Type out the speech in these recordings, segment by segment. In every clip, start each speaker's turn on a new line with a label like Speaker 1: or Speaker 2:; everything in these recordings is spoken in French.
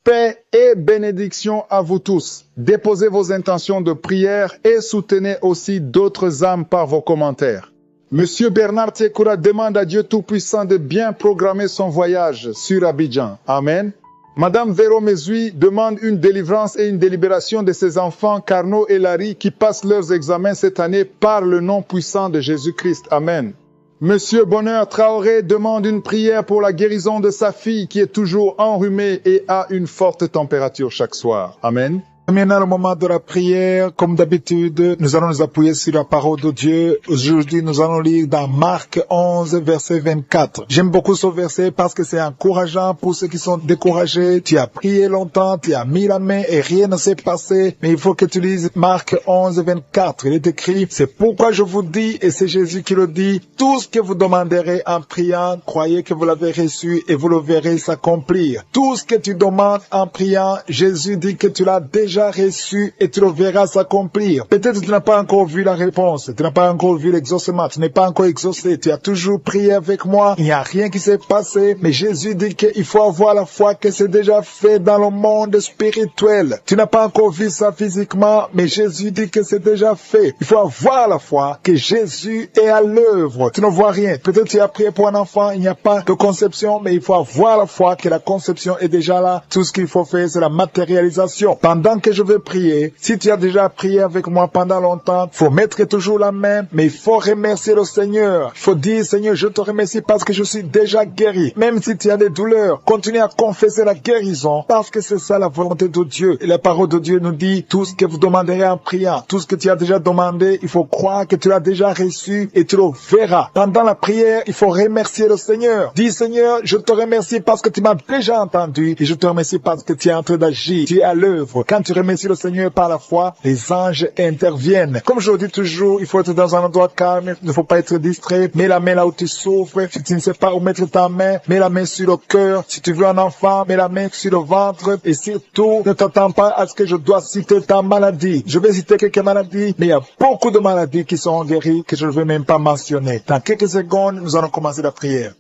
Speaker 1: Paix et bénédiction à vous tous. Déposez vos intentions de prière et soutenez aussi d'autres âmes par vos commentaires. Monsieur Bernard Tsekura demande à Dieu Tout-Puissant de bien programmer son voyage sur Abidjan. Amen. Madame Véro Mesui demande une délivrance et une délibération de ses enfants Carnot et Larry qui passent leurs examens cette année par le nom puissant de Jésus-Christ. Amen. Monsieur Bonheur Traoré demande une prière pour la guérison de sa fille qui est toujours enrhumée et a une forte température chaque soir. Amen.
Speaker 2: Maintenant, le moment de la prière, comme d'habitude, nous allons nous appuyer sur la parole de Dieu. Aujourd'hui, nous allons lire dans Marc 11, verset 24. J'aime beaucoup ce verset parce que c'est encourageant pour ceux qui sont découragés. Tu as prié longtemps, tu as mis la main et rien ne s'est passé. Mais il faut que tu lises Marc 11, 24. Il est écrit, c'est pourquoi je vous dis, et c'est Jésus qui le dit, tout ce que vous demanderez en priant, croyez que vous l'avez reçu et vous le verrez s'accomplir. Tout ce que tu demandes en priant, Jésus dit que tu l'as déjà reçu et tu le verras s'accomplir. Peut-être tu n'as pas encore vu la réponse, tu n'as pas encore vu l'exaucement, tu n'es pas encore exaucé, tu as toujours prié avec moi, il n'y a rien qui s'est passé, mais Jésus dit qu'il faut avoir la foi que c'est déjà fait dans le monde spirituel. Tu n'as pas encore vu ça physiquement, mais Jésus dit que c'est déjà fait. Il faut avoir la foi que Jésus est à l'œuvre. Tu ne vois rien. Peut-être tu as prié pour un enfant, il n'y a pas de conception, mais il faut avoir la foi que la conception est déjà là. Tout ce qu'il faut faire, c'est la matérialisation. Pendant que je vais prier, si tu as déjà prié avec moi pendant longtemps, il faut mettre toujours la main, mais il faut remercier le Seigneur. Il faut dire, Seigneur, je te remercie parce que je suis déjà guéri. Même si tu as des douleurs, continue à confesser la guérison, parce que c'est ça la volonté de Dieu. Et la parole de Dieu nous dit, tout ce que vous demanderez en priant, tout ce que tu as déjà demandé, il faut croire que tu l'as déjà reçu et tu le verras. Pendant la prière, il faut remercier le Seigneur. Dis, Seigneur, je te remercie parce que tu m'as déjà entendu et je te remercie parce que tu es en train d'agir. Tu es à l'œuvre. Quand tu remercies le Seigneur par la foi, les anges interviennent. Comme je le dis toujours, il faut être dans un endroit calme, il ne faut pas être distrait. Mets la main là où tu souffres. Si tu ne sais pas où mettre ta main, mets la main sur le cœur. Si tu veux un enfant, mets la main sur le ventre. Et surtout, ne t'attends pas à ce que je dois citer ta maladie. Je vais citer quelques maladies, mais il y a beaucoup de maladies qui sont guéries que je ne vais même pas mentionner. Dans quelques secondes, nous allons commencer la prière.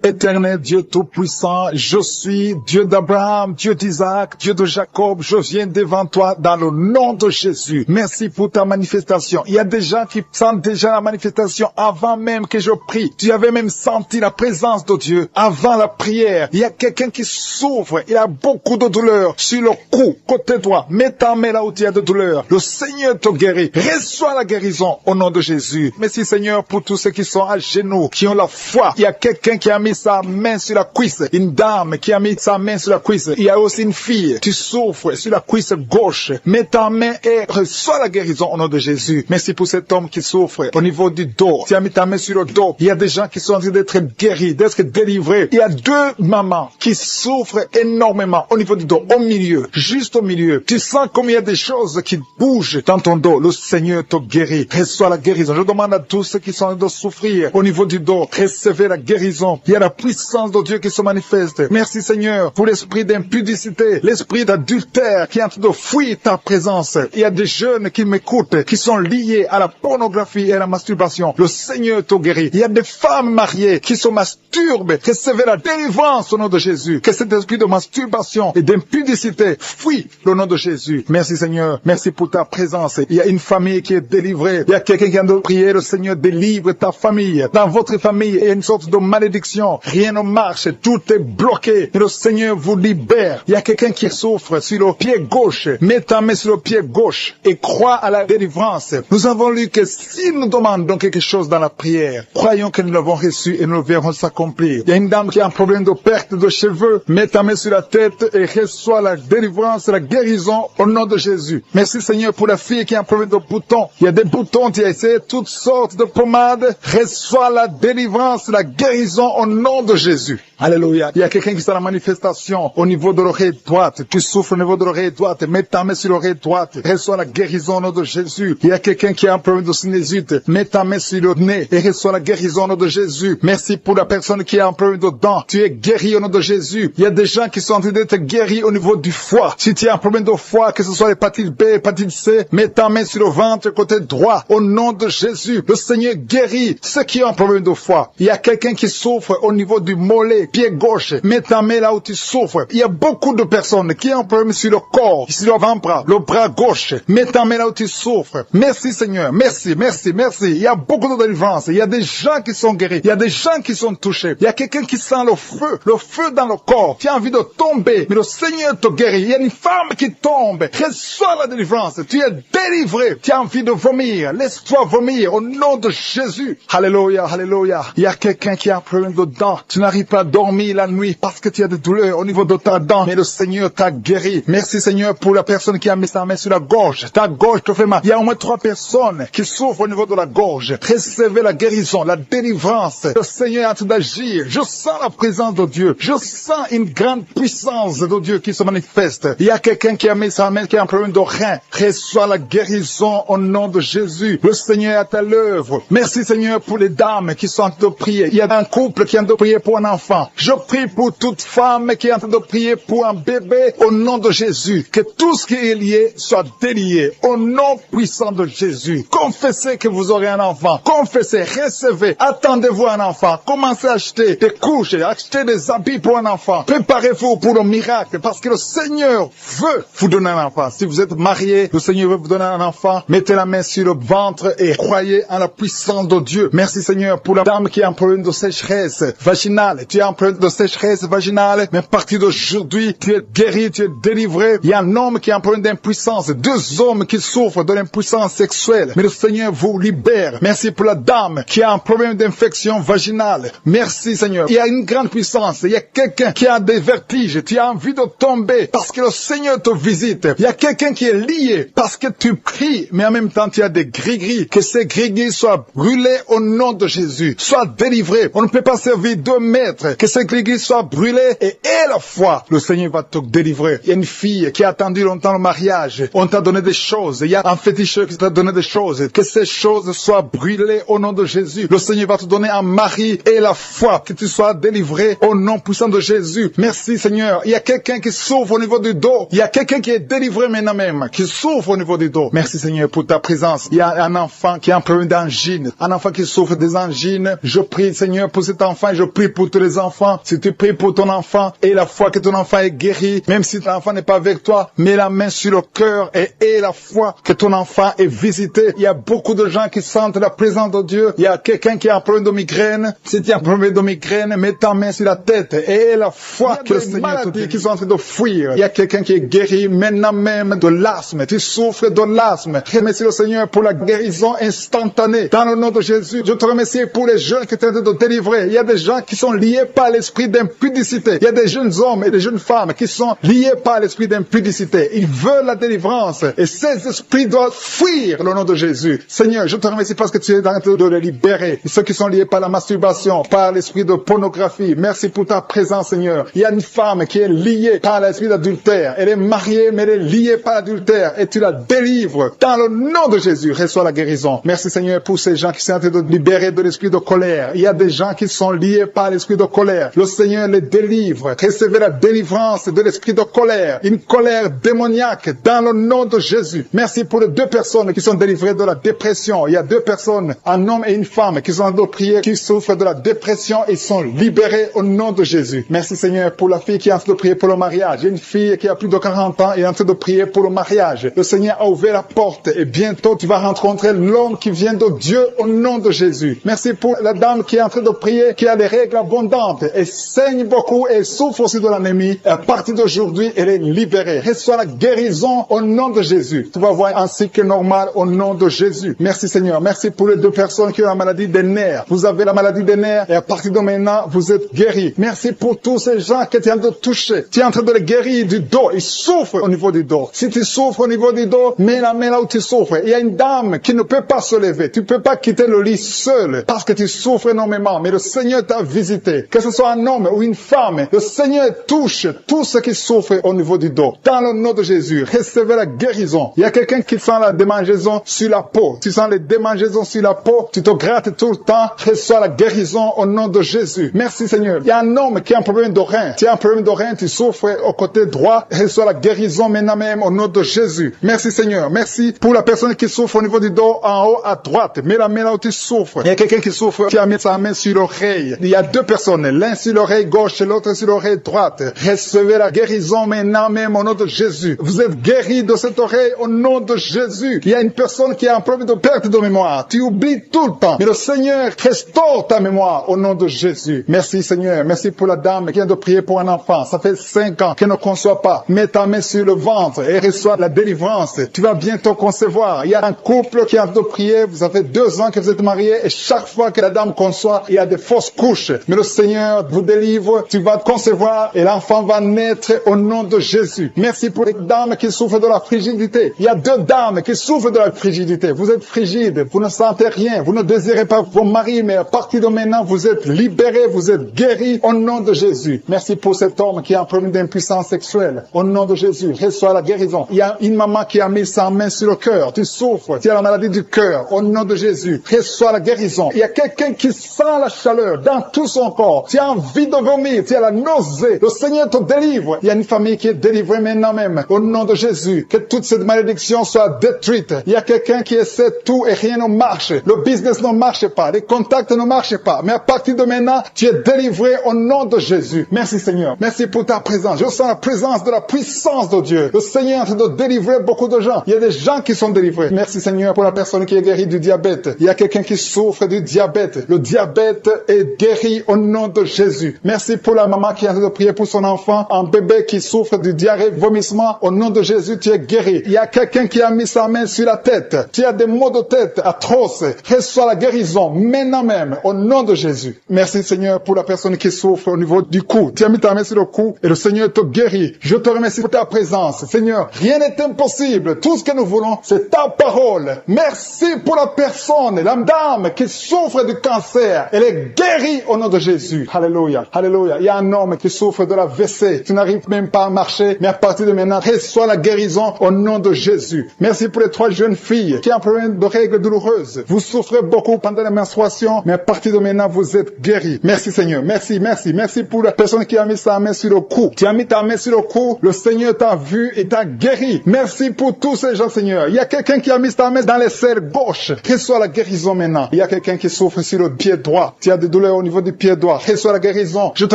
Speaker 2: Éternel Dieu Tout-Puissant, je suis Dieu d'Abraham, Dieu d'Isaac, Dieu de Jacob, je viens devant toi dans le nom de Jésus. Merci pour ta manifestation. Il y a des gens qui sentent déjà la manifestation avant même que je prie. Tu avais même senti la présence de Dieu avant la prière. Il y a quelqu'un qui souffre, il a beaucoup de douleur sur le cou, côté droit. Mets ta main là où tu as de douleur. Le Seigneur te guérit. Reçois la guérison au nom de Jésus. Merci Seigneur pour tous ceux qui sont à genoux, qui ont la foi. Il y a quelqu'un qui a mis sa main sur la cuisse, une dame qui a mis sa main sur la cuisse. Il y a aussi une fille, tu souffres sur la cuisse gauche. Mets ta main et reçois la guérison au nom de Jésus. Merci pour cet homme qui souffre au niveau du dos. Tu as mis ta main sur le dos. Il y a des gens qui sont en train d'être guéris, d'être délivrés. Il y a deux mamans qui souffrent énormément au niveau du dos, au milieu, juste au milieu. Tu sens comme il y a des choses qui bougent dans ton dos. Le Seigneur te guérit. Reçois la guérison. Je demande à tous ceux qui sont en train de souffrir au niveau du dos, recevez la guérison. Il y a la puissance de Dieu qui se manifeste. Merci Seigneur pour l'esprit d'impudicité, l'esprit d'adultère qui est en train de fuir ta présence. Il y a des jeunes qui m'écoutent, qui sont liés à la pornographie et à la masturbation. Le Seigneur te guérit. Il y a des femmes mariées qui se masturbent. Recevez la délivrance au nom de Jésus. Que cet esprit de masturbation et d'impudicité fuit au nom de Jésus. Merci Seigneur. Merci pour ta présence. Il y a une famille qui est délivrée. Il y a quelqu'un qui vient de prier. Le Seigneur délivre ta famille. Dans votre famille, il y a une sorte de malédiction. Rien ne marche, tout est bloqué. Et le Seigneur vous libère. Il y a quelqu'un qui souffre sur le pied gauche. Mets ta main sur le pied gauche et crois à la délivrance. Nous avons lu que si nous demandons quelque chose dans la prière, croyons que nous l'avons reçu et nous le verrons s'accomplir. Il y a une dame qui a un problème de perte de cheveux. Mets ta main sur la tête et reçois la délivrance, la guérison au nom de Jésus. Merci Seigneur pour la fille qui a un problème de boutons. Il y a des boutons, tu as essayé toutes sortes de pommades. Reçois la délivrance, la guérison au nom nom de Jésus. Alléluia. Il y a quelqu'un qui est dans la manifestation au niveau de l'oreille droite. Tu souffres au niveau de l'oreille droite. Mets ta main sur l'oreille droite. Reçois la guérison au nom de Jésus. Il y a quelqu'un qui a un problème de sinusite. Mets ta main sur le nez et reçois la guérison au nom de Jésus. Merci pour la personne qui a un problème de dents. Tu es guéri au nom de Jésus. Il y a des gens qui sont en train d'être guéris au niveau du foie. Si tu as un problème de foie, que ce soit l'hépatite B, l'hépatite C, mets ta main sur le ventre côté droit. Au nom de Jésus, le Seigneur guérit ceux qui ont un problème de foie. Il y a quelqu'un qui souffre au niveau du mollet, pied gauche. Mets ta main là où tu souffres. Il y a beaucoup de personnes qui ont un problème sur le corps, sur l'avant-bras, le bras gauche. Mets ta main là où tu souffres. Merci Seigneur, merci, merci, merci. Il y a beaucoup de délivrance. Il y a des gens qui sont guéris. Il y a des gens qui sont touchés. Il y a quelqu'un qui sent le feu dans le corps. Tu as envie de tomber, mais le Seigneur te guérit. Il y a une femme qui tombe. Reçois la délivrance. Tu es délivré. Tu as envie de vomir. Laisse-toi vomir au nom de Jésus. Alléluia, alléluia. Il y a quelqu'un qui a un problème de dents. Tu n'arrives pas à dormir la nuit parce que tu as des douleurs au niveau de ta dent. Mais le Seigneur t'a guéri. Merci Seigneur pour la personne qui a mis sa main sur la gorge. Ta gorge te fait mal. Il y a au moins 3 personnes qui souffrent au niveau de la gorge. Recevez la guérison, la délivrance. Le Seigneur est en train d'agir. Je sens la présence de Dieu. Je sens une grande puissance de Dieu qui se manifeste. Il y a quelqu'un qui a mis sa main, qui a un problème de rein. Reçois la guérison au nom de Jésus. Le Seigneur est à l'œuvre. Merci Seigneur pour les dames qui sont en train de prier. Il y a un couple qui est en train de prier pour un enfant. Je prie pour toute femme qui est en train de prier pour un bébé au nom de Jésus. Que tout ce qui est lié soit délié au nom puissant de Jésus. Confessez que vous aurez un enfant. Confessez, recevez. Attendez-vous un enfant. Commencez à acheter des couches, acheter des habits pour un enfant. Préparez-vous pour le miracle parce que le Seigneur veut vous donner un enfant. Si vous êtes marié, le Seigneur veut vous donner un enfant. Mettez la main sur le ventre et croyez en la puissance de Dieu. Merci Seigneur pour la dame qui a un problème de sécheresse vaginale. Tu as un problème de sécheresse vaginale, mais à partir d'aujourd'hui, tu es guéri, tu es délivré. Il y a un homme qui a un problème d'impuissance. 2 hommes qui souffrent de l'impuissance sexuelle. Mais le Seigneur vous libère. Merci pour la dame qui a un problème d'infection vaginale. Merci Seigneur. Il y a une grande puissance. Il y a quelqu'un qui a des vertiges. Tu as envie de tomber parce que le Seigneur te visite. Il y a quelqu'un qui est lié parce que tu pries, mais en même temps tu as des gris-gris. Que ces gris-gris soient brûlés au nom de Jésus. Sois délivré. On ne peut pas servir 2 maîtres. Que ces gris-gris soient brûlés et à la fois, le Seigneur va te délivrer. Il y a une fille qui a attendu longtemps le mariage. On t'a donné des choses. Il y a un féticheur qui t'a donné des choses. Que ces choses soient brûlées au nom de Jésus. Le Seigneur va te donner un mari et la foi. Que tu sois délivré au nom puissant de Jésus. Merci Seigneur. Il y a quelqu'un qui souffre au niveau du dos. Il y a quelqu'un qui est délivré maintenant même, qui souffre au niveau du dos. Merci Seigneur pour ta présence. Il y a un enfant qui a un problème d'angine. Un enfant qui souffre des angines. Je prie Seigneur pour cet enfant. Je prie pour tous les enfants. Si tu pries pour ton enfant et la foi que ton enfant est guéri, même si ton enfant n'est pas avec toi, mets la main sur le cœur et la foi que ton enfant est visité. Il y a beaucoup de gens qui sentent la présence de Dieu. Il y a quelqu'un qui a un problème de migraine. Si tu as un problème de migraine, mets ta main sur la tête et la foi que le Seigneur te dit, qui sont en train de fuir. Il y a quelqu'un qui est guéri maintenant même de l'asthme. Tu souffres de l'asthme. Remercie le Seigneur pour la guérison instantanée. Dans le nom de Jésus, je te remercie pour les jeunes qui sont en train de délivrer. Il y a des gens qui sont liés par l'esprit d'impudicité. Il y a des jeunes hommes et des jeunes femmes qui sont liés par l'esprit d'impudicité. Ils veulent la délivrance et ces esprits doivent fuir le nom de Jésus. Seigneur, je te remercie parce que tu es en train de les libérer. Et ceux qui sont liés par la masturbation, par l'esprit de pornographie. Merci pour ta présence, Seigneur. Il y a une femme qui est liée par l'esprit d'adultère. Elle est mariée, mais elle est liée par l'adultère. Et tu la délivres. Dans le nom de Jésus, reçois la guérison. Merci, Seigneur, pour ces gens qui sont en train de libérer de l'esprit de colère. Il y a des gens qui sont liés par l'esprit de colère. Le Seigneur les délivre. Recevez la délivrance de l'esprit de colère. Une colère démoniaque dans le nom de Jésus. Merci pour les 2 personnes qui sont délivrées de la dépression. Il y a 2 personnes, un homme et une femme, qui sont en train de prier, qui souffrent de la dépression et sont libérés au nom de Jésus. Merci Seigneur pour la fille qui est en train de prier pour le mariage. Il y a une fille qui a plus de 40 ans et est en train de prier pour le mariage. Le Seigneur a ouvert la porte et bientôt tu vas rencontrer l'homme qui vient de Dieu au nom de Jésus. Merci pour la dame qui est en train de prier, qui a des règles abondantes et saigne beaucoup et souffre aussi de l'anémie. À partir d'aujourd'hui, elle est libérée. Reçois la guérison au nom de Jésus. Tu vas voir un cycle normal au nom de Jésus. Merci Seigneur. Merci pour les 2 personnes qui ont la maladie des nerfs. Vous avez la maladie des nerfs et à partir de maintenant, vous êtes guéris. Merci pour tous ces gens que tu es en train de toucher. Tu es en train de les guérir du dos. Ils souffrent au niveau du dos. Si tu souffres au niveau du dos, mets la main là où tu souffres. Il y a une dame qui ne peut pas se lever. Tu ne peux pas quitter le lit seul parce que tu souffres énormément. Mais le Seigneur
Speaker 1: t'a visité. Que ce soit un homme ou une femme, le Seigneur touche tout ce qui souffre au niveau du dos. Dans le nom de Jésus, recevez la guérison. Il y a quelqu'un qui sent la démangeaison sur la peau. Tu sens les démangeaisons sur la peau, tu te grattes tout le temps, reçois la guérison au nom de Jésus. Merci Seigneur. Il y a un homme qui a un problème de rein. Tu as un problème de rein, tu souffres au côté droit, reçois la guérison maintenant même au nom de Jésus. Merci Seigneur. Merci pour la personne qui souffre au niveau du dos, en haut à droite. Mets la main là où tu souffres. Il y a quelqu'un qui souffre, qui a mis sa main sur l'oreille. Il y a deux personnes, l'un sur l'oreille gauche et l'autre sur l'oreille droite. Recevez la guérison maintenant même au nom de Jésus. Vous êtes guéris de cette oreille au nom de Jésus. Il y a une personne qui a un problème de perte de mémoire. Tu oublies tout le temps. Mais le Seigneur restaure ta mémoire au nom de Jésus. Merci Seigneur. Merci pour la dame qui vient de prier pour un enfant. Ça fait 5 ans qu'elle ne conçoit pas. Mets ta main sur le ventre et reçois la délivrance. Tu vas bientôt concevoir. Il y a un couple qui a de prier. Vous avez 2 ans que vous êtes mariés et chaque fois que la dame conçoit, il y a des fausses couches. Mais le Seigneur vous délivre. Tu vas concevoir et l'enfant va naître au nom de Jésus. Merci pour les dames qui souffrent de la frigidité. Il y a 2 dames qui souffrent de la frigidité. Vous êtes frigide. Vous ne sentez rien. Vous ne désirez pas vos maris, mais à partir de maintenant, vous êtes libérés, vous êtes guéris au nom de Jésus. Merci pour cet homme qui a un problème d'impuissance sexuelle. Au nom de Jésus, reçois la guérison. Il y a une maman qui a mis sa main sur le cœur. Tu souffres. Tu as la maladie du cœur. Au nom de Jésus, reçois la guérison. Il y a quelqu'un qui sent la chaleur dans tout son corps. Tu as envie de vomir. Tu as la nausée. Le Seigneur te délivre. Il y a une famille qui est délivrée maintenant même. Au nom de Jésus, que toute cette malédiction soit détruite. Il y a quelqu'un qui essaie tout et rien ne marche. Le business ne marche pas. Les contacts ne marchent pas. Mais à partir de maintenant, tu es délivré au nom de Jésus. Merci Seigneur. Merci pour ta présence. Je sens la présence de la puissance de Dieu. Le Seigneur est en train de délivrer beaucoup de gens. Il y a des gens qui sont délivrés. Merci Seigneur pour la personne qui est guérie du diabète. Il y a quelqu'un qui souffre du diabète. Le diabète est guéri au nom de Jésus. Merci pour la maman qui est en train de prier pour son enfant, un bébé qui souffre du diarrhée, vomissement. Au nom de Jésus, tu es guéri. Il y a quelqu'un qui a mis sa main sur la tête. Tu as des maux de tête atroces. Reçois la guérison maintenant même au nom de Jésus. Merci Seigneur pour la personne qui souffre au niveau du cou. Tu as mis ta main sur le cou et le Seigneur te guérit. Je te remercie pour ta présence. Seigneur, rien n'est impossible. Tout ce que nous voulons, c'est ta parole. Merci pour la personne, la dame qui souffre du cancer. Elle est guérie au nom de Jésus. Alléluia. Alléluia. Il y a un homme qui souffre de la WC. Tu n'arrives même pas à marcher, mais à partir de maintenant, reçois la guérison au nom de Jésus. Merci pour les 3 jeunes filles qui ont un problème de règles douloureuses. Vous souffrez beaucoup pendant la menstruation, mais à partir de maintenant, vous êtes guéris. Merci Seigneur. Merci, merci. Merci pour la personne qui a mis sa main sur le cou. Tu as mis ta main sur le cou, le Seigneur t'a vu et t'a guéri. Merci pour tous ces gens, Seigneur. Il y a quelqu'un qui a mis sa main dans l'aisselle gauche. Reçois la guérison maintenant. Il y a quelqu'un qui souffre sur le pied droit. Tu as des douleurs au niveau du pied droit. Reçois la guérison. Je te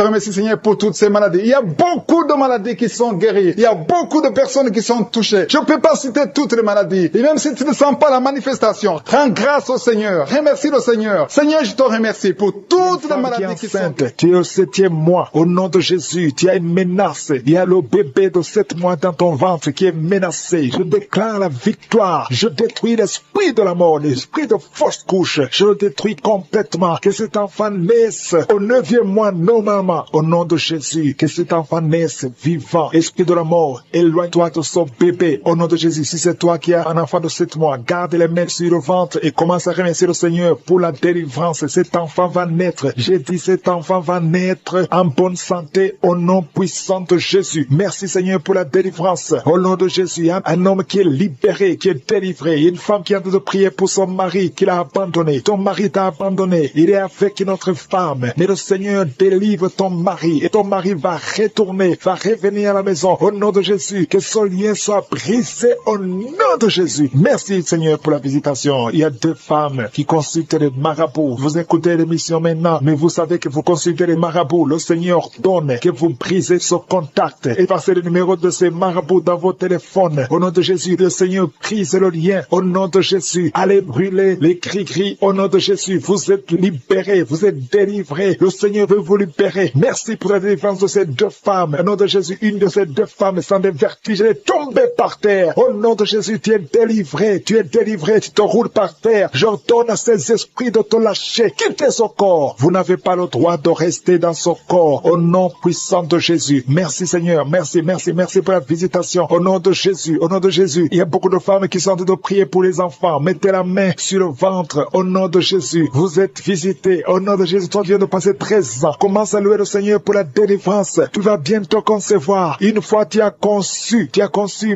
Speaker 1: remercie, Seigneur, pour toutes ces maladies. Il y a beaucoup de maladies qui sont guéries. Il y a beaucoup de personnes qui sont touchées. Je ne peux pas citer toutes les maladies. Et même si tu ne sens pas la manifestation, rends grâce au Seigneur. Remercie le Seigneur. Seigneur, je te remercie pour toutes les maladies qui sont guéries.
Speaker 2: Tu es au 7e mois. Au nom de Jésus, tu as une menace. Il y a le bébé de 7 mois dans ton ventre qui est menacé. Je déclare la victoire. Je détruis l'esprit de la mort, l'esprit de fausse couche. Je le détruis complètement. Que cet enfant naisse au 9e mois normalement. Au nom de Jésus, que cet enfant naisse vivant. Esprit de la mort, éloigne-toi de son bébé. Au nom de Jésus, si c'est toi qui as un enfant de 7 mois, garde les mains sur le ventre et commence à remercier le Seigneur pour la délivrance. Cet enfant va naître. J'ai dit cet enfant va naître en bonne santé au nom puissant de Jésus. Merci Seigneur pour la délivrance. Au nom de Jésus, un homme qui est libéré, qui est délivré. Une femme qui a de prier pour son mari qui l'a abandonné. Ton mari t'a abandonné. Il est avec une autre femme. Mais le Seigneur délivre ton mari et ton mari va retourner, va revenir à la maison. Au nom de Jésus, que son lien soit brisé au nom de Jésus. Merci Seigneur pour la visitation. Il y a 2 femmes qui consultent les marabouts. Vous écoutez l'émission maintenant, mais vous savez que vous consultez les marabouts. Le Seigneur donne que vous brisez ce contact et passez le numéro de ces marabouts dans vos téléphones. Au nom de Jésus, le Seigneur brise le lien. Au nom de Jésus, allez brûler les gris-gris. Au nom de Jésus, vous êtes libérés, vous êtes délivrés. Le Seigneur veut vous libérer. Merci pour la délivrance de ces 2 femmes. Au nom de Jésus, une de ces 2 femmes sans des vertiges, elle est tombée par terre. Au nom de Jésus, tu es délivré, tu te roules par terre. J'ordonne à ces esprits de te lâcher. Quittez son corps. Vous n'avez pas le droit de rester dans son corps. Au nom puissant de Jésus. Merci Seigneur, merci pour la visitation. Au nom de Jésus, il y a beaucoup de femmes qui sont en train de prier pour les enfants. Mettez la main sur le ventre. Au nom de Jésus, vous êtes visités. Au nom de Jésus, Jésus, toi qui viens de passer 13 ans, commence à louer le Seigneur pour la délivrance. Tu vas bientôt concevoir. Une fois tu as conçu,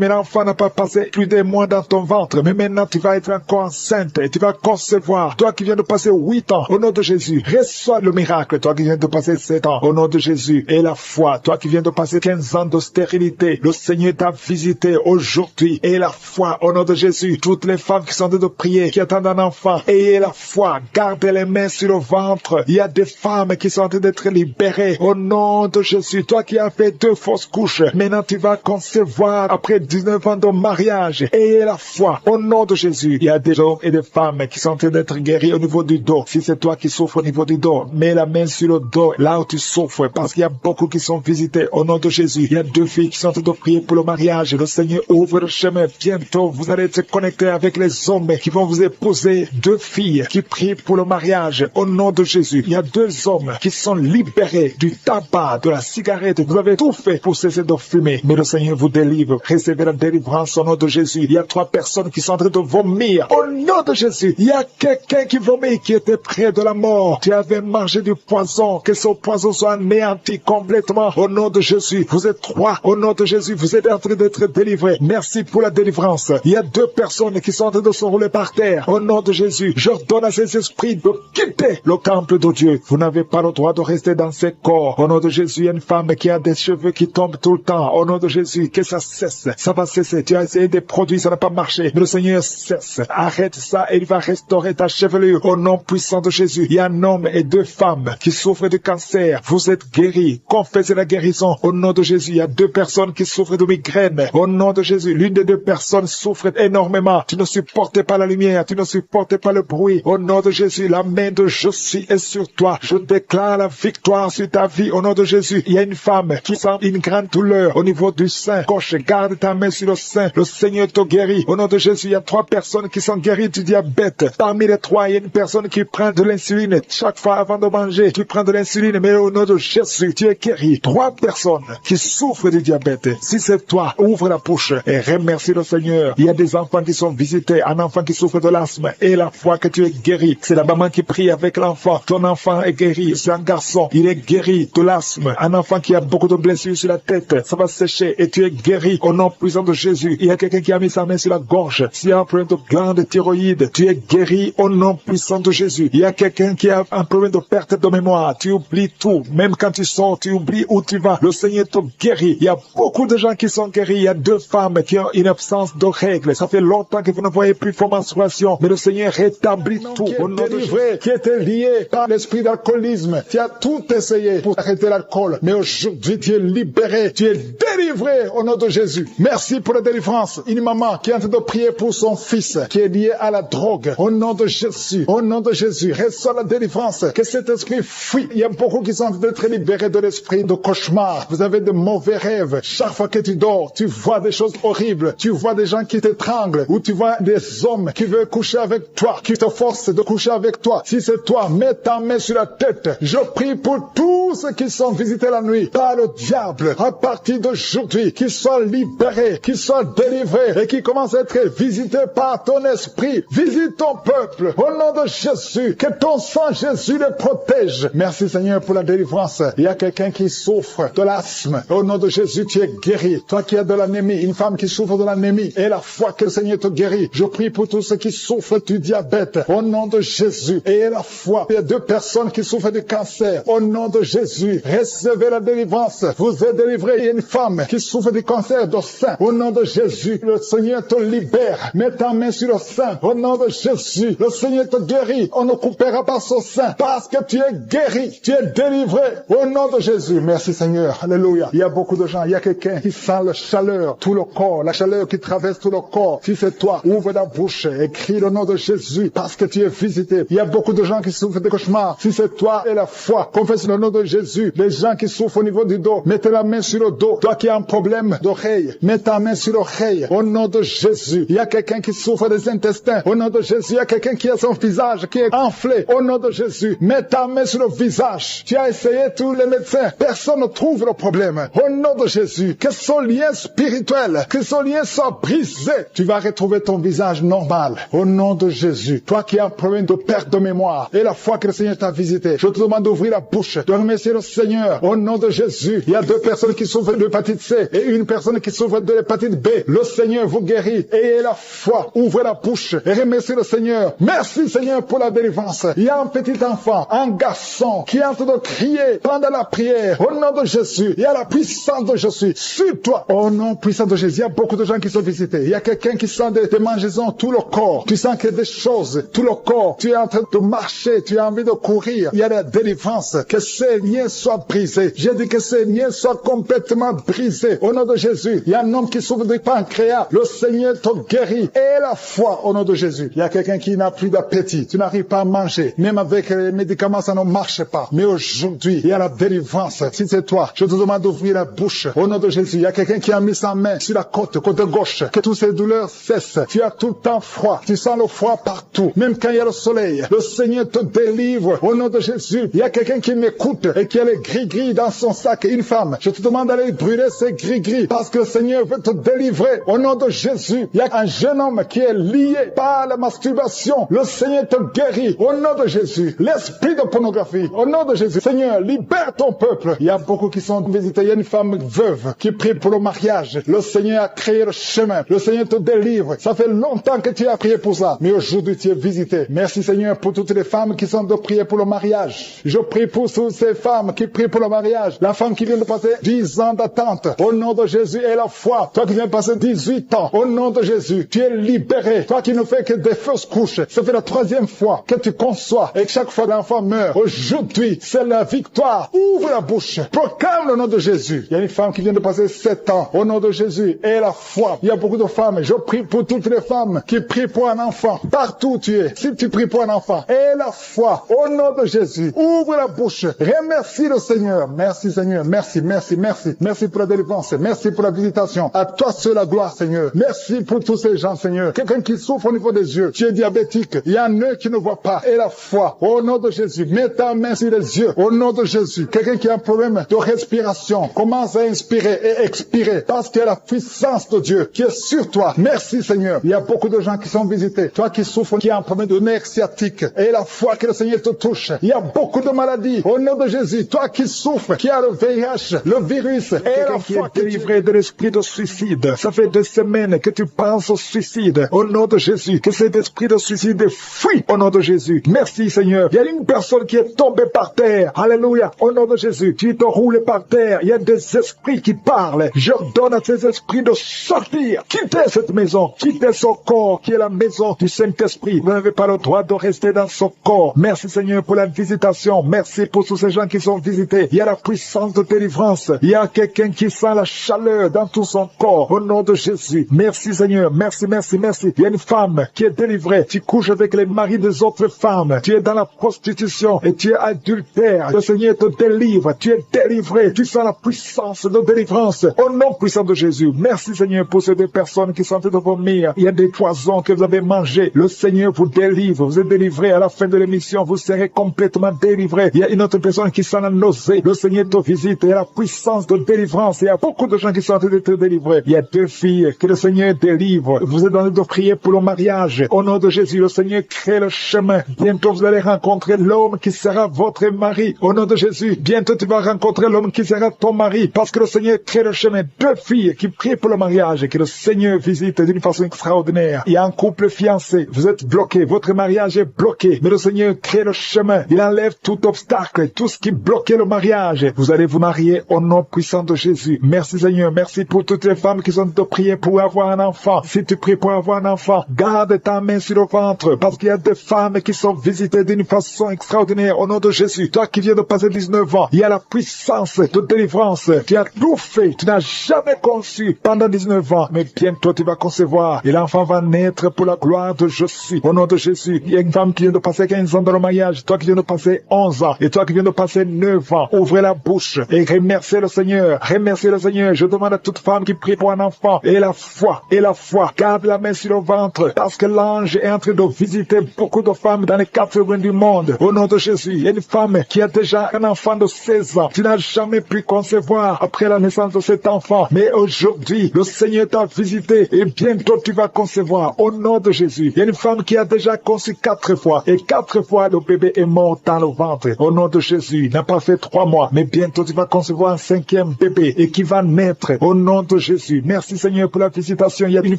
Speaker 2: mais l'enfant n'a pas passé plus de mois dans ton ventre, mais maintenant tu vas être encore enceinte et tu vas concevoir. Toi qui viens de passer 8 ans, au nom de Jésus, reçois le miracle. Toi qui viens de passer 7 ans, au nom de Jésus, et la foi. Toi qui viens de passer 15 ans de stérilité, le Seigneur t'a visité aujourd'hui, et la foi, au nom de Jésus. Toutes les femmes qui sont en train de prier, qui attendent un enfant, ayez la foi, gardez les mains sur le ventre. Il y a des femmes qui sont en train d'être libérées, au nom de Jésus. Toi qui as fait 2 fausses couches, maintenant tu vas concevoir après 19 ans de mariage. Ayez la foi, au nom de Jésus. Il y a des hommes et des femmes qui sont en train d'être guéris au niveau du dos. Si c'est toi qui souffres au niveau du dos, mets la main sur le dos, là où tu souffres, parce qu'il y a beaucoup qui sont visités au nom de Jésus. Il y a 2 filles qui sont en train de prier pour le mariage. Le Seigneur ouvre le chemin. Bientôt, vous allez être connectés avec les hommes qui vont vous épouser. 2 filles qui prient pour le mariage au nom de Jésus. Il y a 2 hommes qui sont libérés du tabac, de la cigarette. Vous avez tout fait pour cesser de fumer, mais le Seigneur vous délivre. Recevez la délivrance au nom de Jésus. Il y a 3 personnes qui sont en train de vomir au nom de Jésus. Il y a quelqu'un qui vomit, qui était près de la mort. Tu avais mangé du poison, que ce poison soit anéanti complètement au nom de Jésus. Vous êtes 3 au nom de Jésus. Vous êtes en train d'être délivrés. Merci pour la délivrance. Il y a 2 personnes qui sont en train de se rouler par terre au nom de Jésus. J'ordonne à ces esprits de quitter le temple de Dieu. Vous n'avez pas le droit de rester dans ces corps. Au nom de Jésus, il y a une femme qui a des cheveux qui tombent tout le temps. Au nom de Jésus, que ça cesse. Ça va cesser. Tu as essayé des produits, ça n'a pas marché. Mais le Seigneur cesse. Arrête ça et il va restaurer ta chevelure. Au nom puissant de Jésus, il y a un homme et 2 femmes qui souffrent de cancer. Vous êtes guéris. Confessez la guérison. Au nom de Jésus, il y a 2 personnes qui souffrent de migraine. Au nom de Jésus, l'une des 2 personnes souffre énormément. Tu ne supportes pas la lumière. Tu ne supportes pas le bruit. Au nom de Jésus, la main de Jésus est sur toi. Je déclare la victoire sur ta vie. Au nom de Jésus, il y a une femme qui sent une grande douleur au niveau du sein gauche. Garde ta main sur le sein. Le Seigneur te guérit. Au nom de Jésus, il y a 3 personnes qui sont guéries du diabète. Parmi les 3, il y a une personne qui prend de l'insuline. Chaque fois avant de manger, tu prends de l'insuline, mais au nom de Jésus, tu es guéri. 3 personnes qui souffrent du diabète. Si c'est toi, ouvre la bouche et remercie le Seigneur. Il y a des enfants qui sont visités, un enfant qui souffre de l'asthme, et la foi que tu es guéri. C'est la maman qui prie avec l'enfant. Ton enfant est guéri. C'est un garçon. Il est guéri de l'asthme. Un enfant qui a beaucoup de blessures sur la tête, ça va sécher et tu es guéri au nom puissant de Jésus. Il y a quelqu'un qui a mis sa main sur la gorge. S'il y a un problème de glande thyroïde, tu es guéri au nom puissant de Jésus. Il y a quelqu'un qui a un problème de perte de mémoire. Tu oublies tout. Même quand tu sors, tu oublies où tu vas. Le Seigneur te guérit. Il y a beaucoup de gens qui sont guéris. Il y a 2 femmes qui ont une absence de règles. Ça fait longtemps que vous ne voyez plus vos menstruations. Mais le Seigneur rétablit tout. Au nom de Jésus.
Speaker 1: Qui était lié par l'esprit d'alcoolisme. Tu as tout essayé pour arrêter l'alcool. Mais aujourd'hui, tu es libéré. Tu es délivré au nom de Jésus. Merci pour la délivrance. Une maman qui est en train de prier pour son fils qui est lié à la drogue. Au nom de Jésus. Au nom de Jésus. Reçois la délivrance. Que cet esprit fuit. Il y a beaucoup qui sont en train d'être libérés de l'esprit de cauchemar. Vous avez de mauvais rêves. Chaque fois que tu dors, tu vois des choses horribles. Tu vois des gens qui t'étranglent. Ou tu vois des hommes qui veulent coucher avec toi. Qui te forcent de coucher avec toi. Si c'est toi, mets ta main sur la tête. Je prie pour tous ceux qui sont visités la nuit par le diable. À partir d'aujourd'hui, qu'ils soient libérés, qu'ils soient délivrés et qu'ils commencent à être visités par ton esprit. Visite ton peuple. Au nom de Jésus, que ton sang Jésus les protège. Merci Seigneur pour la délivrance. Il y a quelqu'un qui souffre de l'asthme. Au nom de Jésus, tu es guéri. Toi qui as de l'anémie, une femme qui souffre de l'anémie, et la foi que le Seigneur te guérit. Je prie pour tous ceux qui souffrent du diabète. Au nom de Jésus, et la foi. Il y a 2 personnes qui souffrent du cancer. Au nom de Jésus, recevez la délivrance. Vous êtes délivrés. Il y a une femme qui souffre du cancer du sein. Au nom de Jésus, le Seigneur te libère. Mets ta main sur le sein. Au nom de Jésus, le Seigneur te guérit. On ne coupera pas son sein parce que tu es guéri. Tu es délivré. Au nom de Jésus. Merci Seigneur. Alléluia. Il y a beaucoup de gens. Il y a quelqu'un qui sent la chaleur, tout le corps, la chaleur qui traverse tout le corps. Si c'est toi, ouvre la bouche et crie le nom de Jésus parce que tu es visité. Il y a beaucoup de gens qui souffrent de cauchemars. Si c'est toi et la foi, confesse le nom de Jésus. Les gens qui souffrent au niveau du dos, mettez la main sur le dos. Toi qui as un problème d'oreille, mets ta main sur l'oreille. Au nom de Jésus. Il y a quelqu'un qui souffre des intestins. Au nom de Jésus. Il y a quelqu'un qui a son visage qui est enflé. Au nom de Jésus. Mets ta main sur le visage. Tu as essayé tous les médecins. Personne ne trouve le problème. Au nom de Jésus. Que ce lien spirituel, que ce lien soit brisé. Tu vas retrouver ton visage normal. Au nom de Jésus. Toi qui as un problème de perte de mémoire. Et la foi que le Seigneur
Speaker 2: t'a visité. Je te demande d'ouvrir la bouche, de remercier le Seigneur. Au nom de Jésus, il y a 2 personnes qui souffrent de l'hépatite C et une personne qui souffre de l'hépatite B. Le Seigneur vous guérit. Ayez la foi. Ouvrez la bouche et remerciez le Seigneur. Merci Seigneur pour la délivrance. Il y a un petit enfant, un garçon qui est en train de crier pendant la prière. Au nom de Jésus, il y a la puissance de Jésus sur toi. Au nom puissant de Jésus, il y a beaucoup de gens qui sont visités. Il y a quelqu'un qui sent des démangeaisons tout le corps. Tu sens qu'il y a des choses, tout le corps. Tu es en train de marcher, tu as envie de courir. Il y a la délivrance. Que ces liens soient brisés. J'ai dit que ces liens soient complètement brisés. Au nom de Jésus, il y a un homme qui souffre de pancréas. Le Seigneur te guérit. Et la foi au nom de Jésus. Il y a quelqu'un qui n'a plus d'appétit. Tu n'arrives pas à manger. Même avec les médicaments, ça ne marche pas. Mais aujourd'hui, il y a la délivrance. Si c'est toi, je te demande d'ouvrir la bouche. Au nom de Jésus, il y a quelqu'un qui a mis sa main sur la côte gauche. Que toutes ces douleurs cessent. Tu as tout le temps froid. Tu sens le froid partout. Même quand il y a le soleil. Le Seigneur te délivre. Au nom de Jésus, il y a quelqu'un qui m'écoute et qui a les gris-gris dans son sac. Une femme, je te demande d'aller brûler ces gris-gris parce que le Seigneur veut te délivrer. Au nom de Jésus, il y a un jeune homme qui est lié par la masturbation. Le Seigneur te guérit. Au nom de Jésus, l'esprit de pornographie. Au nom de Jésus, Seigneur, libère ton peuple. Il y a beaucoup qui sont visités. Il y a une femme veuve qui prie pour le mariage. Le Seigneur a créé le chemin. Le Seigneur te délivre. Ça fait longtemps que tu as prié pour ça. Mais aujourd'hui, tu es visité. Merci Seigneur pour toutes les femmes qui sont de prier pour le mariage. Je prie pour toutes ces femmes qui prient pour le mariage. La femme qui vient de passer 10 ans d'attente. Au nom de Jésus et la foi. Toi qui viens de passer 18 ans. Au nom de Jésus, tu es libéré. Toi qui ne fais que des fausses couches. Ça fait la 3e fois que tu conçois. Et chaque fois l'enfant meurt. Aujourd'hui, c'est la victoire. Ouvre la bouche. Proclame le nom de Jésus. Il y a une femme qui vient de passer 7 ans. Au nom de Jésus et la foi. Il y a beaucoup de femmes. Je prie pour toutes les femmes qui prient pour un enfant. Partout où tu es. Si tu pries pour un enfant. Et la foi. Au nom de Jésus. Ouvre la bouche. Remercie le Seigneur. Merci Seigneur. Merci, merci, merci. Merci pour la délivrance. Merci pour la visitation. À toi seul la gloire Seigneur. Merci pour tous ces gens Seigneur. Quelqu'un qui souffre au niveau des yeux. Tu es diabétique. Il y a un œil qui ne voit pas. Et la foi. Au nom de Jésus. Mets ta main sur les yeux. Au nom de Jésus. Quelqu'un qui a un problème de respiration. Commence à inspirer et expirer. Parce qu'il y a la puissance de Dieu qui est sur toi. Merci Seigneur. Il y a beaucoup de gens qui sont visités. Toi qui souffres, qui a un problème de nerf sciatique. Et la foi que le Seigneur te touche. Il y a beaucoup de maladies. Au nom de Jésus. Toi qui souffres, qui a le VIH, le virus. Et la foi qui est délivré de l'esprit de suicide. Ça fait 2 semaines que tu penses au suicide. Au nom de Jésus. Que cet esprit de suicide fuit. Au nom de Jésus. Merci Seigneur. Il y a une personne qui est tombée par terre. Alléluia. Au nom de Jésus. Tu te roules par terre. Il y a des esprits qui parlent. Je donne à ces esprits de sortir. Quittez cette maison. Quittez son corps qui est la maison du Saint-Esprit. Vous n'avez pas le droit de rester dans son corps. Merci Seigneur pour la visitation. Merci pour tous ces gens qui sont visités. Il y a la puissance de délivrance. Il y a quelqu'un qui sent la chaleur dans tout son corps. Au nom de Jésus. Merci Seigneur. Merci, merci, merci. Il y a une femme qui est délivrée. Tu couches avec les maris des autres femmes. Tu es dans la prostitution et tu es adultère. Le Seigneur te délivre. Tu es délivré. Tu sens la puissance de délivrance. Au nom puissant de Jésus. Merci Seigneur pour ces 2 personnes qui sont en train de vomir. Il y a des poisons que vous avez mangés. Le Seigneur vous délivre. Vous êtes délivré. À la fin de l'émission, vous serez complètement délivré. Il y a une autre personne qui sent la nausée. Le Seigneur te visite. Il y a la puissance de délivrance. Il y a beaucoup de gens qui sont en train d'être délivrés. Il y a 2 filles que le Seigneur délivre. Vous êtes en train de prier pour le mariage. Au nom de Jésus, le Seigneur crée le chemin. Bientôt, vous allez rencontrer l'homme qui sera votre mari. Au nom de Jésus, bientôt tu vas rencontrer l'homme qui sera ton mari. Parce que le Seigneur crée le chemin. 2 filles qui prient pour le mariage et que le Seigneur visite d'une façon extraordinaire. Il y a un couple fiancé. Vous êtes bloqué. Votre mariage est bloqué. Mais le Seigneur crée le chemin. Il enlève tout obstacle, tout ce qui bloquait le mariage. Vous allez vous marier au nom puissant de Jésus. Merci Seigneur. Merci pour toutes les femmes qui sont de prier pour avoir un enfant. Si tu pries pour avoir un enfant, garde ta main sur le ventre. Parce qu'il y a des femmes qui sont visitées d'une façon extraordinaire au nom de Jésus. Toi qui viens de passer 19 ans, il y a la puissance de délivrance. Tu as tout fait. Tu n'as jamais conçu pendant 19 ans. Mais bientôt tu vas concevoir. Et l'enfant va naître pour la gloire de Je suis. Au nom de Jésus. Il y a une femme qui vient de passer 15 ans dans le mariage. Toi qui viens de passer 11 ans. Et toi qui viens de passer 9 ans. Ouvrez la bouche et remerciez le Seigneur. Remerciez le Seigneur. Je demande à toute femme qui prie pour un enfant. Et la foi. Et la foi. Garde la main sur le ventre. Parce que l'ange est en train de visiter beaucoup de femmes dans les 4 coins du monde. Au nom de Jésus. Il y a une femme qui a déjà un enfant de 16 ans. Tu n'as jamais pu concevoir après la naissance de cet enfant. Mais aujourd'hui, le Seigneur t'a visité. Et bientôt tu vas concevoir. Au nom de Jésus. Il y a une femme qui a déjà conçu 4 fois. Et 4 fois, le bébé bébé est mort dans le ventre. Au nom de Jésus, il n'a pas fait 3 mois, mais bientôt tu vas concevoir un 5e bébé et qui va naître. Au nom de Jésus. Merci Seigneur pour la visitation. Il y a une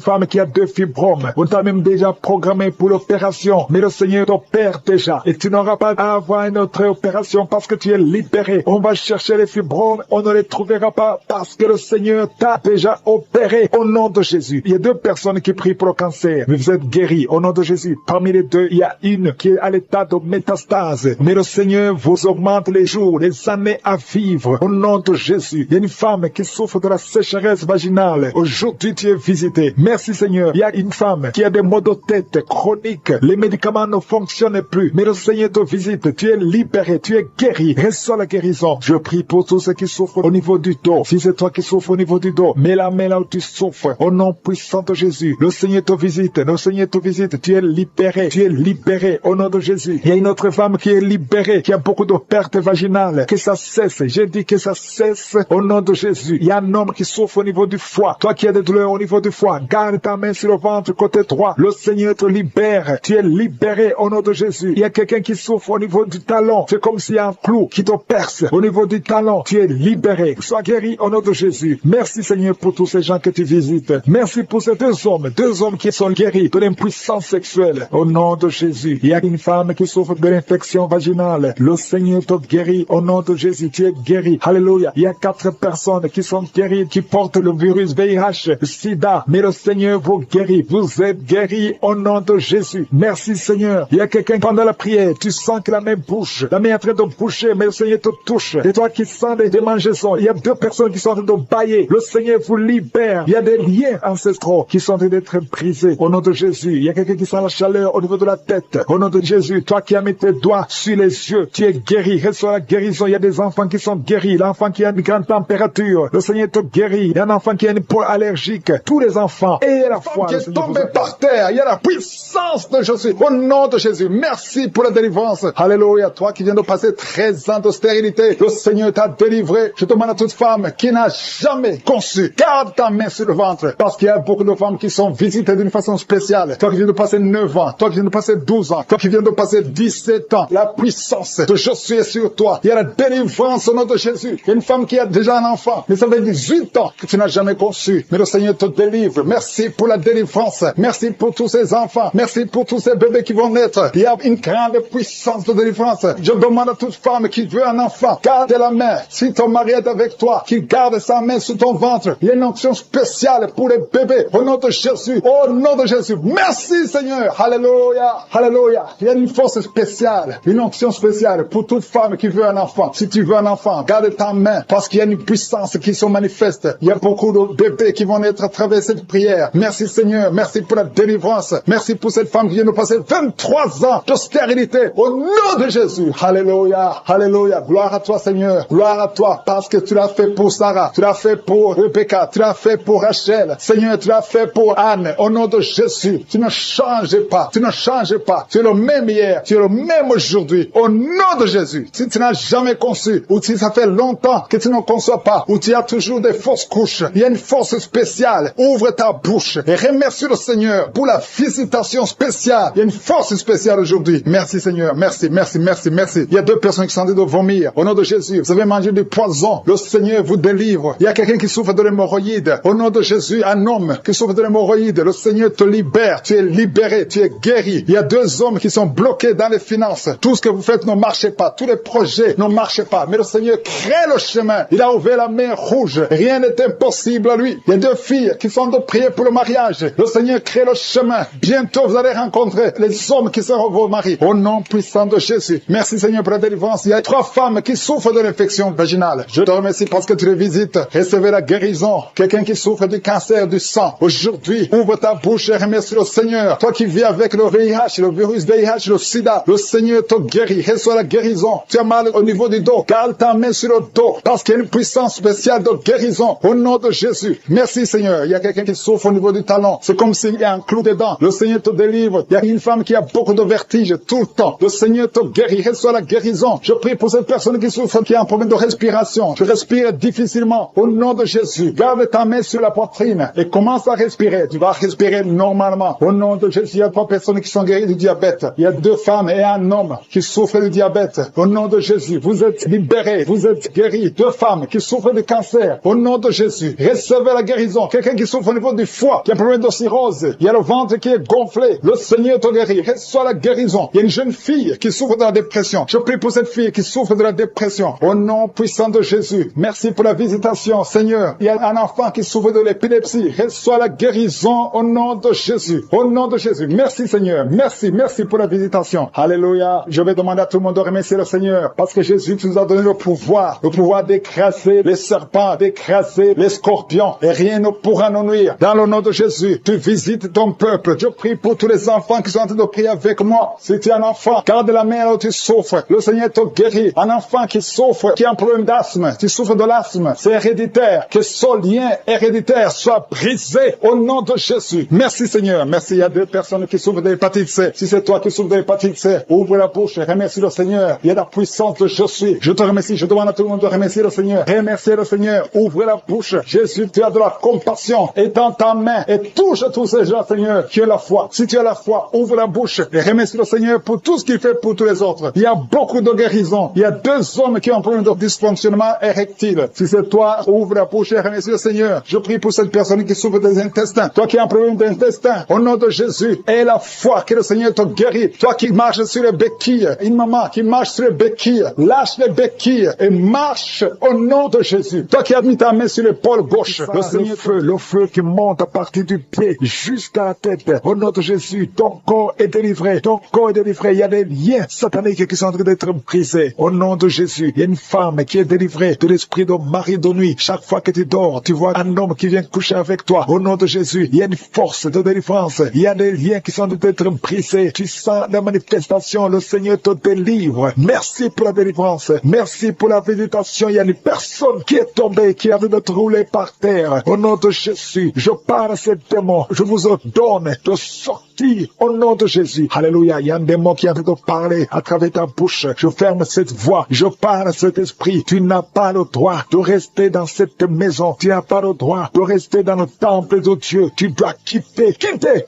Speaker 2: femme qui a 2 fibromes. On t'a même déjà programmé pour l'opération, mais le Seigneur t'opère déjà. Et tu n'auras pas à avoir une autre opération parce que tu es libéré. On va chercher les fibromes, on ne les trouvera pas parce que le Seigneur t'a déjà opéré. Au nom de Jésus. Il y a 2 personnes qui prient pour le cancer, mais vous êtes guéris. Au nom de Jésus. Parmi les 2, il y a une qui est à l'état de métastase. Mais le Seigneur vous augmente les jours, les années à vivre. Au nom de Jésus. Il y a une femme qui souffre de la sécheresse vaginale. Aujourd'hui, tu es visité. Merci Seigneur. Il y a une femme qui a des maux de tête chroniques. Les médicaments ne fonctionnent plus. Mais le Seigneur te visite. Tu es libéré. Tu es guéri. Reçois la guérison. Je prie pour tous ceux qui souffrent au niveau du dos. Si c'est toi qui souffres au niveau du dos, mets la main là où tu souffres. Au nom puissant de Jésus. Le Seigneur te visite. Le Seigneur te visite. Tu es libéré. Tu es libéré. Au nom de Jésus. Il y a une autre femme qui est libérée, qui a beaucoup de pertes vaginales. Que ça cesse. J'ai dit que ça cesse. Au nom de Jésus. Il y a un homme qui souffre au niveau du foie. Toi qui as des douleurs au niveau du foie, garde ta main sur le ventre côté droit. Le Seigneur te libère. Tu es libéré au nom de Jésus. Il y a quelqu'un qui souffre au niveau du talon. C'est comme s'il y a un clou qui te perce au niveau du talon. Tu es libéré. Sois guéri au nom de Jésus. Merci Seigneur pour tous ces gens que tu visites. Merci pour ces 2 hommes qui sont guéris de l'impuissance sexuelle. Au nom de Jésus. Il y a une femme qui souffre de l'infection vaginale. Le Seigneur te guérit au nom de Jésus. Tu es guéri. Alléluia. Il y a 4 personnes qui sont guéries, qui portent le virus VIH, SIDA. Mais le Seigneur vous guérit. Vous êtes guéris au nom de Jésus. Merci Seigneur. Il y a quelqu'un pendant la prière, tu sens que la main bouge. La main est en train de bouger, mais le Seigneur te touche. Et toi qui sens des démangeaisons, il y a 2 personnes qui sont en train de bailler. Le Seigneur vous libère. Il y a des liens ancestraux qui sont en train d'être brisés. Au nom de Jésus. Il y a quelqu'un qui sent la chaleur au niveau de la tête. Au nom de Jésus. Toi qui as mis tes doigts sur les yeux, tu es guéri. Reçois la guérison. Il y a des enfants qui sont guéris. L'enfant qui a une grande température, le Seigneur te guérit. Il y a un enfant qui a une peau allergique. Tous les enfants. Et la foi.
Speaker 1: Qui est tombé par terre. Il y a la puissance de Jésus. Au nom de Jésus. Merci pour la délivrance. Alléluia. Toi qui viens de passer 13 ans de stérilité, le Seigneur t'a délivré. Je demande à toute femme qui n'a jamais conçu, garde ta main sur le ventre. Parce qu'il y a beaucoup de femmes qui sont visitées d'une façon spéciale. Toi qui viens de passer 9 ans. Toi qui viens de passer 12 ans. Toi qui viens de passer 17 ans. La puissance de Jésus est sur toi. Il y a la délivrance au nom de Jésus. Il y a une femme qui a déjà un enfant. Mais ça fait 18 ans que tu n'as jamais conçu. Mais le Seigneur te délivre. Merci pour la délivrance. Merci pour tous ces enfants. Merci pour tous ces bébés qui vont naître. Il y a une grande puissance de délivrance. Je demande à toute femme qui veut un enfant, garde la main. Si ton mari est avec toi, qu'il garde sa main sur ton ventre. Il y a une onction spéciale pour les bébés. Au nom de Jésus. Au nom de Jésus. Merci Seigneur. Alléluia. Alléluia. Il y a une force spéciale. Une onction spéciale pour toute femme qui veut un enfant. Si tu veux un enfant, garde ta main. Parce qu'il y a une puissance qui se manifeste. Il y a beaucoup de bébés qui vont naître à travers cette prière. Merci Seigneur. Merci pour la délivrance. Merci pour cette femme qui vient de passer 23 ans de stérilité. Au nom de Jésus. Alléluia. Alléluia. Gloire à toi Seigneur. Gloire à toi. Parce que tu l'as fait pour Sarah. Tu l'as fait pour Rebecca. Tu l'as fait pour Rachel. Seigneur, tu l'as fait pour Anne. Au nom de Jésus. Tu ne changes pas. Tu ne changes pas. Tu es le même hier. Tu es le même aujourd'hui. Au nom de Jésus. Si tu n'as jamais conçu, ou si ça fait longtemps que tu ne conçois pas, ou tu as toujours des fausses couches, il y a une force spéciale. Ouvre ta bouche et remercie le Seigneur pour la visitation spéciale. Il y a une force spéciale aujourd'hui. Merci Seigneur. Merci, merci, merci, merci. Il y a 2 personnes qui sont en train de vomir. Au nom de Jésus, vous avez mangé du poison. Le Seigneur vous délivre. Il y a quelqu'un qui souffre de l'hémorroïde. Au nom de Jésus, un homme qui souffre de l'hémorroïde. Le Seigneur te libère. Tu es libéré. Tu es guéri. Il y a 2 hommes qui sont bloqués dans les finances. Tout ce que vous faites ne marche pas. Tous les projets ne marchent pas. Mais le Seigneur crée le chemin. Il a ouvert la mer rouge. Rien n'est impossible à lui. Il y a 2 filles qui sont de prier pour le mariage. Le Seigneur crée le chemin. Bientôt, vous allez rencontrer les hommes qui seront vos maris. Au nom puissant de Jésus. Merci Seigneur pour la délivrance. Il y a 3 femmes qui souffrent de l'infection vaginale. Je te remercie parce que tu les visites. Recevez la guérison. Quelqu'un qui souffre du cancer du sang. Aujourd'hui, ouvre ta bouche et remercie le Seigneur. Toi qui vis avec le VIH, le virus VIH, le sida, le Seigneur te guérit. Reçois la guérison. Tu as mal au niveau du dos. Garde ta main sur le dos parce qu'il y a une puissance spéciale de guérison. Au nom de Jésus. Merci Seigneur. Il y a quelqu'un qui souffre au niveau du talon. C'est comme s'il y a un clou dedans. Le Seigneur te délivre. Il y a une femme qui a beaucoup de vertige tout le temps. Le Seigneur te guérit. Reçois la guérison. Je prie pour cette personne qui souffre, qui a un problème de respiration. Tu respires difficilement. Au nom de Jésus. Garde ta main sur la poitrine et commence à respirer. Tu vas respirer normalement. Au nom de Jésus, il y a 3 personnes qui sont guéries du diabète. Il y a 2 femmes et
Speaker 2: a un homme qui souffre de diabète. Au nom de Jésus, vous êtes libérés, vous êtes guéris. 2 femmes qui souffrent de cancer. Au nom de Jésus, recevez la guérison. Quelqu'un qui souffre au niveau du foie, qui a un problème de cirrhose. Il y a le ventre qui est gonflé. Le Seigneur te guérit. Reçois la guérison. Il y a une jeune fille qui souffre de la dépression. Je prie pour cette fille qui souffre de la dépression. Au nom puissant de Jésus. Merci pour la visitation, Seigneur. Il y a un enfant qui souffre de l'épilepsie. Reçois la guérison au nom de Jésus. Au nom de Jésus. Merci, Seigneur. Merci pour la visitation. Alléluia. Je vais demander à tout le monde de remercier le Seigneur parce que Jésus nous a donné le pouvoir d'écraser les serpents, d'écraser les scorpions et rien ne pourra nous nuire. Dans le nom de Jésus, tu visites ton peuple. Je prie pour tous les enfants qui sont en train de prier avec moi. Si tu es un enfant, garde la main là où tu souffres. Le Seigneur te guérit. Un enfant qui souffre, qui a un problème d'asthme, tu souffres de l'asthme, c'est héréditaire. Que ce lien héréditaire soit brisé au nom de Jésus. Merci Seigneur. Merci. Il y a 2 personnes qui souffrent de l'hépatite C. Si c'est toi qui souffres de l'hépatite C, ouvre la bouche et remercie le Seigneur. Il y a la puissance de je suis. Je te remercie. Je demande à tout le monde de remercier le Seigneur. Remerciez le Seigneur. Ouvre la bouche. Jésus, tu as de la compassion. Étends ta main et touche tous ces gens, Seigneur, qui ont la foi. Si tu as la foi, ouvre la bouche et remercie le Seigneur pour tout ce qu'il fait pour tous les autres. Il y a beaucoup de guérisons. Il y a 2 hommes qui ont un problème de dysfonctionnement érectile. Si c'est toi, ouvre la bouche et remercie le Seigneur. Je prie pour cette personne qui souffre des intestins. Toi qui as un problème d'intestin, au nom de Jésus, aie la foi que le Seigneur te guérit. Toi qui marches sur les béquilles, une maman qui marche sur les béquilles, lâche les béquilles et marche au nom de Jésus. Toi qui as mis ta main sur l'épaule gauche, le feu qui monte à partir du pied jusqu'à la tête. Au nom de Jésus, ton corps est délivré. Ton corps est délivré. Il y a des liens sataniques qui sont en train d'être brisés. Au nom de Jésus, il y a une femme qui est délivrée de l'esprit de mari de nuit. Chaque fois que tu dors, tu vois un homme qui vient coucher avec toi. Au nom de Jésus, il y a une force de délivrance. Il y a des liens qui sont en train d'être brisés. Tu sens la manifestation. Le Seigneur te délivre. Merci pour la délivrance. Merci pour la visitation. Il y a une personne qui est tombée, qui a envie de rouler par terre. Au nom de Jésus, je parle à ces démons. Je vous ordonne de sortir au nom de Jésus. Alléluia. Il y a un démon qui est en train de parler à travers ta bouche. Je ferme cette voix. Je parle à cet esprit. Tu n'as pas le droit de rester dans cette maison. Tu n'as pas le droit de rester dans le temple de Dieu. Tu dois quitter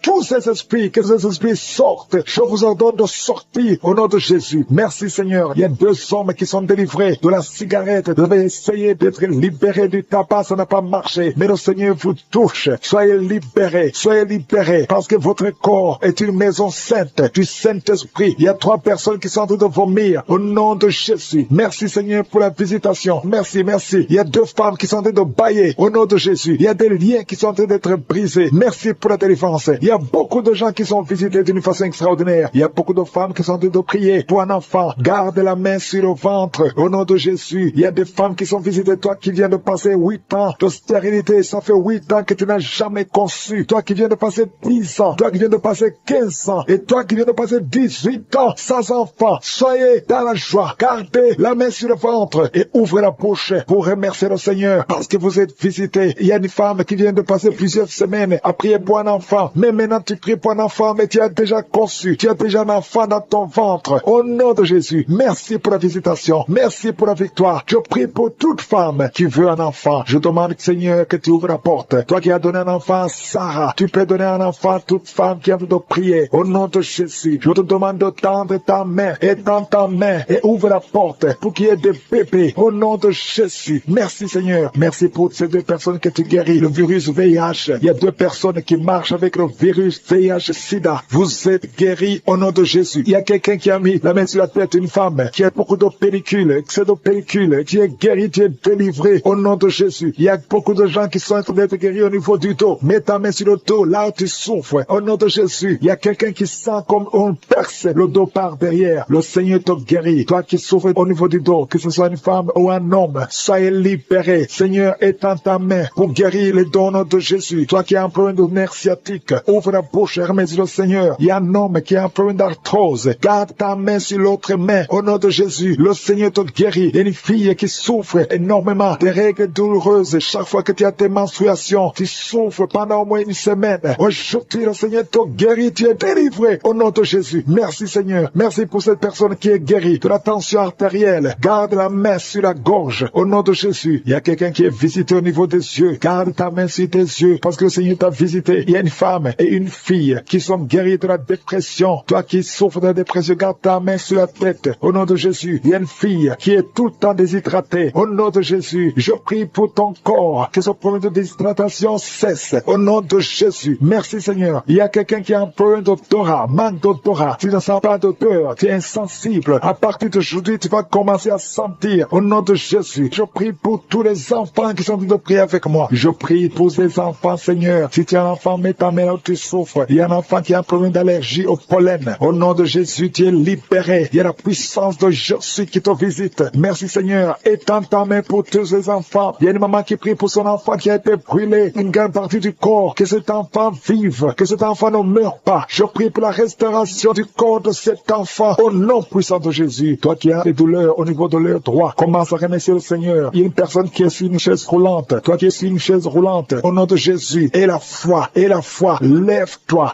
Speaker 2: tous ces esprits. Que ces esprits sortent. Je vous ordonne de sortir au nom de Jésus. Merci Seigneur. Il y a 2 hommes qui sont délivrés de la cigarette. Vous devez essayer d'être libérés du tabac. Ça n'a pas marché. Mais le Seigneur vous touche. Soyez libérés. Soyez libérés. Parce que votre corps est une maison sainte du Saint-Esprit. Il y a 3 personnes qui sont en train de vomir au nom de Jésus. Merci Seigneur pour la visitation. Merci. Il y a 2 femmes qui sont en train de bailler au nom de Jésus. Il y a des liens qui sont en train d'être brisés. Merci pour la délivrance. Il y a beaucoup de gens qui sont visités d'une façon extraordinaire. Il y a beaucoup de femmes qui sont en train de prier pour un enfant. Garde la main sur le ventre au nom de Jésus. Il y a des femmes qui sont visitées. Toi qui viens de passer 8 ans de stérilité, ça fait 8 ans que tu n'as jamais conçu. Toi qui viens de passer 10 ans. Toi qui viens de passer 15 ans. Et toi qui viens de passer 18 ans sans enfant. Soyez dans la joie. Gardez la main sur le ventre et ouvrez la bouche pour remercier le Seigneur parce que vous êtes visités. Il y a une femme qui vient de passer plusieurs semaines à prier pour un enfant. Mais maintenant tu pries pour un enfant, mais tu as déjà conçu. Tu as déjà un enfant dans ton ventre. Au nom de Jésus, merci pour la visitation. Merci pour la victoire. Je prie pour toute femme qui veut un enfant. Je demande, Seigneur, que tu ouvres la porte. Toi qui as donné un enfant à Sarah, tu peux donner un enfant à toute femme qui a envie de prier. Au nom de Jésus, je te demande de tendre ta main et dans ta main et ouvre la porte pour qu'il y ait des bébés. Au nom de Jésus. Merci Seigneur. Merci pour ces 2 personnes que tu guéris. Le virus VIH. Il y a 2 personnes qui marchent avec le virus VIH-Sida. Vous êtes guéris au nom de Jésus. Il y a quelqu'un qui a mis la main sur la tête, une femme qui a beaucoup de pellicules, excès de pellicules. Tu es guéri, tu es délivré au nom de Jésus. Il y a beaucoup de gens qui sont en train d'être guéris au niveau du dos. Mets ta main sur le dos, là où tu souffres. Au nom de Jésus. Il y a quelqu'un qui sent comme on perce le dos par derrière. Le Seigneur te guérit. Toi qui souffres au niveau du dos, que ce soit une femme ou un homme, soyez libéré. Seigneur, étends ta main pour guérir les dons de Jésus. Toi qui as un problème de nerf sciatique, ouvre la bouche et remercie le Seigneur. Il y a un homme qui a un problème d'arthrose. Garde ta main sur l'autre main. Au nom de Jésus, le Seigneur te guérit. Il y a une fille qui souffre énormément des règles douloureuses. Chaque fois que tu as tes menstruations, tu souffres pendant au moins une semaine. Aujourd'hui, le Seigneur te guéri, tu es délivré au nom de Jésus. Merci Seigneur. Merci pour cette personne qui est guérie de la tension artérielle. Garde la main sur la gorge au nom de Jésus. Il y a quelqu'un qui est visité au niveau des yeux. Garde ta main sur tes yeux parce que le Seigneur t'a visité. Il y a une femme et une fille qui sont guéries de la dépression. Toi qui souffres de la dépression, garde ta main sur la tête au nom de Jésus. Il y a une fille qui est tout le temps déshydratée. Au nom de Jésus, je prie pour ton corps que ce problème de déshydratation cesse au nom de Jésus. Merci Seigneur. Il y a quelqu'un qui a un problème d'odorat, manque d'odorat. Tu ne sens pas d'odeur, tu es insensible. À partir d'aujourd'hui, tu vas commencer à sentir au nom de Jésus. Je prie pour tous les enfants qui sont en train de prier avec moi. Je prie pour ces enfants, Seigneur. Si tu es un enfant, mets ta main là où tu souffres. Il y a un enfant qui a un problème d'allergie au pollen. Au nom de Jésus, tu es libéré. Il y a la puissance de Jésus qui te visite. Merci Seigneur. Étends ta main pour tous ces enfants. Il y a une maman qui prie pour son enfant qui a été brûlé, une grande partie du corps. Que cet enfant vive, que cet enfant ne meure pas. Je prie pour la restauration du corps de cet enfant. Au nom puissant de Jésus. Toi qui as des douleurs au niveau de l'œil droit, commence à remercier le Seigneur. Il y a une personne qui est sur une chaise roulante. Toi qui es sur une chaise roulante, au nom de Jésus. Et la foi.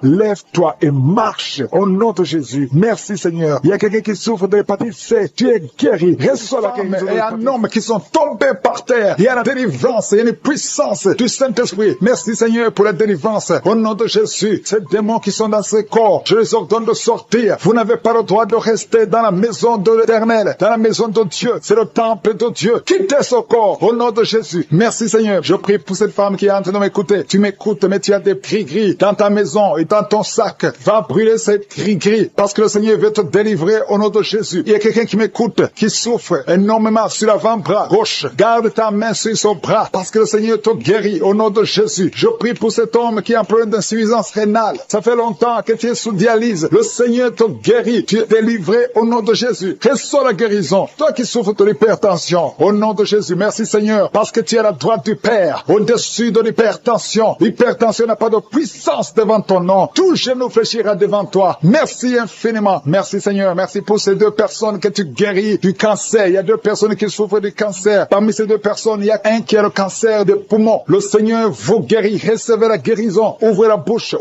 Speaker 2: Lève-toi et marche au nom de Jésus. Merci Seigneur. Il y a quelqu'un qui souffre de l'hépatite C. Tu es guéri. Reçois la guérison.
Speaker 1: Il y a un homme qui sont tombés par terre. Il y a la délivrance, il y a une puissance du Saint-Esprit. Merci Seigneur pour la délivrance. Au nom de Jésus, ces démons qui sont dans ce corps, je les ordonne de sortir. Vous n'avez pas le droit de rester dans la maison de l'Éternel, dans la maison de Dieu. C'est le temple de Dieu. Quittez ce corps au nom de Jésus. Merci Seigneur. Je prie pour cette femme qui est en train de m'écouter. Tu m'écoutes, mais tu as des gris-gris dans ta maison et dans ton sac. Va brûler ces gris-gris parce que le Seigneur veut te délivrer au nom de Jésus. Il y a quelqu'un qui m'écoute, qui souffre énormément sur l'avant-bras gauche. Garde ta main sur son bras parce que le Seigneur te guérit au nom de Jésus. Je prie pour cet homme qui a un problème d'insuffisance rénale. Ça fait longtemps que tu es sous dialyse. Le Seigneur te guérit. Tu es délivré au nom de Jésus. Reçois la guérison. Toi qui souffres de l'hypertension, au nom de Jésus. Merci Seigneur parce que tu es à la droite du Père, au-dessus de l'hypertension. L'hypertension n'a pas de puissance devant ton nom. Tout genou fléchira devant toi. Merci infiniment. Merci Seigneur. Merci pour ces deux personnes que tu guéris du cancer. Il y a deux personnes qui souffrent du cancer. Parmi ces deux personnes, il y a un qui a le cancer des poumons. Le Seigneur vous guérit. Recevez la guérison. Ouvrez la bouche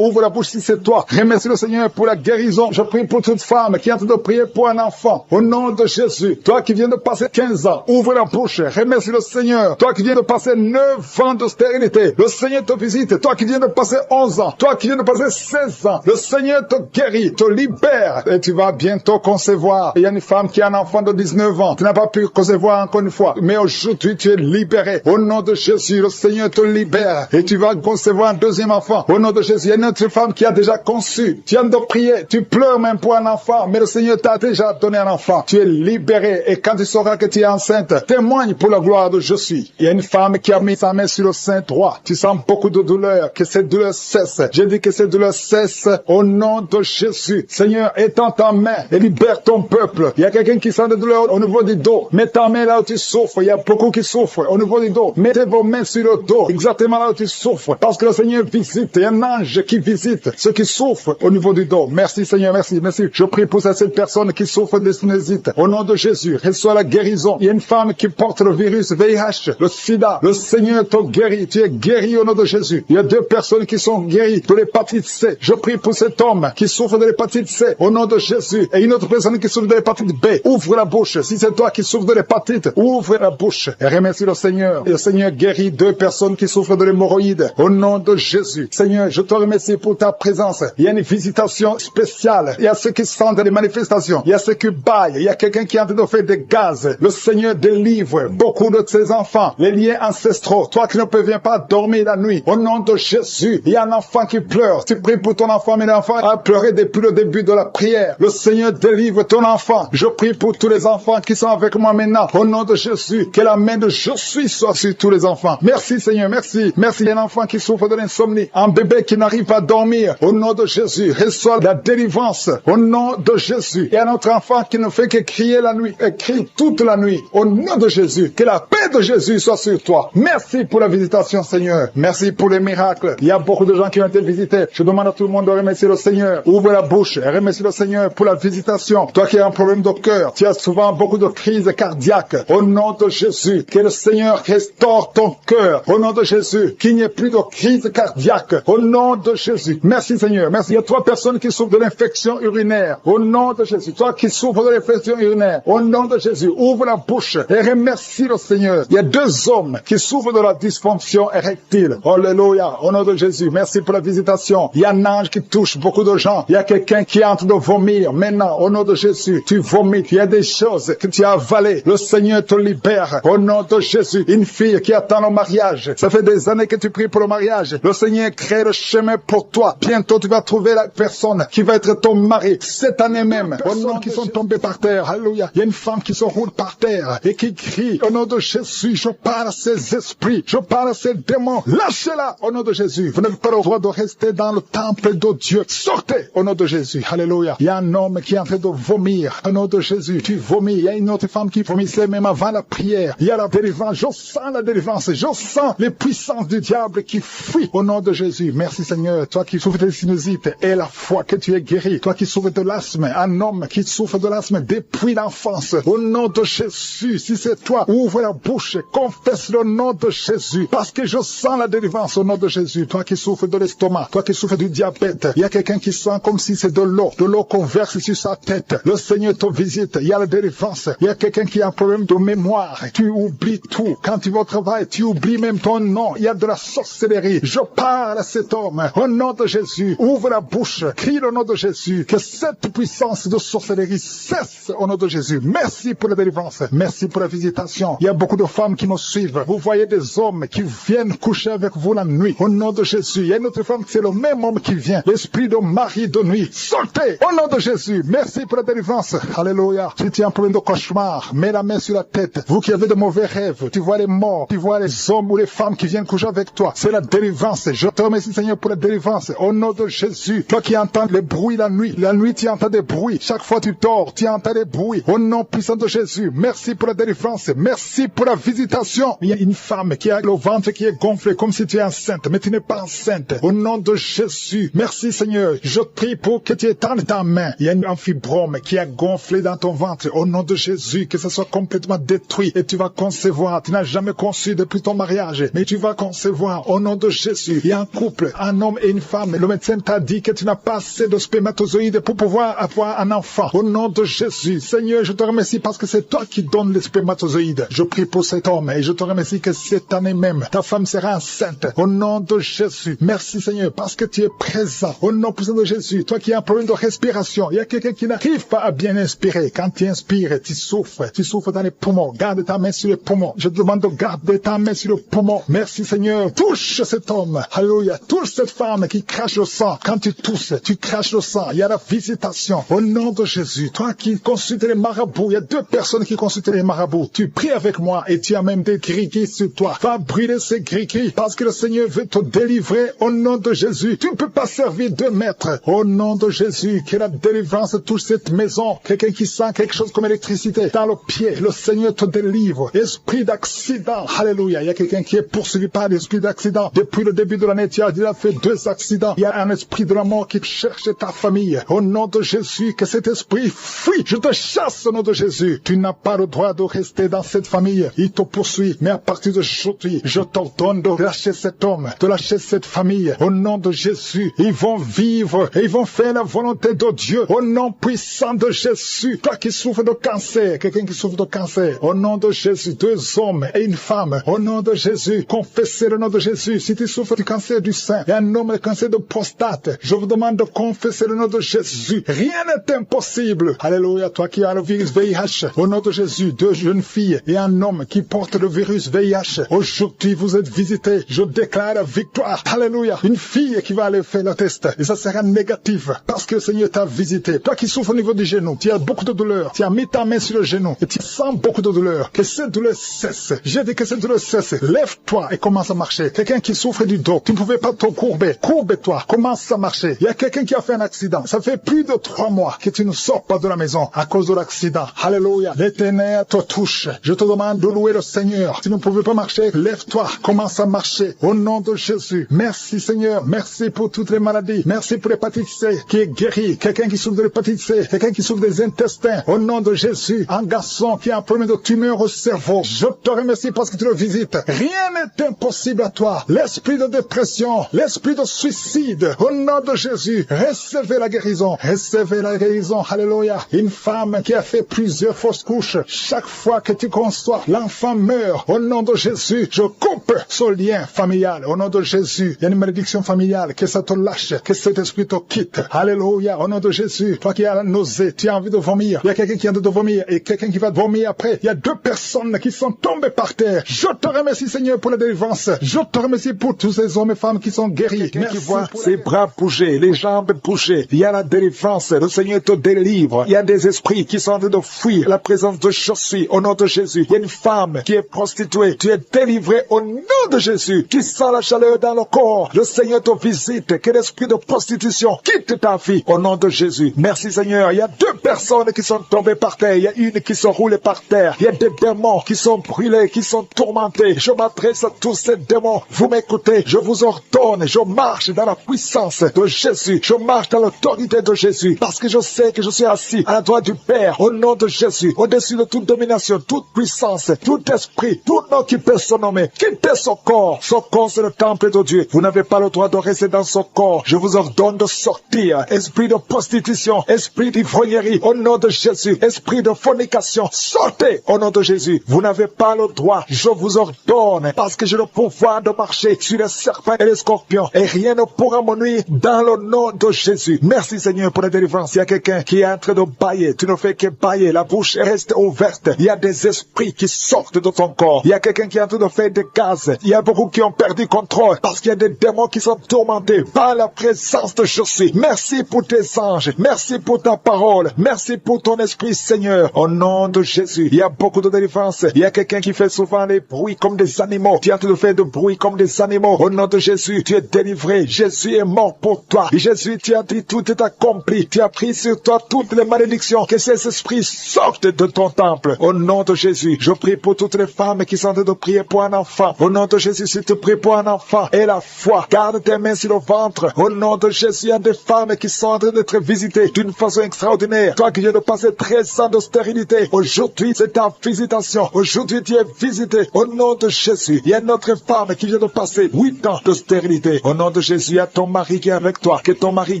Speaker 1: si c'est toi. Remercie le Seigneur pour la guérison. Je prie pour toute femme qui est en train de prier pour un enfant. Au nom de Jésus. Toi qui viens de passer 15 ans, ouvre la bouche. Remercie le Seigneur. Toi qui viens de passer 9 ans de stérilité, le Seigneur te visite. Toi qui viens de passer 11 ans, toi qui viens de passer 16 ans, le Seigneur te guérit, te libère. Et tu vas bientôt concevoir. Il y a une femme qui a un enfant de 19 ans. Tu n'as pas pu concevoir encore une fois. Mais aujourd'hui, tu es libéré. Au nom de Jésus, le Seigneur te libère. Et tu vas concevoir un deuxième enfant. Au nom de Jésus, il y a une autre femme qui a déjà conçu. Tu viens de prier. Tu pleures même pour un enfant. Mais le Seigneur t'a déjà donné un enfant. Tu es libéré. Et quand tu sauras que tu es enceinte, témoigne pour la gloire de Jésus. Il y a une femme qui a mis sa main sur le sein droit. Tu sens beaucoup de douleur. Que cette douleur cesse. J'ai dit que cette douleur cesse au nom de Jésus. Seigneur, étends ta main et libère ton peuple. Il y a quelqu'un qui sent de douleur au niveau du dos. Mets ta main là où tu souffres. Il y a beaucoup qui souffrent au niveau du dos. Mettez vos mains sur le dos, exactement là où tu souffres. Parce que le Seigneur visite. Il y a un ange qui visite ceux qui souffrent au niveau du dos. Merci Seigneur, merci. Je prie pour cette personne qui souffre de sinusite. Au nom de Jésus, reçois la guérison. Il y a une femme qui porte le virus VIH, le sida. Le Seigneur te guérit. Tu es guéri au nom de Jésus. Il y a deux personnes qui sont guéries de l'hépatite C. Je prie pour cet homme qui souffre de l'hépatite C au nom de Jésus. Et une autre personne qui souffre de l'hépatite B. Ouvre la bouche. Si c'est toi qui souffres de l'hépatite, ouvre la bouche et remercie le Seigneur. Et le Seigneur guérit deux personnes qui souffrent de l'hémorroïde au nom de Jésus. Seigneur, je te remercie pour ta présence. Il y a une visitation spéciale. Il y a ceux qui sentent des manifestations. Il y a ceux qui baillent. Il y a quelqu'un qui est en train de faire des gaz. Le Seigneur délivre beaucoup de ses enfants. Les liens ancestraux. Toi qui ne parviens pas dormir la nuit. Au nom de Jésus, il y a un enfant qui pleure. Tu pries pour ton enfant, mais l'enfant a pleuré depuis le début de la prière. Le Seigneur délivre ton enfant. Je prie pour tous les enfants qui sont avec moi maintenant. Au nom de Jésus, que la main de Jésus soit sur tous les enfants. Merci Seigneur, merci. Merci. Il y a un enfant qui souffre de l'insomnie. Un bébé qui n'arrive pas à dormir. Au nom de Jésus, reçois la délivrance. Au nom de Jésus. Il y a un autre enfant qui ne fait que crier la nuit. Et crie toute la nuit. Au nom de Jésus. Que la paix de Jésus soit sur toi. Merci pour la visitation Seigneur. Merci pour les miracles. Il y a beaucoup de gens qui ont été visités. Je demande à tout le monde de remercier le Seigneur. Ouvre la bouche et remercie le Seigneur pour la visitation. Toi qui as un problème de cœur, tu as souvent beaucoup de crises cardiaques. Au nom de Jésus, que le Seigneur restaure ton cœur. Au nom de Jésus, qu'il n'y ait plus de crise cardiaque. Au nom de Jésus. Merci
Speaker 2: Merci Seigneur. Merci. Il y a 3 personnes qui souffrent de l'infection urinaire. Au nom de Jésus. Toi qui souffres de l'infection urinaire. Au nom de Jésus. Ouvre la bouche et remercie le Seigneur. Il y a 2 hommes qui souffrent de la dysfonction érectile. Alléluia. Au nom de Jésus. Merci pour la visitation. Il y a un ange qui touche beaucoup de gens. Il y a quelqu'un qui est en train de vomir. Maintenant, au nom de Jésus, tu vomis. Il y a des choses que tu as avalées. Le Seigneur te libère. Au nom de Jésus. Une fille qui attend le mariage. Ça fait des années que tu pries pour le mariage. Le Seigneur crée le chemin pour toi. Bientôt, tu vas trouver la personne qui va être ton mari. Cette année même. Au nom qui sont tombés par terre. Alléluia. Il y a une femme qui se roule par terre et qui crie. Au nom de Jésus, je parle à ces esprits. Je parle à ces démons. Lâchez-la. Au nom de Jésus. Vous n'avez pas le droit de rester dans le temple de Dieu. Sortez. Au nom de Jésus. Alléluia. Il y a un homme qui est en train de vomir. Au nom de Jésus. Tu vomis. Il y a une autre femme qui vomissait même avant la prière. Il y a la délivrance. Je sens la délivrance. Je sens les puissances du diable qui fuient. Au nom de Jésus. Merci Seigneur. Toi qui souffres de sinusite et la foi que tu es guéri. Toi qui souffres de l'asthme. Un homme qui souffre de l'asthme depuis l'enfance. Au nom de Jésus. Si c'est toi, ouvre la bouche. Confesse le nom de Jésus. Parce que je sens la délivrance au nom de Jésus. Toi qui souffres de l'estomac. Toi qui souffres du diabète. Il y a quelqu'un qui sent comme si c'est de l'eau qu'on verse sur sa tête. Le Seigneur te visite. Il y a la délivrance. Il y a quelqu'un qui a un problème de mémoire. Tu oublies tout. Quand tu vas au travail, tu oublies même ton nom. Il y a de la sorcellerie. Je parle à cet homme. Au nom de Jésus. Ouvre la bouche. Crie le nom de Jésus. Que cette puissance de sorcellerie cesse au nom de Jésus. Merci pour la délivrance. Merci pour la visitation. Il y a beaucoup de femmes qui nous suivent. Vous voyez des hommes qui viennent coucher avec vous la nuit. Au nom de Jésus. Il y a une autre femme, c'est le même homme qui vient. L'esprit de mari de nuit. Sortez au nom de Jésus. Merci pour la délivrance. Alléluia. Si tu as un problème de cauchemar, mets la main sur la tête. Vous qui avez de mauvais rêves, tu vois les morts, tu vois les hommes ou les femmes qui viennent coucher avec toi. C'est la délivrance. Je te remercie Seigneur pour la délivrance. Au nom de Jésus. Toi qui entends les bruits la nuit tu entends des bruits. Chaque fois tu dors, tu entends des bruits. Au nom puissant de Jésus. Merci pour la délivrance. Merci pour la visitation. Il y a une femme qui a le ventre qui est gonflé comme si tu es enceinte, mais tu n'es pas enceinte. Au nom de Jésus. Merci Seigneur. Je prie pour que tu étendes ta main. Il y a un fibrome qui a gonflé dans ton ventre. Au nom de Jésus, que ce soit complètement détruit et tu vas concevoir. Tu n'as jamais conçu depuis ton mariage, mais tu vas concevoir. Au nom de Jésus. Il y a un couple, un homme et une femme. Le médecin t'a dit que tu n'as pas assez de spermatozoïdes pour pouvoir avoir un enfant. Au nom de Jésus. Seigneur, je te remercie parce que c'est toi qui donnes les spermatozoïdes. Je prie pour cet homme et je te remercie que cette année même, ta femme sera enceinte. Au nom de Jésus. Merci Seigneur parce que tu es présent. Au nom puissant de Jésus. Toi qui as un problème de respiration. Il y a quelqu'un qui n'arrive pas à bien inspirer. Quand tu inspires, tu souffres. Tu souffres dans les poumons. Garde ta main sur les poumons. Je te demande de garder ta main sur le poumon. Merci Seigneur. Touche cet homme. Alléluia. Touche cette femme qui crache le sang. Quand tu tousses, tu craches le sang. Il y a la visitation. Au nom de Jésus. Toi qui consultes les marabouts. Il y a 2 personnes qui consultent les marabouts. Tu pries avec moi et tu as même des gris-gris sur toi. Va brûler ces gris-gris parce que le Seigneur veut te délivrer au nom de Jésus. Tu ne peux pas servir 2 maîtres. Au nom de Jésus, que la délivrance touche cette maison. Quelqu'un qui sent quelque chose comme électricité dans le pied. Le Seigneur te délivre. Esprit d'accident. Alléluia. Il y a quelqu'un qui est poursuivi par l'esprit d'accident. Depuis le début de l'année, tu as déjà fait 2 accidents. Il y a un esprit de la mort qui cherche ta famille. Au nom de Jésus, que cet esprit fuit. Je te chasse au nom de Jésus. Tu n'as pas le droit de rester dans cette famille. Il te poursuit. Mais à partir d'aujourd'hui, je t'ordonne de lâcher cet homme, de lâcher cette famille. Au nom de Jésus, ils vont vivre et ils vont faire la volonté de Dieu. Au nom puissant de Jésus. Toi qui souffres de cancer, quelqu'un qui souffre de cancer. Au nom de Jésus, 2 hommes et une femme. Au nom de Jésus, confessez le nom de Jésus. Si tu souffres du cancer du sein et un homme de cancer de prostate, je vous demande de confesser le nom de Jésus. Rien n'est impossible. Alléluia. Toi qui as le virus VIH. Au nom de Jésus, 2 jeunes filles et un homme qui porte le virus VIH. Aujourd'hui, vous êtes visités. Je déclare la victoire. Alléluia. Une fille qui va aller faire le test et ça sera négatif parce que le Seigneur t'a visité. Toi qui souffres au niveau du genou, tu as beaucoup de douleur. Tu as mis ta main sur le genou et tu sens beaucoup de douleur. Que cette douleur cesse. J'ai dit que cette douleur cesse. Lève-toi et commence à marcher. Quelqu'un qui souffre du dos, tu ne pouvais pas te courber. Courbe-toi. Commence à marcher. Il y a quelqu'un qui a fait un accident. Ça fait plus de 3 mois que tu ne sors pas de la maison à cause de l'accident. Alléluia. L'Éternel te touche. Je te demande de louer le Seigneur. Tu ne pouvais pas marcher. Lève-toi. Commence à marcher. Au nom de Jésus. Merci Seigneur. Merci pour toutes les maladies. Merci pour l'hépatite C qui est guérie. Quelqu'un qui souffre de l'hépatite C. Quelqu'un qui souffre des intestins. Au nom de Jésus. Un garçon qui a un problème de tumeur au cerveau. Je te remercie parce que tu le visites. Rien n'est impossible à toi. L'esprit de dépression, l'esprit de suicide, stéroïdes. Au nom de Jésus, recevez la guérison. Recevez la guérison. Alléluia. Une femme qui a fait plusieurs fausses couches. Chaque fois que tu conçois, l'enfant meurt. Au nom de Jésus, je coupe ce lien familial. Au nom de Jésus, il y a une malédiction familiale. Que ça te lâche. Que cet esprit te quitte. Alléluia. Au nom de Jésus, toi qui as la nausée, tu as envie de vomir. Il y a quelqu'un qui a envie de vomir et quelqu'un qui va vomir après. Il y a deux personnes qui sont tombées par terre. Je te remercie, Seigneur, pour la délivrance. Je te remercie pour tous ces hommes et femmes qui sont guéris. Merci. Qui voit ses bras bouger, les jambes bouger. Il y a la délivrance. Le Seigneur te délivre. Il y a des esprits qui sont en train de fuir la présence de je suis au nom de Jésus. Il y a une femme qui est prostituée. Tu es délivré au nom de Jésus. Tu sens la chaleur dans le corps. Le Seigneur te visite. Que l'esprit de prostitution quitte ta vie au nom de Jésus. Merci Seigneur. Il y a deux personnes qui sont tombées par terre. Il y a une qui se roule par terre. Il y a des démons qui sont brûlés, qui sont tourmentés. Je m'adresse à tous ces démons. Vous m'écoutez. Je vous ordonne. Je marche dans la puissance de Jésus. Je marche dans l'autorité de Jésus. Parce que je sais que je suis assis à la droite du Père au nom de Jésus. Au-dessus de toute domination, toute puissance, tout esprit, tout nom qui peut se nommer. Quittez son corps. Son corps, c'est le temple de Dieu. Vous n'avez pas le droit de rester dans son corps. Je vous ordonne de sortir. Esprit de prostitution, esprit d'ivrognerie, au nom de Jésus. Esprit de fornication, sortez au nom de Jésus. Vous n'avez pas le droit. Je vous ordonne, parce que j'ai le pouvoir de marcher sur les serpents et les scorpions. Et rien ne pourra me nuire dans le nom de Jésus. Merci Seigneur pour la délivrance. Il y a quelqu'un qui est en train de bailler. Tu ne fais que bailler. La bouche reste ouverte. Il y a des esprits qui sortent de ton corps. Il y a quelqu'un qui est en train de faire des gaz. Il y a beaucoup qui ont perdu contrôle parce qu'il y a des démons qui sont tourmentés par la présence de je suis. Merci pour tes anges. Merci pour ta parole. Merci pour ton esprit Seigneur. Au nom de Jésus. Il y a beaucoup de délivrance. Il y a quelqu'un qui fait souvent des bruits comme des animaux. Tu es en train de faire des bruits comme des animaux. Au nom de Jésus, tu es délivré. Jésus est mort pour toi. Jésus, tu as dit tout est accompli. Tu as pris sur toi toutes les malédictions. Que ces esprits sortent de ton temple. Au nom de Jésus, je prie pour toutes les femmes qui sont en train de prier pour un enfant. Au nom de Jésus, si tu pries pour un enfant et la foi, garde tes mains sur le ventre. Au nom de Jésus, il y a des femmes qui sont en train d'être visitées d'une façon extraordinaire. Toi qui viens de passer 13 ans de stérilité, aujourd'hui c'est ta visitation. Aujourd'hui tu es visité. Au nom de Jésus, il y a une autre femme qui vient de passer 8 ans de stérilité. Au nom de Jésus, il y a ton mari qui est avec toi. Que ton mari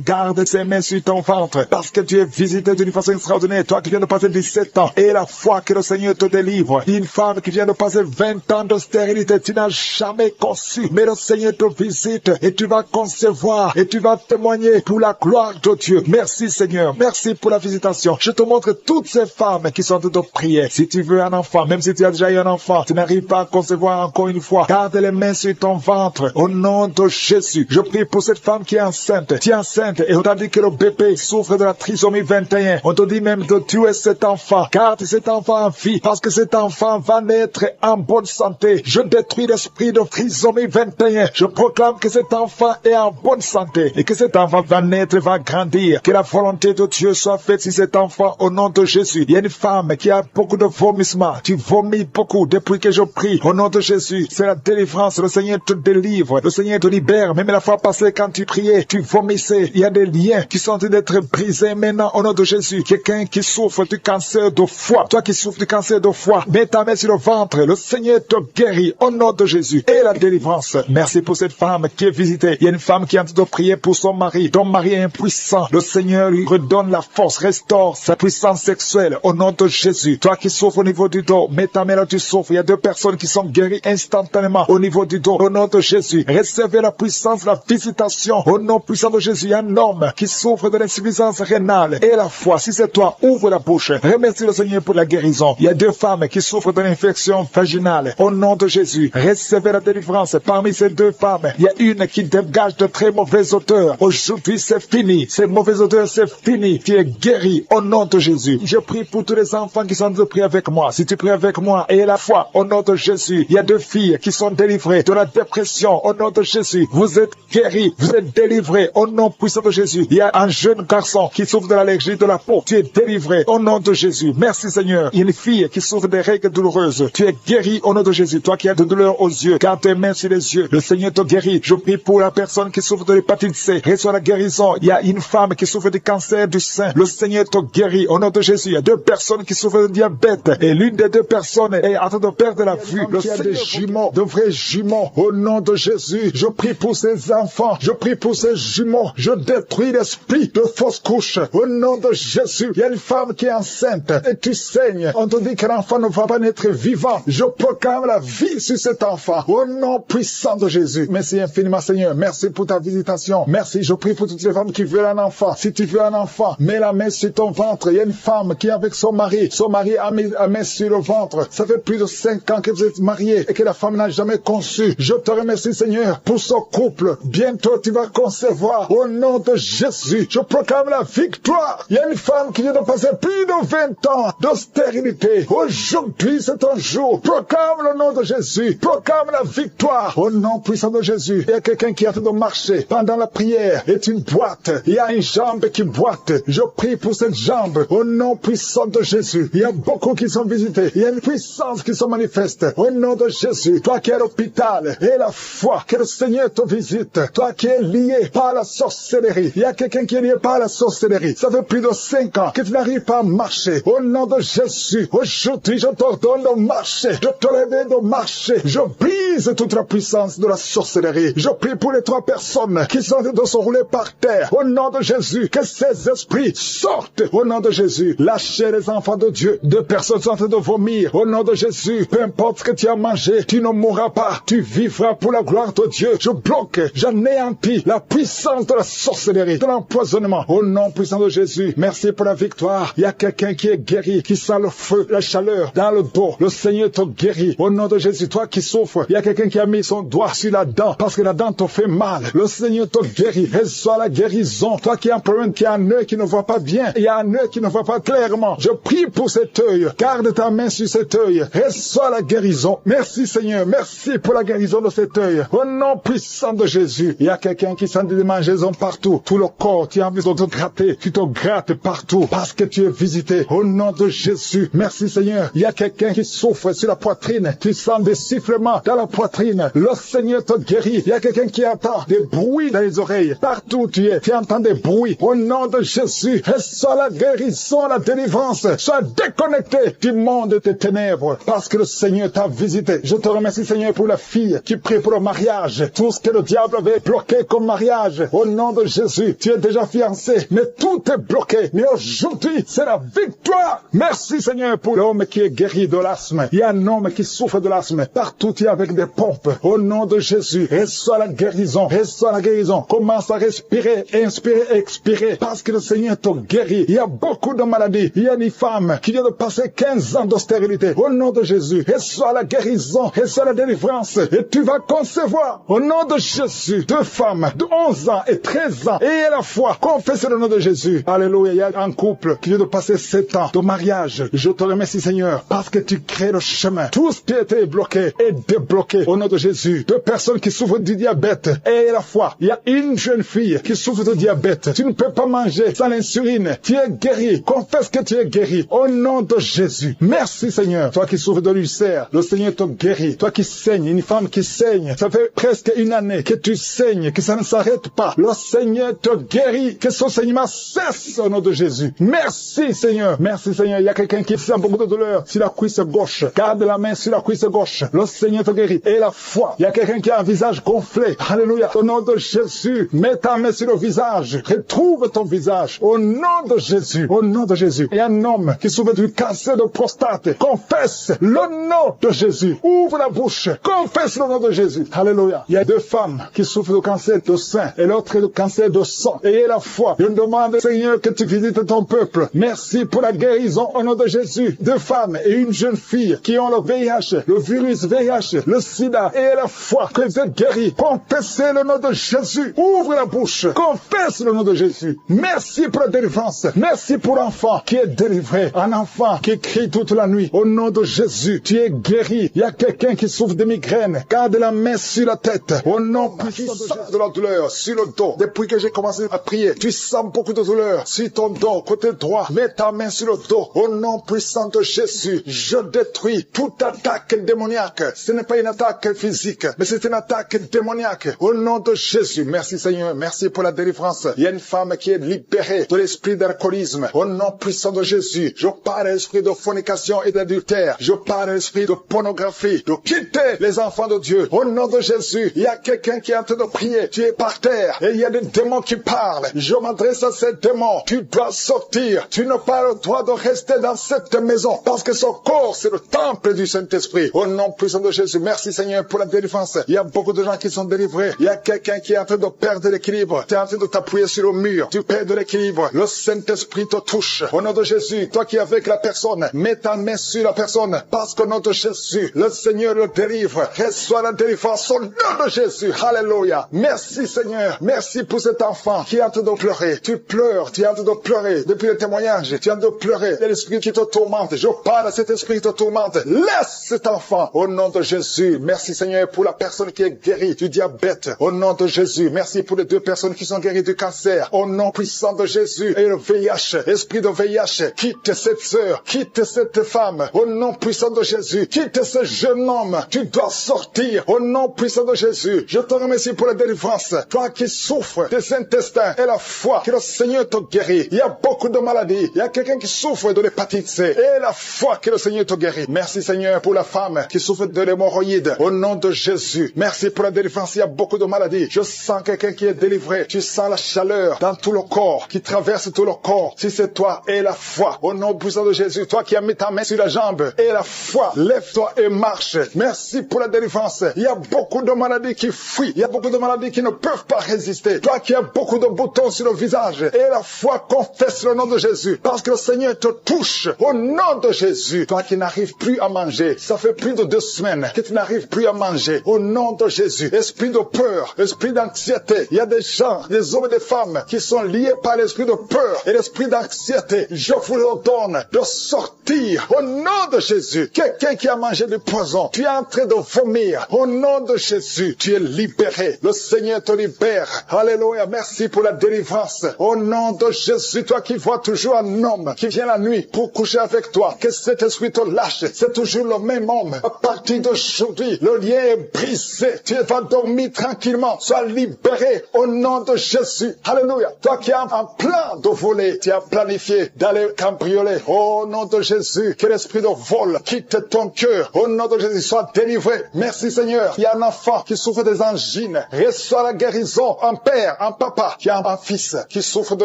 Speaker 2: garde ses mains sur ton ventre. Parce que tu es visité d'une façon extraordinaire. Toi qui viens de passer 17 ans. Et la foi que le Seigneur te délivre. Une femme qui vient de passer 20 ans de stérilité. Tu n'as jamais conçu. Mais le Seigneur te visite. Et tu vas concevoir. Et tu vas témoigner pour la gloire de Dieu. Merci Seigneur. Merci pour la visitation. Je te montre toutes ces femmes qui sont en train de prier. Si tu veux un enfant, même si tu as déjà eu un enfant, tu n'arrives pas à concevoir encore une fois. Garde les mains sur ton ventre. Au nom de Jésus. Je prie pour cette femme qui est enceinte. Tu es enceinte et on t'a dit que le bébé souffre de la trisomie 21. On te dit même de tuer cet enfant. Garde cet enfant en vie parce que cet enfant va naître en bonne santé. Je détruis l'esprit de trisomie 21. Je proclame que cet enfant est en bonne santé et que cet enfant va naître, va grandir. Que la volonté de Dieu soit faite sur cet enfant au nom de Jésus. Il y a une femme qui a beaucoup de vomissements. Tu vomis beaucoup depuis que je prie. Au nom de Jésus, c'est la délivrance. Le Seigneur te délivre. Le Seigneur te libère. Même la fois passée quand tu priais, tu vomissais. Il y a des liens qui sont en train d'être brisés maintenant au nom de Jésus. Quelqu'un qui souffre du cancer de foie. Toi qui souffres du cancer de foie, mets ta main sur le ventre. Le Seigneur te guérit au nom de Jésus. Et la délivrance. Merci pour cette femme qui est visitée. Il y a une femme qui est en train de prier pour son mari. Ton mari est impuissant. Le Seigneur lui redonne la force, restaure sa puissance sexuelle au nom de Jésus. Toi qui souffres au niveau du dos, mets ta main là, tu souffres. Il y a deux personnes qui sont guéries instantanément au niveau du dos au nom de Jésus. Recevez la puissance, la visitation au nom puissant de Jésus. Il y a un homme qui souffre de l'insuffisance rénale et la foi. Si c'est toi, ouvre la bouche. Remercie le Seigneur pour la guérison. Il y a deux femmes qui souffrent de l'infection vaginale au nom de Jésus. Recevez la délivrance. Parmi ces deux femmes, il y a une qui dégage de très mauvaises odeurs. Aujourd'hui, c'est fini. Ces mauvaises odeurs, c'est fini. Tu es guéri au nom de Jésus. Je prie pour tous les enfants qui sont en train de prier avec moi. Si tu pries avec moi et la foi au nom de Jésus, il y a deux filles qui sont délivrées de la dépression au nom de Jésus. Vous êtes guéris. Vous êtes délivrés au nom puissant de Jésus. Il y a un jeune garçon qui souffre de l'allergie de la peau. Tu es délivré au nom de Jésus. Merci Seigneur. Il y a une fille qui souffre des règles douloureuses. Tu es guéri au nom de Jésus. Toi qui as de douleur aux yeux, garde tes mains sur les yeux. Le Seigneur te guérit. Je prie pour la personne qui souffre de l'hépatite C. Reçois la guérison. Il y a une femme qui souffre du cancer du sein. Le Seigneur te guérit au nom de Jésus. Il y a deux personnes qui souffrent de diabète et l'une des deux personnes est en train de perdre la vue. Le Seigneur, des jumeaux, de vrais jumeaux au nom de Jésus. Je prie pour ces enfants. Je prie pour ces jumeaux. Je détruis l'esprit de fausse couche. Au nom de Jésus, il y a une femme qui est enceinte et tu saignes. On te dit que l'enfant ne va pas naître vivant. Je proclame la vie sur cet enfant. Au nom puissant de Jésus. Merci infiniment, Seigneur. Merci pour ta visitation. Merci. Je prie pour toutes les femmes qui veulent un enfant. Si tu veux un enfant, mets la main sur ton ventre. Il y a une femme qui est avec son mari. Son mari a mis la main sur le ventre. Ça fait plus de 5 ans que vous êtes mariés et que la femme n'a jamais conçu. Je te remercie, Seigneur, pour ce couple. Bientôt, tu vas concevoir. Au nom de Jésus, je proclame la victoire. Il y a une femme qui vient de passer plus de 20 ans de stérilité. Aujourd'hui, c'est un jour. Proclame le nom de Jésus. Proclame la victoire. Au nom puissant de Jésus. Il y a quelqu'un qui a de marcher pendant la prière. Et une boîte. Il y a une jambe qui boite. Je prie pour cette jambe. Au nom puissant de Jésus. Il y a beaucoup qui sont visités. Il y a une puissance qui se manifeste. Au nom de Jésus. Toi qui es à l'hôpital. Et la foi. Que le Seigneur te visite. Toi qui es lié par la sorcellerie. Il y a quelqu'un qui est lié par la sorcellerie. Ça fait plus de 5 ans que tu n'arrives pas à marcher. Au nom de Jésus. Aujourd'hui, je t'ordonne de marcher. De te lever, de marcher. Je brise toute la puissance de la sorcellerie. Je prie pour les 3 personnes qui sont en train de se rouler par terre. Au nom de Jésus. Que ces esprits sortent. Au nom de Jésus. Lâchez les enfants de Dieu. 2 personnes sont en train de vomir. Au nom de Jésus. Peu importe ce que tu as mangé, tu ne mourras pas. Tu vivras pour la gloire de Dieu. Je bloque, j'anéantis la puissance de la sorcellerie, de l'empoisonnement. Au nom puissant de Jésus. Merci pour la victoire. Il y a quelqu'un qui est guéri, qui sent le feu, la chaleur dans le dos. Le Seigneur te guérit. Au nom de Jésus, toi qui souffres, il y a quelqu'un qui a mis son doigt sur la dent parce que la dent te fait mal. Le Seigneur te guérit. Reçois la guérison. Toi qui as un problème, qui a un œil qui ne voit pas bien, il y a un œil qui ne voit pas clairement. Je prie pour cet œil. Garde ta main sur cet œil. Reçois la guérison. Merci Seigneur. Merci pour la guérison de cet œil. Au nom puissant de Jésus. Il y a quelqu'un qui sent des mangeaisons partout. Tout le corps, tu as envie de te gratter. Tu te grattes partout parce que tu es visité. Au nom de Jésus. Merci Seigneur. Il y a quelqu'un qui souffre sur la poitrine. Tu sens des sifflements dans la poitrine. Le Seigneur te guérit. Il y a quelqu'un qui entend des bruits dans les oreilles. Partout où tu es, tu entends des bruits. Au nom de Jésus. Reçois la guérison, la délivrance. Sois déconnecté du monde des ténèbres parce que le Seigneur t'a visité. Je te remercie Seigneur pour la fille qui prie pour le mariage. Tout ce que le diable avait bloqué comme mariage. Au nom de Jésus. Tu es déjà fiancé, mais tout est bloqué. Mais aujourd'hui, c'est la victoire. Merci Seigneur pour l'homme qui est guéri de l'asthme. Il y a un homme qui souffre de l'asthme. Partout tu es avec des pompes. Au nom de Jésus, reçois la guérison. Reçois la guérison. Commence à respirer, inspirer, expirer. Parce que le Seigneur te guérit. Il y a beaucoup de maladies. Il y a une femme qui vient de passer 15 ans de stérilité. Au nom de Jésus, reçois la guérison. Reçois la délivrance. Et tu vas concevoir. Au nom de Jésus, 2 femmes de 11 ans et 13 ans. Et à la fois, confesse le nom de Jésus. Alléluia. Il y a un couple qui vient de passer 7 ans de mariage. Je te remercie Seigneur parce que tu crées le chemin. Tout ce qui était bloqué est débloqué au nom de Jésus. 2 personnes qui souffrent du diabète. Et à la fois, il y a une jeune fille qui souffre de diabète. Tu ne peux pas manger sans l'insuline. Tu es guéri. Confesse que tu es guéri au nom de Jésus. Merci Seigneur. Toi qui souffres de l'ulcère, le Seigneur te guérit. Toi qui saignes, une femme qui saigne, ça fait presque 1 année que tu saignes, que ça ne s'arrête pas. Le Seigneur te guérit. Que ce saignement cesse au nom de Jésus. Merci Seigneur. Merci Seigneur. Il y a quelqu'un qui sent beaucoup de douleur sur la cuisse gauche. Garde la main sur la cuisse gauche. Le Seigneur te guérit. Et la foi. Il y a quelqu'un qui a un visage gonflé. Alléluia. Au nom de Jésus. Mets ta main sur le visage. Retrouve ton visage. Au nom de Jésus. Au nom de Jésus. Il y a un homme qui souffre du cancer de prostate. Confesse le nom de Jésus. Ouvre la bouche. Confesse le nom de Jésus. Alléluia. Il y a 2 femmes qui souffrent du cancer de sein et l'autre du cancer de sang. Ayez la foi. Je demande, Seigneur, que tu visites ton peuple. Merci pour la guérison au nom de Jésus. 2 femmes et une jeune fille qui ont le VIH, le virus VIH, le sida. Ayez la foi que vous êtes guéris. Confessez le nom de Jésus. Ouvre la bouche. Confesse le nom de Jésus. Merci pour la délivrance. Merci pour l'enfant qui est délivré. Un enfant qui crie toute la nuit. Au nom de Jésus, tu es guéri. Il y a quelqu'un qui souffre de migraine. Garde la main sur la tête. Au nom puissant de la douleur sur le dos. Depuis que j'ai commencé à prier, tu sens beaucoup de douleur sur ton dos, côté droit. Mets ta main sur le dos. Au nom puissant de Jésus, je détruis toute attaque démoniaque. Ce n'est pas une attaque physique, mais c'est une attaque démoniaque. Au nom de Jésus, merci Seigneur. Merci pour la délivrance. Il y a une femme qui est libérée de l'esprit d'alcoolisme. Au nom puissant de Jésus, je parle à l'esprit de fornication et d'adultère. Je parle à l'esprit de pornographie, de quitter les enfants de Dieu. Au nom de Jésus, il y a quelqu'un qui est en train de prier réveillé, tu es par terre et il y a des démons qui parlent. Je m'adresse à ces démons. Tu dois sortir. Tu n'as pas le droit de rester dans cette maison parce que son corps, c'est le temple du Saint-Esprit. Au nom puissant de Jésus, merci Seigneur pour la délivrance. Il y a beaucoup de gens qui sont délivrés. Il y a quelqu'un qui est en train de perdre l'équilibre. Tu es en train de t'appuyer sur le mur. Tu perds de l'équilibre. Le Saint-Esprit te touche. Au nom de Jésus, toi qui es avec la personne, mets ta main sur la personne parce qu'au nom de Jésus, le Seigneur le délivre. Reçois la délivrance au nom de Jésus. Alléluia. Merci Seigneur. Merci pour cet enfant qui est en train de pleurer. Tu pleures. Tu es en train de pleurer. Depuis le témoignage, tu es en train de pleurer. L'esprit qui te tourmente. Je parle à cet esprit qui te tourmente. Laisse cet enfant au nom de Jésus. Merci Seigneur pour la personne qui est guérie du diabète. Au nom de Jésus. Merci pour les 2 personnes qui sont guéries du cancer. Au nom puissant de Jésus. Et le VIH, esprit de VIH, quitte cette sœur, quitte cette femme. Au nom puissant de Jésus. Quitte ce jeune homme. Tu dois sortir. Au nom puissant de Jésus. Je te remercie pour la délivrance. Toi qui souffres des intestins et la foi, que le Seigneur te guérit. Il y a beaucoup de maladies. Il y a quelqu'un qui souffre de l'hépatite C. Et la foi, que le Seigneur te guérit. Merci Seigneur pour la femme qui souffre de l'hémorroïde. Au nom de Jésus. Merci pour la délivrance. Il y a beaucoup de maladies. Je sens quelqu'un qui est délivré. Tu sens la chaleur dans tout le corps, qui traverse tout le corps. Si c'est toi, et la foi. Au nom puissant de Jésus. Toi qui as mis ta main sur la jambe, et la foi. Lève-toi et marche. Merci pour la délivrance. Il y a beaucoup de maladies qui fuient. Il y a beaucoup de maladies qui ne peuvent pas résister. Toi qui as beaucoup de boutons sur le visage, et la foi, confesse le nom de Jésus. Parce que le Seigneur te touche. Au nom de Jésus. Toi qui n'arrives plus à manger. Ça fait plus de 2 semaines que tu n'arrives plus à manger. Au nom de Jésus. Esprit de peur, esprit d'anxiété. Il y a des gens, des hommes et des femmes qui sont liés par l'esprit de peur et l'esprit d'anxiété. Je vous ordonne de sortir. Au nom de Jésus. Quelqu'un qui a mangé du poison. Tu es en train de vomir. Au nom de Jésus. Tu es libéré. Le Seigneur te libère. Alléluia. Merci pour la délivrance. Au nom de Jésus. Toi qui vois toujours un homme qui vient la nuit pour coucher avec toi. Que cet esprit te lâche. C'est toujours le même homme. À partir d'aujourd'hui, le lien est brisé. Tu vas dormir tranquillement. Sois libéré au nom de Jésus. Alléluia. Toi qui as un plan de voler, tu as planifié d'aller cambrioler. Au nom de Jésus, que l'esprit de vol quitte ton cœur. Au nom de Jésus, sois délivré. Merci Seigneur. Il y a un enfant qui souffre des angines. Reçois la guérison. Un père, un papa qui a un fils qui souffre de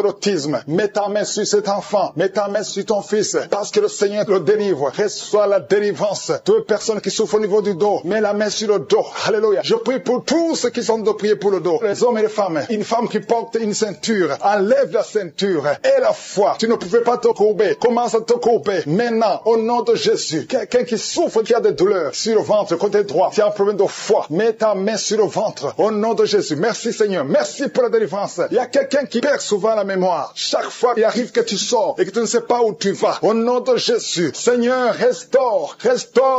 Speaker 2: l'autisme. Mets ta main sur cet enfant. Mets ta main sur ton fils. Parce que le Seigneur le délivre. Reçois la délivrance. 2 personnes qui souffrent au niveau du dos. Mets la main sur le dos. Alléluia. Je prie pour tous ceux qui sont de prier pour le dos. Les hommes et les femmes. Une femme qui porte une ceinture. Enlève la ceinture. Et la foi. Tu ne pouvais pas te courber. Commence à te courber. Maintenant, au nom de Jésus. Quelqu'un qui souffre, qui a des douleurs sur le ventre, côté droit. Tu as un problème de foi. Mets ta main sur le ventre. Au nom de Jésus. Merci Seigneur. Merci pour la délivrance. Il y a quelqu'un qui perd souvent la mémoire. Chaque fois, il arrive que tu sors et que tu ne sais pas où tu vas. Au nom de Jésus. Seigneur, restaure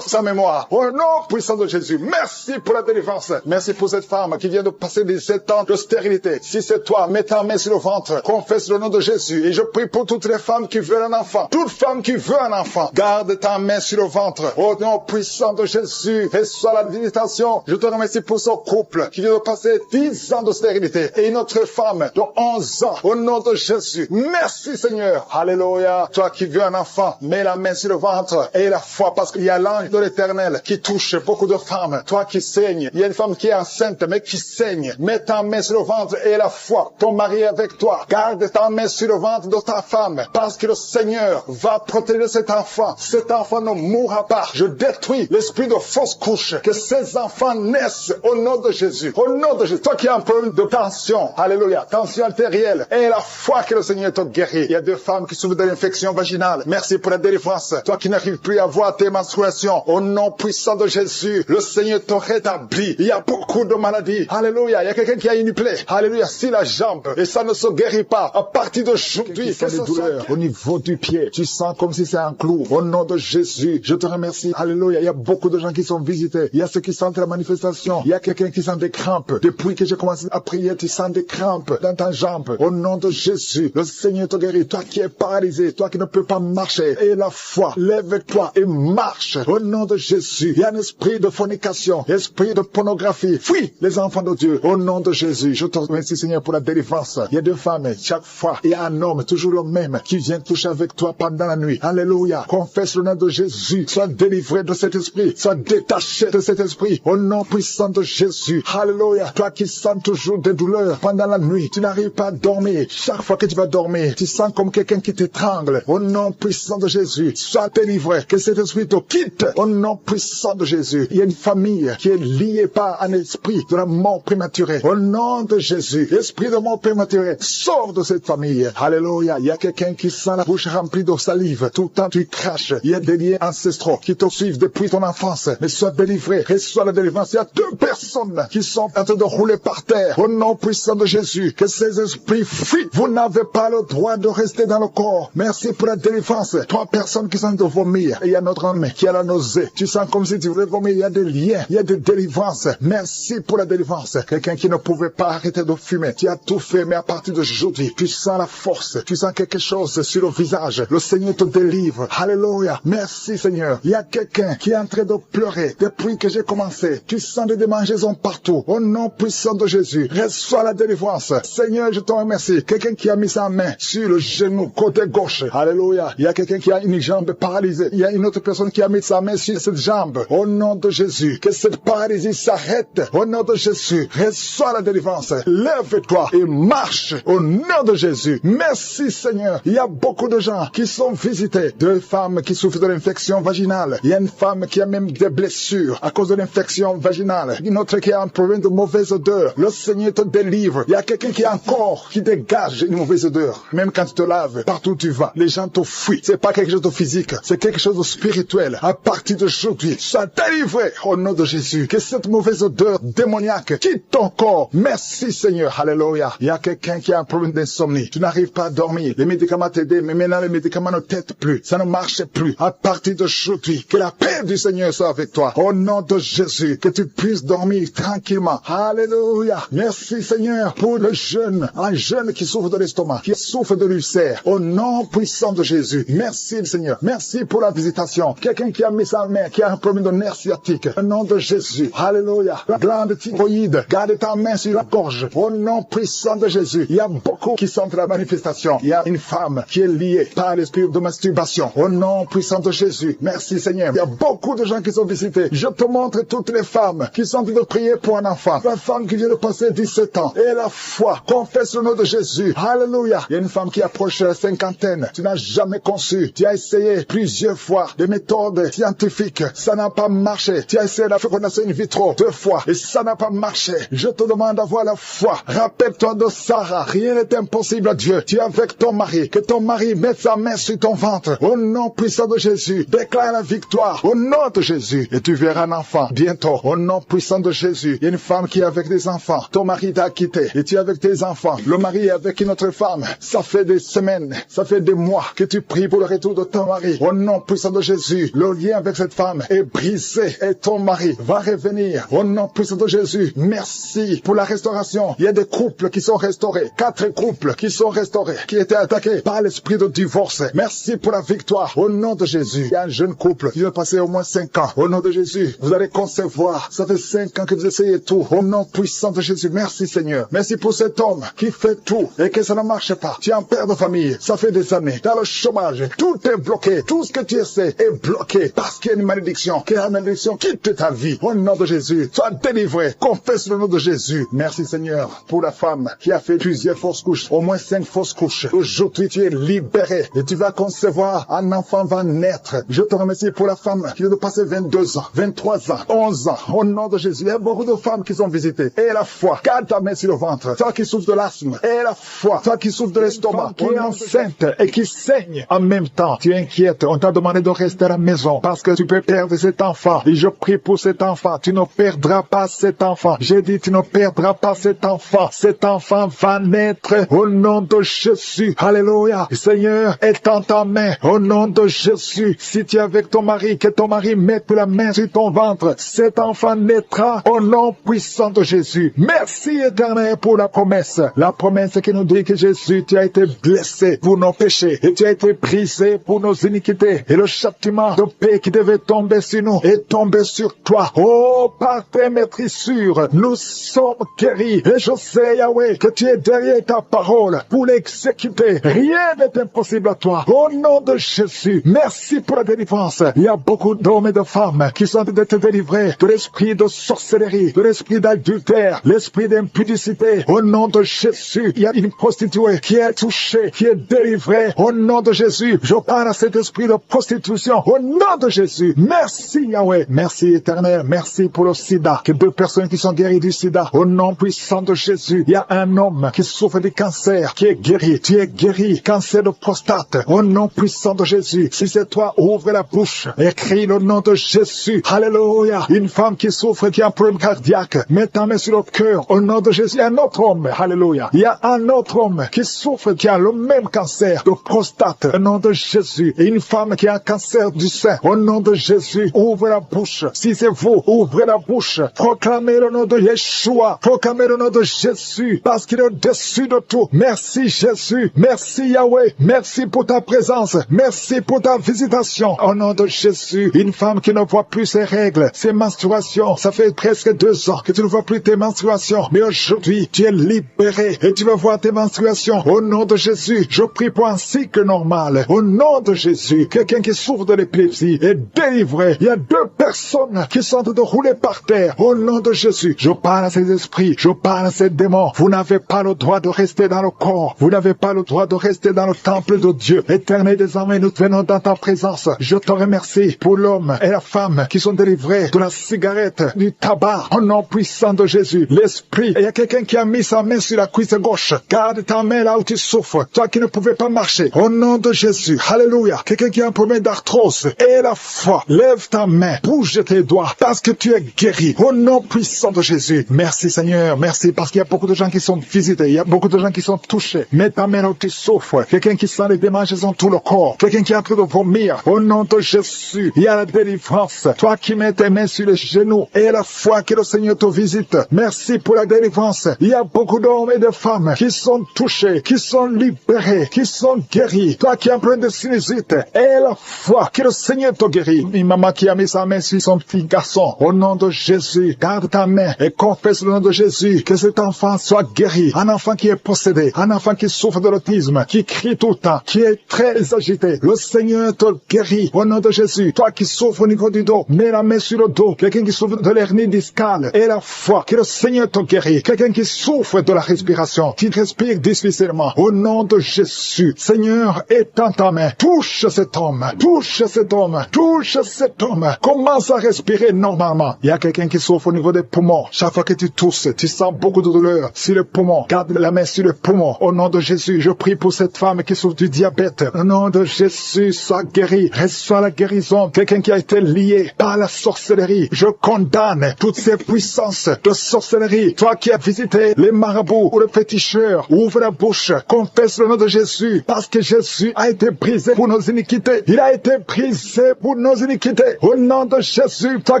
Speaker 2: sa mémoire. Au nom puissant de Jésus. Merci pour la délivrance. Merci pour cette femme qui vient de passer 17 ans de stérilité. Si c'est toi, mets ta main sur le ventre. Confesse le nom de Jésus. Et je prie pour toutes les femmes qui veulent un enfant. Toute femme qui veut un enfant. Garde ta main sur le ventre. Au nom puissant de Jésus. Reçois la visitation. Je te remercie pour ce couple qui vient de passer 10 ans de stérilité. Et une autre femme de 11 ans. Au nom de Jésus. Merci Seigneur. Alléluia. Toi qui veux un enfant, mets la main sur le ventre. Et la foi, parce qu'il y a l'ange de l'Éternel qui touche beaucoup de femmes. Toi qui saignes. Il y a une femme qui est enceinte, mais qui saigne. Mets ta main sur le ventre et la foi. Ton mari est avec toi. Garde ta main sur le ventre de ta femme. Parce que le Seigneur va protéger cet enfant. Cet enfant ne mourra pas. Je détruis l'esprit de fausse couche. Que ces enfants naissent au nom de Jésus. Au nom de Jésus. Toi qui as un problème de tension. Alléluia. Tension artérielle. Et la foi que le Seigneur te guérit. Il y a 2 femmes qui souffrent de l'infection vaginale. Merci pour la délivrance. Toi qui n'arrives plus à voir tes menstruations. Au nom puissant de Jésus. Le Seigneur te rétablit. Il y a beaucoup de maladies. Alléluia. Il y a quelqu'un qui a une plaie. Alléluia. Si la jambe. Et ça ne se guérit pas. À partir d'aujourd'hui.
Speaker 1: Tu sens des douleurs au niveau du pied. Tu sens comme si c'est un clou. Au nom de Jésus. Je te remercie. Alléluia. Il y a beaucoup de gens qui sont visités. Il y a ceux qui sentent la manifestation. Il y a quelqu'un qui sent des crampes. Depuis que j'ai commencé à prier, tu sens des crampes dans ta jambe. Au nom de Jésus. Le Seigneur te guérit. Toi qui es paralysé. Toi qui ne peux pas marcher. Et la foi. Lève-toi et marche. Au nom de Jésus. Il y a un esprit de fornication. Esprit de pornographie. Fuis les enfants de Dieu. Au nom de Jésus. Je te remercie Seigneur pour la délivrance. Il y a 2 femmes. Chaque fois, il y a un homme, toujours le même, qui vient toucher avec toi pendant la nuit. Alléluia. Confesse le nom de Jésus. Sois délivré de cet esprit. Sois détaché de cet esprit. Au nom puissant de Jésus. Alléluia.
Speaker 2: Alléluia. Toi qui sens toujours des douleurs pendant la nuit, tu n'arrives pas à dormir. Chaque fois que tu vas dormir, tu sens comme quelqu'un qui t'étrangle. Au nom puissant de Jésus, sois délivré. Que cet esprit te quitte. Au nom puissant de Jésus. Il y a une famille qui est liée par un esprit de la mort prématurée. Au nom de Jésus, esprit de mort prématurée, sors de cette famille. Alléluia. Il y a quelqu'un qui sent la bouche remplie de salive. Tout le temps tu craches. Il y a des liens ancestraux qui te suivent depuis ton enfance. Mais sois délivré. Reçois la délivrance. Il y a 2 personnes qui sont en train de rouler par terre. Au nom puissant de Jésus, que ces esprits fuient. Vous n'avez pas le droit de rester dans le corps. Merci pour la délivrance. 3 personnes qui sont de vomir. Et il y a notre homme qui a la nausée. Tu sens comme si tu voulais vomir. Il y a des liens. Il y a des délivrances. Merci pour la délivrance. Quelqu'un qui ne pouvait pas arrêter de fumer. Tu as tout fait, mais à partir d'aujourd'hui, tu sens la force. Tu sens quelque chose sur le visage. Le Seigneur te délivre. Alléluia. Merci Seigneur. Il y a quelqu'un qui est en train de pleurer depuis que j'ai commencé. Tu sens des démangeaisons partout. Au nom puissant de Jésus, reçois la délivrance. Seigneur, je te remercie. Quelqu'un qui a mis sa main sur le genou côté gauche. Alléluia. Il y a quelqu'un qui a une jambe paralysée. Il y a une autre personne qui a mis sa main sur cette jambe. Au nom de Jésus, que cette paralysie s'arrête. Au nom de Jésus, reçois la délivrance. Lève-toi et marche au nom de Jésus. Merci Seigneur. Il y a beaucoup de gens qui sont visités. 2 femmes qui souffrent de l'infection vaginale. Il y a une femme qui a même des blessures à cause de l'infection vaginale. Une autre qui a un problème de mauvaise odeur. Le Seigneur te délivre. Il y a quelqu'un qui a un corps qui dégage une mauvaise odeur. Même quand tu te laves, partout où tu vas, les gens te fuient. C'est pas quelque chose de physique, c'est quelque chose de spirituel. À partir d'aujourd'hui, sois délivré au nom de Jésus. Que cette mauvaise odeur démoniaque quitte ton corps. Merci Seigneur. Alléluia. Il y a quelqu'un qui a un problème d'insomnie. Tu n'arrives pas à dormir. Les médicaments t'aident, mais maintenant les médicaments ne t'aident plus. Ça ne marche plus. À partir d'aujourd'hui, que la paix du Seigneur soit avec toi. Au nom de Jésus, que tu puisses dormir tranquillement. Alléluia. Merci Seigneur pour le jeune, un jeune qui souffre de l'estomac, qui souffre de l'ulcère. Au nom puissant de Jésus. Merci Seigneur. Merci pour la visitation. Quelqu'un qui a mis sa main, qui a un problème de nerf sciatique. Au nom de Jésus. Alléluia. La glande thyroïde. Garde ta main sur la gorge. Au nom puissant de Jésus. Il y a beaucoup qui sont de la manifestation. Il y a une femme qui est liée par l'esprit de masturbation. Au nom puissant de Jésus. Merci Seigneur. Il y a beaucoup de gens qui sont visités. Je te montre toutes les femmes qui sont en train de prier pour un enfant. La femme qui vient de passer 17 ans. Et la foi. Confesse le nom de Jésus. Alléluia. Il y a une femme qui approche la cinquantaine. Tu n'as jamais conçu. Tu as essayé plusieurs fois des méthodes scientifiques. Ça n'a pas marché. Tu as essayé la fécondation in vitro 2 fois. Et ça n'a pas marché. Je te demande d'avoir la foi. Rappelle-toi de Sarah. Rien n'est impossible à Dieu. Tu es avec ton mari. Que ton mari mette sa main sur ton ventre. Au nom puissant de Jésus. Déclare la victoire. Au nom de Jésus. Et tu verras un enfant bientôt. Au nom puissant de Jésus. Il y a une femme qui est avec des enfants. Ton mari t'a quitté. Et tu es avec tes enfants. Le mari est avec une autre femme. Ça fait des semaines. Ça fait des mois que tu pries pour le retour de ton mari. Au nom puissant de Jésus. Le lien avec cette femme est brisé. Et ton mari va revenir. Au nom puissant de Jésus. Merci pour la restauration. Il y a des couples qui sont restaurés. 4 couples qui sont restaurés. Qui étaient attaqués par l'esprit de divorce. Merci pour la victoire. Au nom de Jésus. Il y a un jeune couple qui va passer au moins 5 ans. Au nom de Jésus. Vous allez concevoir. Ça fait 5 ans que vous essayez tout. Au nom puissant de Jésus. Merci Seigneur. Merci pour cet homme qui fait tout et que ça ne marche pas. Tu es un père de famille. Ça fait des années. Dans le chômage. Tout est bloqué. Tout ce que tu essaies est bloqué. Parce qu'il y a une malédiction. Que la malédiction quitte ta vie. Au nom de Jésus. Sois délivré. Confesse le nom de Jésus. Merci Seigneur pour la femme qui a fait plusieurs fausses couches. Au moins 5 fausses couches. Aujourd'hui tu es libéré. Et tu vas concevoir. Un enfant va naître. Je te remercie pour la femme qui vient de passer 22 ans, 23 ans, 11 ans. Au nom de Jésus. Il y a beaucoup de femmes qui sont visitées. Et la foi. Garde ta main sur le ventre. Toi qui souffres de l'asthme. Et la foi. Toi qui souffres de l'estomac. Qui est enceinte et qui saigne en même temps. Tu es inquiète. On t'a demandé de rester à la maison parce que tu peux perdre cet enfant. Et je prie pour cet enfant. Tu ne perdras pas cet enfant. J'ai dit tu ne perdras pas cet enfant. Cet enfant va naître au nom de Jésus. Alléluia. Seigneur, étends ta main au nom de Jésus. Si tu es avec ton mari, que ton mari mette la main sur ton ventre. Cet enfant naîtra au nom puissant de Jésus. Merci éternel pour la promesse. La promesse qui nous dit que Jésus, tu as été blessé pour nos péchés et tu as été brisé pour nos iniquités. Et le châtiment de paix qui devait tomber sur nous est tombé sur toi. Oh, par tes maîtrissures, nous sommes guéris. Et je sais, Yahweh, que tu es derrière ta parole pour l'exécuter. Rien n'est impossible à toi. Au nom de Jésus, merci pour la délivrance. Il y a beaucoup d'hommes et de femmes qui sont en train d'être délivrés de l'esprit de sorcellerie, de l'esprit d'adultère, l'esprit d'impudicité. Au nom de Jésus, il y a une prostituée qui est touchée, qui est délivrée. Au nom de Jésus, je parle à cet esprit de prostitution. Au nom de Jésus, merci Yahweh. Merci éternel, merci pour le sida. Que 2 personnes qui sont guéries du sida. Au nom puissant de Jésus, il y a un homme qui souffre du cancer, qui est guéri. Tu es guéri, cancer de prostate. Au nom puissant de Jésus, si c'est toi, ouvre la bouche et crie le nom de Jésus. Alléluia. Une femme qui souffre, qui a un problème cardiaque, mets ta main sur le cœur. Au nom de Jésus, il y a un autre homme. Alléluia. Il y a un autre homme qui souffre, qui a le même cancer de prostate. Au nom de Jésus. Et une femme qui a un cancer du sein. Au nom de Jésus, ouvre la bouche. Si c'est vous, ouvrez la bouche. Proclamez le nom de Yeshua. Proclamez le nom de Jésus. Parce qu'il est au-dessus de tout. Merci Jésus. Merci Yahweh. Merci pour ta présence. Merci pour ta visitation. Au nom de Jésus. Une femme qui ne voit plus ses règles, ses menstruations. Ça fait presque 2 ans que tu ne vois plus tes menstruations. Mais aujourd'hui, tu es libéré et tu vas voir tes menstruations. Au nom de Jésus, je prie pour un cycle normal. Au nom de Jésus, quelqu'un qui souffre de l'épilepsie est délivré. Il y a 2 personnes qui sont en train de rouler par terre. Au nom de Jésus, je parle à ces esprits, je parle à ces démons. Vous n'avez pas le droit de rester dans le corps. Vous n'avez pas le droit de rester dans le temple de Dieu. Éternel des armées, nous venons dans ta présence. Je te remercie pour l'homme et la femme qui sont délivrés de la cigarette, du tabac. Au nom puissant de Jésus, l'esprit. Et il y a quelqu'un qui a mis sa main sur la cuisse gauche. Garde ta main là où tu souffres. Toi qui ne pouvais pas marcher. Au nom de Jésus. Alléluia. Quelqu'un qui a un problème d'arthrose. Et la foi. Lève ta main. Bouge tes doigts. Parce que tu es guéri. Au nom puissant de Jésus. Merci Seigneur. Merci parce qu'il y a beaucoup de gens qui sont visités. Il y a beaucoup de gens qui sont touchés. Mets ta main là où tu souffres. Quelqu'un qui sent les démangeaisons dans tout le corps. Quelqu'un qui est en train de vomir. Au nom de Jésus. Il y a la délivrance. Toi qui mets tes mains sur les genoux. Et la foi que le Seigneur te visite. Merci pour la délivrance. Il y a beaucoup d'hommes et de femmes qui sont touchés, qui sont libérés, qui sont guéris. Toi qui as un problème de sinusite, et la foi que le Seigneur te guérit. Une maman qui a mis sa main sur son petit garçon. Au nom de Jésus, garde ta main et confesse le nom de Jésus. Que cet enfant soit guéri. Un enfant qui est possédé, un enfant qui souffre de l'autisme, qui crie tout le temps, qui est très agité. Le Seigneur te guérit. Au nom de Jésus, toi qui souffres au niveau du dos, mets la main sur le dos. Quelqu'un qui souffre de l'hernie discale, et la foi que le Seigneur te guérit. Quelqu'un qui souffre de la respiration, qui respire difficilement. Au nom de Jésus, Seigneur, étends ta main. Touche cet homme. Touche cet homme. Touche cet homme. Commence à respirer normalement. Il y a quelqu'un qui souffre au niveau des poumons. Chaque fois que tu tousses, tu sens beaucoup de douleur sur le poumon. Garde la main sur le poumon. Au nom de Jésus, je prie pour cette femme qui souffre du diabète. Au nom de Jésus, sois guéri. Reçois la guérison. Quelqu'un qui a été lié par la sorcellerie. Je condamne toutes ces puissances de sorcellerie. Toi qui as visité les marabouts ou les féticheurs, ouvre la bouche, confesse le nom de Jésus, parce que Jésus a été brisé pour nos iniquités. Il a été brisé pour nos iniquités. Au nom de Jésus, toi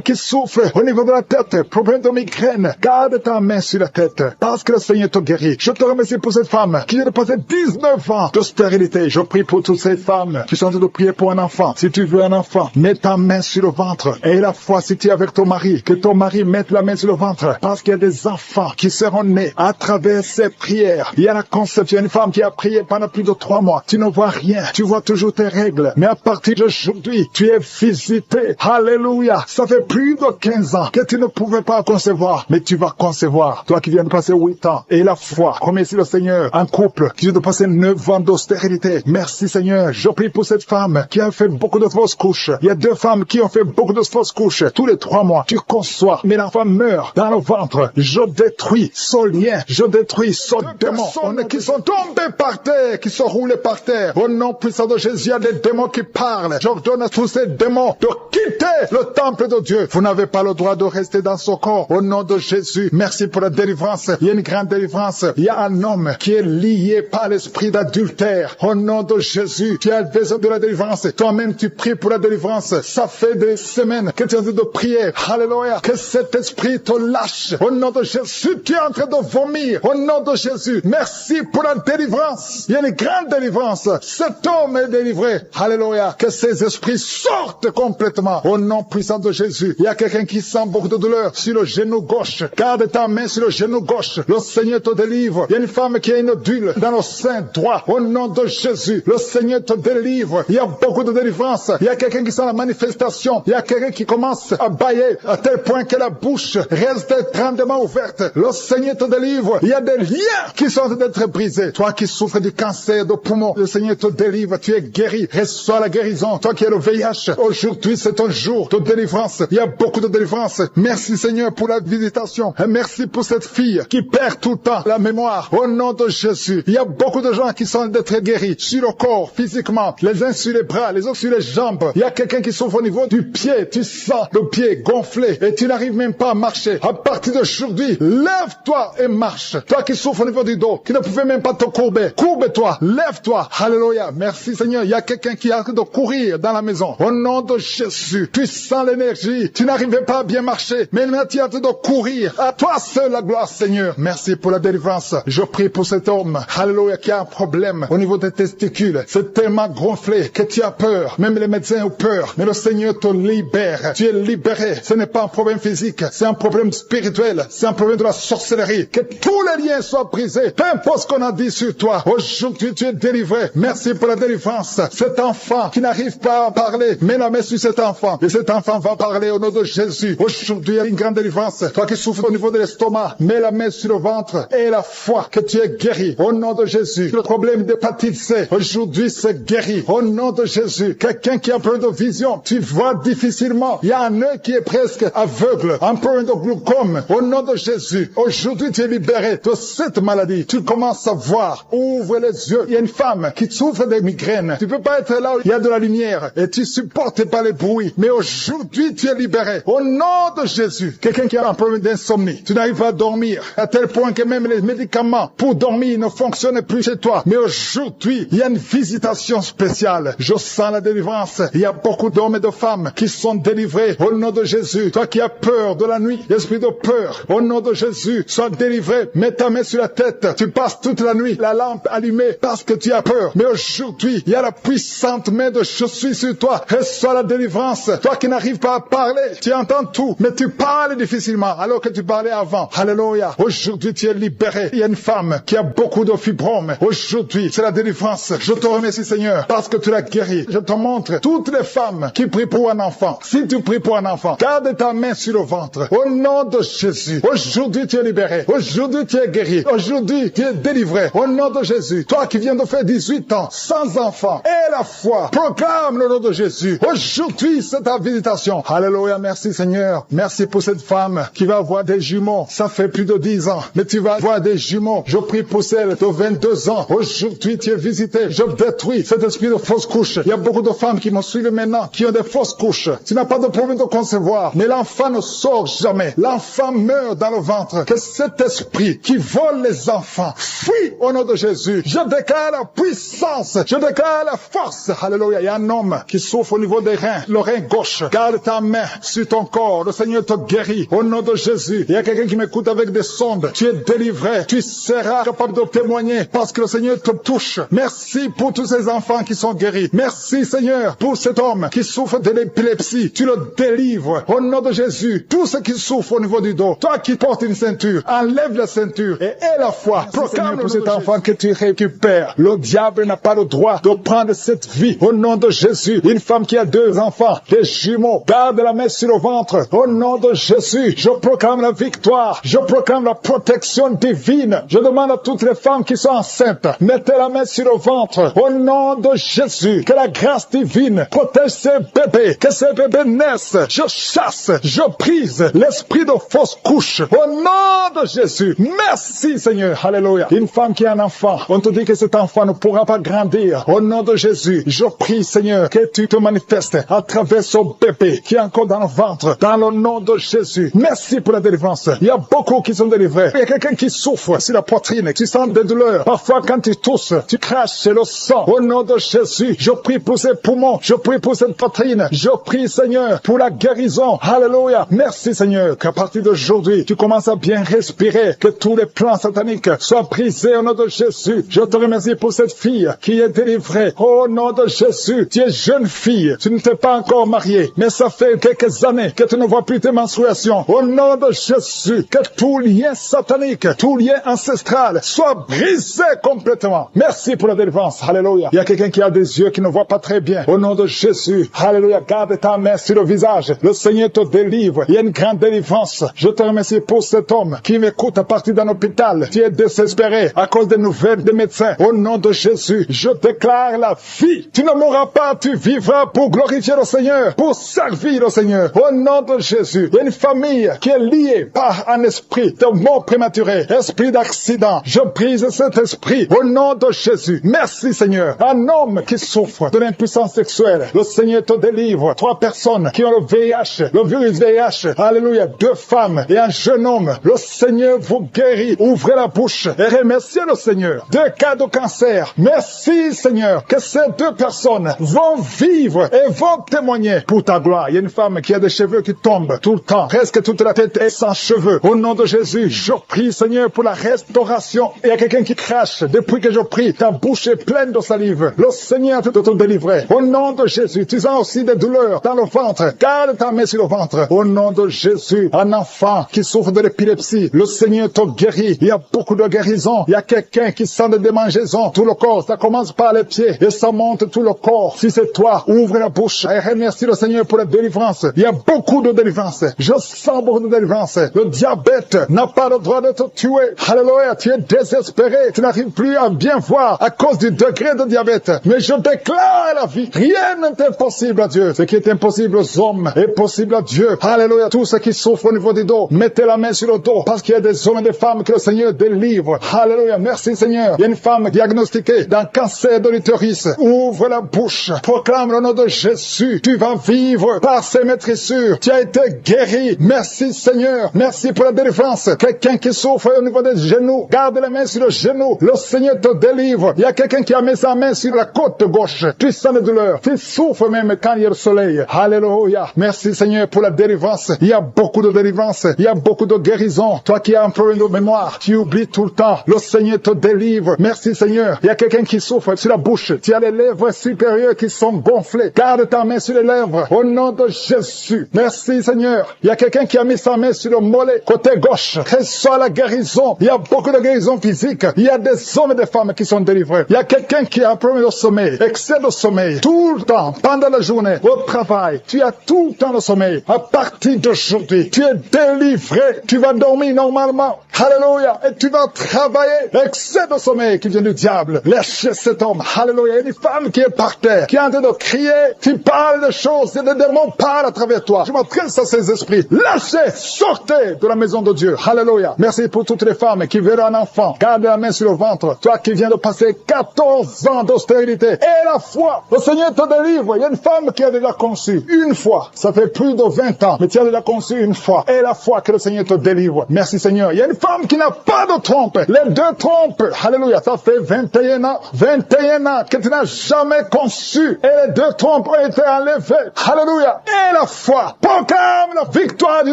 Speaker 2: qui souffres au niveau de la tête, problème de migraine, garde ta main sur la tête, parce que le Seigneur te guérit. Je te remercie pour cette femme qui vient de passer 19 ans de stérilité. Je prie pour toutes ces femmes qui sont en train de prier pour un enfant. Si tu veux un enfant, mets ta main sur le ventre. Et la foi, si tu es avec ton mari, que ton mari mette la main sur le ventre, parce qu'il y a des enfants qui seront nés à travers ces prières. Il y a la conception, une femme qui a prié pendant plus de 3 mois. Tu ne vois rien, tu vois toujours tes règles. Mais à partir d'aujourd'hui, tu es visité. Alléluia. Ça fait plus de 15 ans que tu ne pouvais pas concevoir, mais tu vas concevoir. Toi qui viens de passer 8 ans. Et la foi, remercie le Seigneur. Un couple qui vient de passer 9 ans d'austérité. Merci Seigneur. Je prie pour cette femme qui a fait beaucoup de fausses couches. Il y a 2 femmes qui ont fait beaucoup de fausses couches. Tous les 3 mois, tu conçois, mais l'enfant meurt dans le ventre. Je détruis ce lien. Je détruis ce démon. Personnes qui sont tombées par terre, qui sont roulées par terre. Au nom puissant de Jésus, il y a des démons qui parlent. J'ordonne à tous ces démons de quitter le temple de Dieu. Vous n'avez pas le droit de rester dans ce corps. Au nom de Jésus, merci pour la délivrance. Il y a une grande délivrance. Il y a un homme qui est lié par l'esprit d'adultère. Au nom de Jésus, tu as besoin de la délivrance. Toi-même, tu pries pour la délivrance. Ça fait des semaines que tu es en train de prier. Alléluia. Que cet esprit te lâche. Au nom de Jésus, tu es en train de vomir. Au nom de Jésus, merci pour la délivrance. Il y a une grande délivrance. Cet homme est délivré. Alléluia. Que ces esprits sortent complètement. Au nom puissant de Jésus. Il y a quelqu'un qui sent beaucoup de douleur sur le genou gauche. Garde ta main sur le genou gauche. Le Seigneur te délivre. Il y a une femme qui a une nodule dans le sein droit. Au nom de Jésus, le Seigneur te délivre. Il y a beaucoup de délivrance. Il y a quelqu'un qui sent la manifestation. Il y a quelqu'un qui commence à bâiller à tel point que la bouche reste reste grandement ouverte. Le Seigneur te délivre. Il y a des liens qui sont en train d'être brisés. Toi qui souffres du cancer de poumon, le Seigneur te délivre. Tu es guéri. Reçois la guérison. Toi qui es le VIH, aujourd'hui c'est ton jour de délivrance. Il y a beaucoup de délivrance. Merci Seigneur pour la visitation. Et merci pour cette fille qui perd tout le temps la mémoire. Au nom de Jésus, il y a beaucoup de gens qui sont d'être guéris sur le corps, physiquement, les uns sur les bras, les autres sur les jambes. Il y a quelqu'un qui souffre au niveau du pied. Tu sens le pied gonflé et tu n'arrives même pas à marcher. À partir d'aujourd'hui, lève-toi et marche. Toi qui souffres au niveau du dos, qui ne pouvais même pas te courber, courbe-toi, lève-toi. Alléluia. Merci Seigneur. Il y a quelqu'un qui a de courir dans la maison. Au nom de Jésus, tu sens l'énergie. Tu n'arrivais pas à bien marcher, mais maintenant tu es en train de courir. À toi seul la gloire, Seigneur. Merci pour la délivrance. Je prie pour cet homme, alléluia, qui a un problème au niveau des testicules. C'est tellement gonflé que tu as peur. Même les médecins ont peur. Mais le Seigneur te libère. Tu es libéré. Ce n'est pas un problème physique. C'est un problème spirituel. C'est un problème de la sorcellerie. Que tous les liens soient brisés. Peu importe ce qu'on a dit sur toi. Aujourd'hui, tu es délivré. Merci pour la délivrance. Cet enfant qui n'arrive pas à parler, mets la main sur cet enfant. Et cet enfant va parler au nom de Jésus. Aujourd'hui, il y a une grande délivrance. Toi qui souffres au niveau de l'estomac, mets la main sur le ventre et la foi que tu es guéri. Au nom de Jésus. Le problème d'hépatite C, aujourd'hui, c'est guéri. Au nom de Jésus. Quelqu'un qui a un problème de vision, tu vois difficilement. Il y a un œil qui est presque aveugle. Un problème de glaucome. Au nom de Jésus. Aujourd'hui, tu es libéré de cette maladie. Tu commences à voir. Ouvre les yeux. Il y a une femme qui souffre des migraines. Tu peux pas être là où il y a de la lumière et tu supportes pas les bruits. Mais aujourd'hui, tu es libéré. Au nom de Jésus. Quelqu'un qui a un problème d'insomnie. Tu n'arrives pas à dormir. À tel point que même les médicaments pour dormir ne fonctionnent plus chez toi. Mais aujourd'hui, il y a une visitation spéciale. Je sens la délivrance. Il y a beaucoup d'hommes et de femmes qui sont délivrés. Au nom de Jésus. Toi qui as peur de la nuit, l'esprit de peur. Au nom de Jésus, sois délivré. Mets ta main sur la tête. Tu passes toute la nuit, la lampe allumée parce que tu as peur. Mais aujourd'hui, il y a la puissante main de je suis sur toi. Reçois la délivrance. Toi qui n'arrives pas à parler, tu entends tout, mais tu parles difficilement alors que tu parlais avant. Alléluia. Aujourd'hui, tu es libéré. Il y a une femme qui a beaucoup de fibromes. Aujourd'hui, c'est la délivrance. Je te remercie, Seigneur, parce que tu l'as guéri. Je te montre toutes les femmes qui prient pour un enfant. Si tu pries pour un enfant, garde ta main sur le ventre. Au nom de Jésus. Aujourd'hui, tu es libéré. Aujourd'hui, tu es guéri. Aujourd'hui, tu es délivré. Au nom de Jésus. Toi qui viens de faire 18 ans, sans enfant, et la foi, proclame le nom de Jésus. Aujourd'hui, c'est ta visitation. Alléluia. Merci, Seigneur. Merci pour cette femme qui va avoir des jumeaux. Ça fait plus de 10 ans. Mais tu vas voir des jumeaux. Je prie pour celle de 22 ans. Aujourd'hui, tu es visité. Je détruis cet esprit de fausse couche. Il y a beaucoup de femmes qui me suivent maintenant, qui ont des fausses couches. Tu n'as pas de problème de concevoir. Mais l'enfant ne sort jamais. L'enfant meurt dans le ventre. Que cet esprit qui vole les enfants fuit au nom de Jésus. Je déclare la puissance. Je déclare la force. Alléluia. Il y a un homme qui souffre au niveau des reins. Le rein gauche. Garde ta main sur ton corps. Le Seigneur te guérit. Au nom de Jésus. Il y a quelqu'un qui m'écoute avec des sondes. Tu es délivré. Tu seras capable de témoigner parce que le Seigneur te touche. Merci pour tous ces enfants qui sont guéris. Merci Seigneur pour cet homme qui souffre de l'épilepsie. Tu le délivres. Au nom de Jésus. Tous ceux qui souffrent au niveau du dos. Toi qui portes une ceinture. Enlève la ceinture et aie la foi. Proclame pour cet enfant que tu récupères. Le diable n'a pas le droit de prendre cette vie. Au nom de Jésus. Une femme qui a 2 enfants. Des jumeaux. Garde la main sur le ventre. Au nom de Jésus. Je proclame la victoire. Je proclame la protection divine. Je demande à toutes les femmes qui sont enceintes. Mettez la main sur le ventre. Au nom de Jésus. Que la grâce divine protège ces bébés. Que ces bébés naissent. Je chasse. Je brise l'esprit de fausse couche. Au nom de Jésus. Merci Seigneur. Alléluia. Une femme qui a un enfant. On te dit que cet enfant ne pourra pas grandir. Au nom de Jésus. Je prie Seigneur que tu te manifestes à travers ce bébé qui est encore dans le ventre. Dans le nom de Jésus. Merci pour la délivrance. Il y a beaucoup qui sont délivrés. Il y a quelqu'un qui souffre sur la poitrine. Tu sens des douleurs. Parfois quand tu tousses, tu craches le sang. Au nom de Jésus. Je prie pour ses poumons. Je prie pour cette poitrine. Je prie Seigneur pour la guérison. Alléluia. Merci Seigneur qu'à partir d'aujourd'hui, tu commences à bien respirer. Que tous les plans sataniques soient brisés au nom de Jésus. Je te remercie pour cette fille qui est délivrée. Au nom de Jésus. Tu es jeune fille. Tu ne t'es pas encore mariée. Mais ça fait quelques années que tu ne vois plus tes menstruations. Au nom de Jésus. Que tout lien satanique, tout lien ancestral soit brisé complètement. Merci pour la délivrance. Alléluia. Il y a quelqu'un qui a des yeux qui ne voit pas très bien. Au nom de Jésus. Alléluia. Garde ta main sur le visage. Le Seigneur te délivre. Il y a une grande délivrance. délivrance. Je te remercie pour cet homme qui m'écoute à partir d'un hôpital, qui est désespéré à cause des nouvelles des médecins. Au nom de Jésus, je déclare la vie. Tu ne mourras pas, tu vivras pour glorifier le Seigneur, pour servir le Seigneur. Au nom de Jésus, il y a une famille qui est liée par un esprit de mort prématurée, esprit d'accident. Je brise cet esprit au nom de Jésus. Merci Seigneur. Un homme qui souffre de l'impuissance sexuelle, le Seigneur te délivre. 3 personnes qui ont le VIH, le virus VIH. Alléluia. 2 femmes et un jeune homme. Le Seigneur vous guérit. Ouvrez la bouche et remerciez le Seigneur. 2 cas de cancer. Merci Seigneur que ces 2 personnes vont vivre et vont témoigner pour ta gloire. Il y a une femme qui a des cheveux qui tombent tout le temps. Presque toute la tête est sans cheveux. Au nom de Jésus, je prie Seigneur pour la restauration. Il y a quelqu'un qui crache. Depuis que je prie, ta bouche est pleine de salive. Le Seigneur te délivrer. Au nom de Jésus, tu as aussi des douleurs dans le ventre. Garde ta main sur le ventre. Au nom de Jésus, un enfant qui souffre de l'épilepsie, le Seigneur te guérit. Il y a beaucoup de guérisons. Il y a quelqu'un qui sent des démangeaisons. Tout le corps, ça commence par les pieds et ça monte tout le corps. Si c'est toi, ouvre la bouche et remercie le Seigneur pour la délivrance. Il y a beaucoup de délivrance. Je sens beaucoup de délivrance. Le diabète n'a pas le droit de te tuer. Alléluia, tu es désespéré. Tu n'arrives plus à bien voir à cause du degré de diabète. Mais je déclare la vie. Rien n'est impossible à Dieu. Ce qui est impossible aux hommes est possible à Dieu. Alléluia. Tous ceux qui souffrent au niveau du dos, mettez la main sur le dos parce qu'il y a des hommes et des femmes que le Seigneur délivre. Alléluia. Merci Seigneur. Il y a une femme diagnostiquée d'un cancer de l'utérus. Ouvre la bouche. Proclame le nom de Jésus. Tu vas vivre par ses maîtrissures. Tu as été guéri. Merci Seigneur. Merci pour la délivrance. Quelqu'un qui souffre au niveau des genoux, garde la main sur le genou. Le Seigneur te délivre. Il y a quelqu'un qui a mis sa main sur la côte gauche. Tu sens la douleur. Tu souffres même quand il y a le soleil. Alléluia. Merci Seigneur pour la délivrance. Il y a beaucoup de délivrance. Il y a beaucoup de guérison. Toi qui as un problème de mémoire, tu oublies tout le temps. Le Seigneur te délivre. Merci Seigneur. Il y a quelqu'un qui souffre sur la bouche. Tu as les lèvres supérieures qui sont gonflées. Garde ta main sur les lèvres. Au nom de Jésus. Merci Seigneur. Il y a quelqu'un qui a mis sa main sur le mollet côté gauche. Reçois la guérison. Il y a beaucoup de guérison physique. Il y a des hommes et des femmes qui sont délivrés. Il y a quelqu'un qui a un problème de sommeil, excès de sommeil, tout le temps, pendant la journée, au travail. Tu as tout le temps le sommeil. À partir d'aujourd'hui, tu es délivré. Tu vas dormir normalement. Alléluia. Et tu vas travailler. Excès de sommeil qui vient du diable. Lâchez cet homme. Alléluia. Il y a une femme qui est par terre, qui est en train de crier. Tu parles de choses et les démons parlent à travers toi. Je m'adresse à ces esprits. Lâchez, sortez de la maison de Dieu. Alléluia. Merci pour toutes les femmes qui veulent un enfant. Garde la main sur le ventre. Toi qui viens de passer 14 ans d'austérité. Et la foi. Le Seigneur te délivre. Il y a une femme qui a déjà conçu une fois. Ça fait plus de 20 ans. Mais tu as déjà conçu une fois. Et la foi que le Seigneur te délivre. Merci Seigneur. Il y a une femme qui n'a pas de trompe. Les 2 trompes. Alléluia. Ça fait 21 ans. 21 ans que tu n'as jamais conçu. Et les 2 trompes ont été enlevées. Alléluia. Et la foi. Proclame la victoire du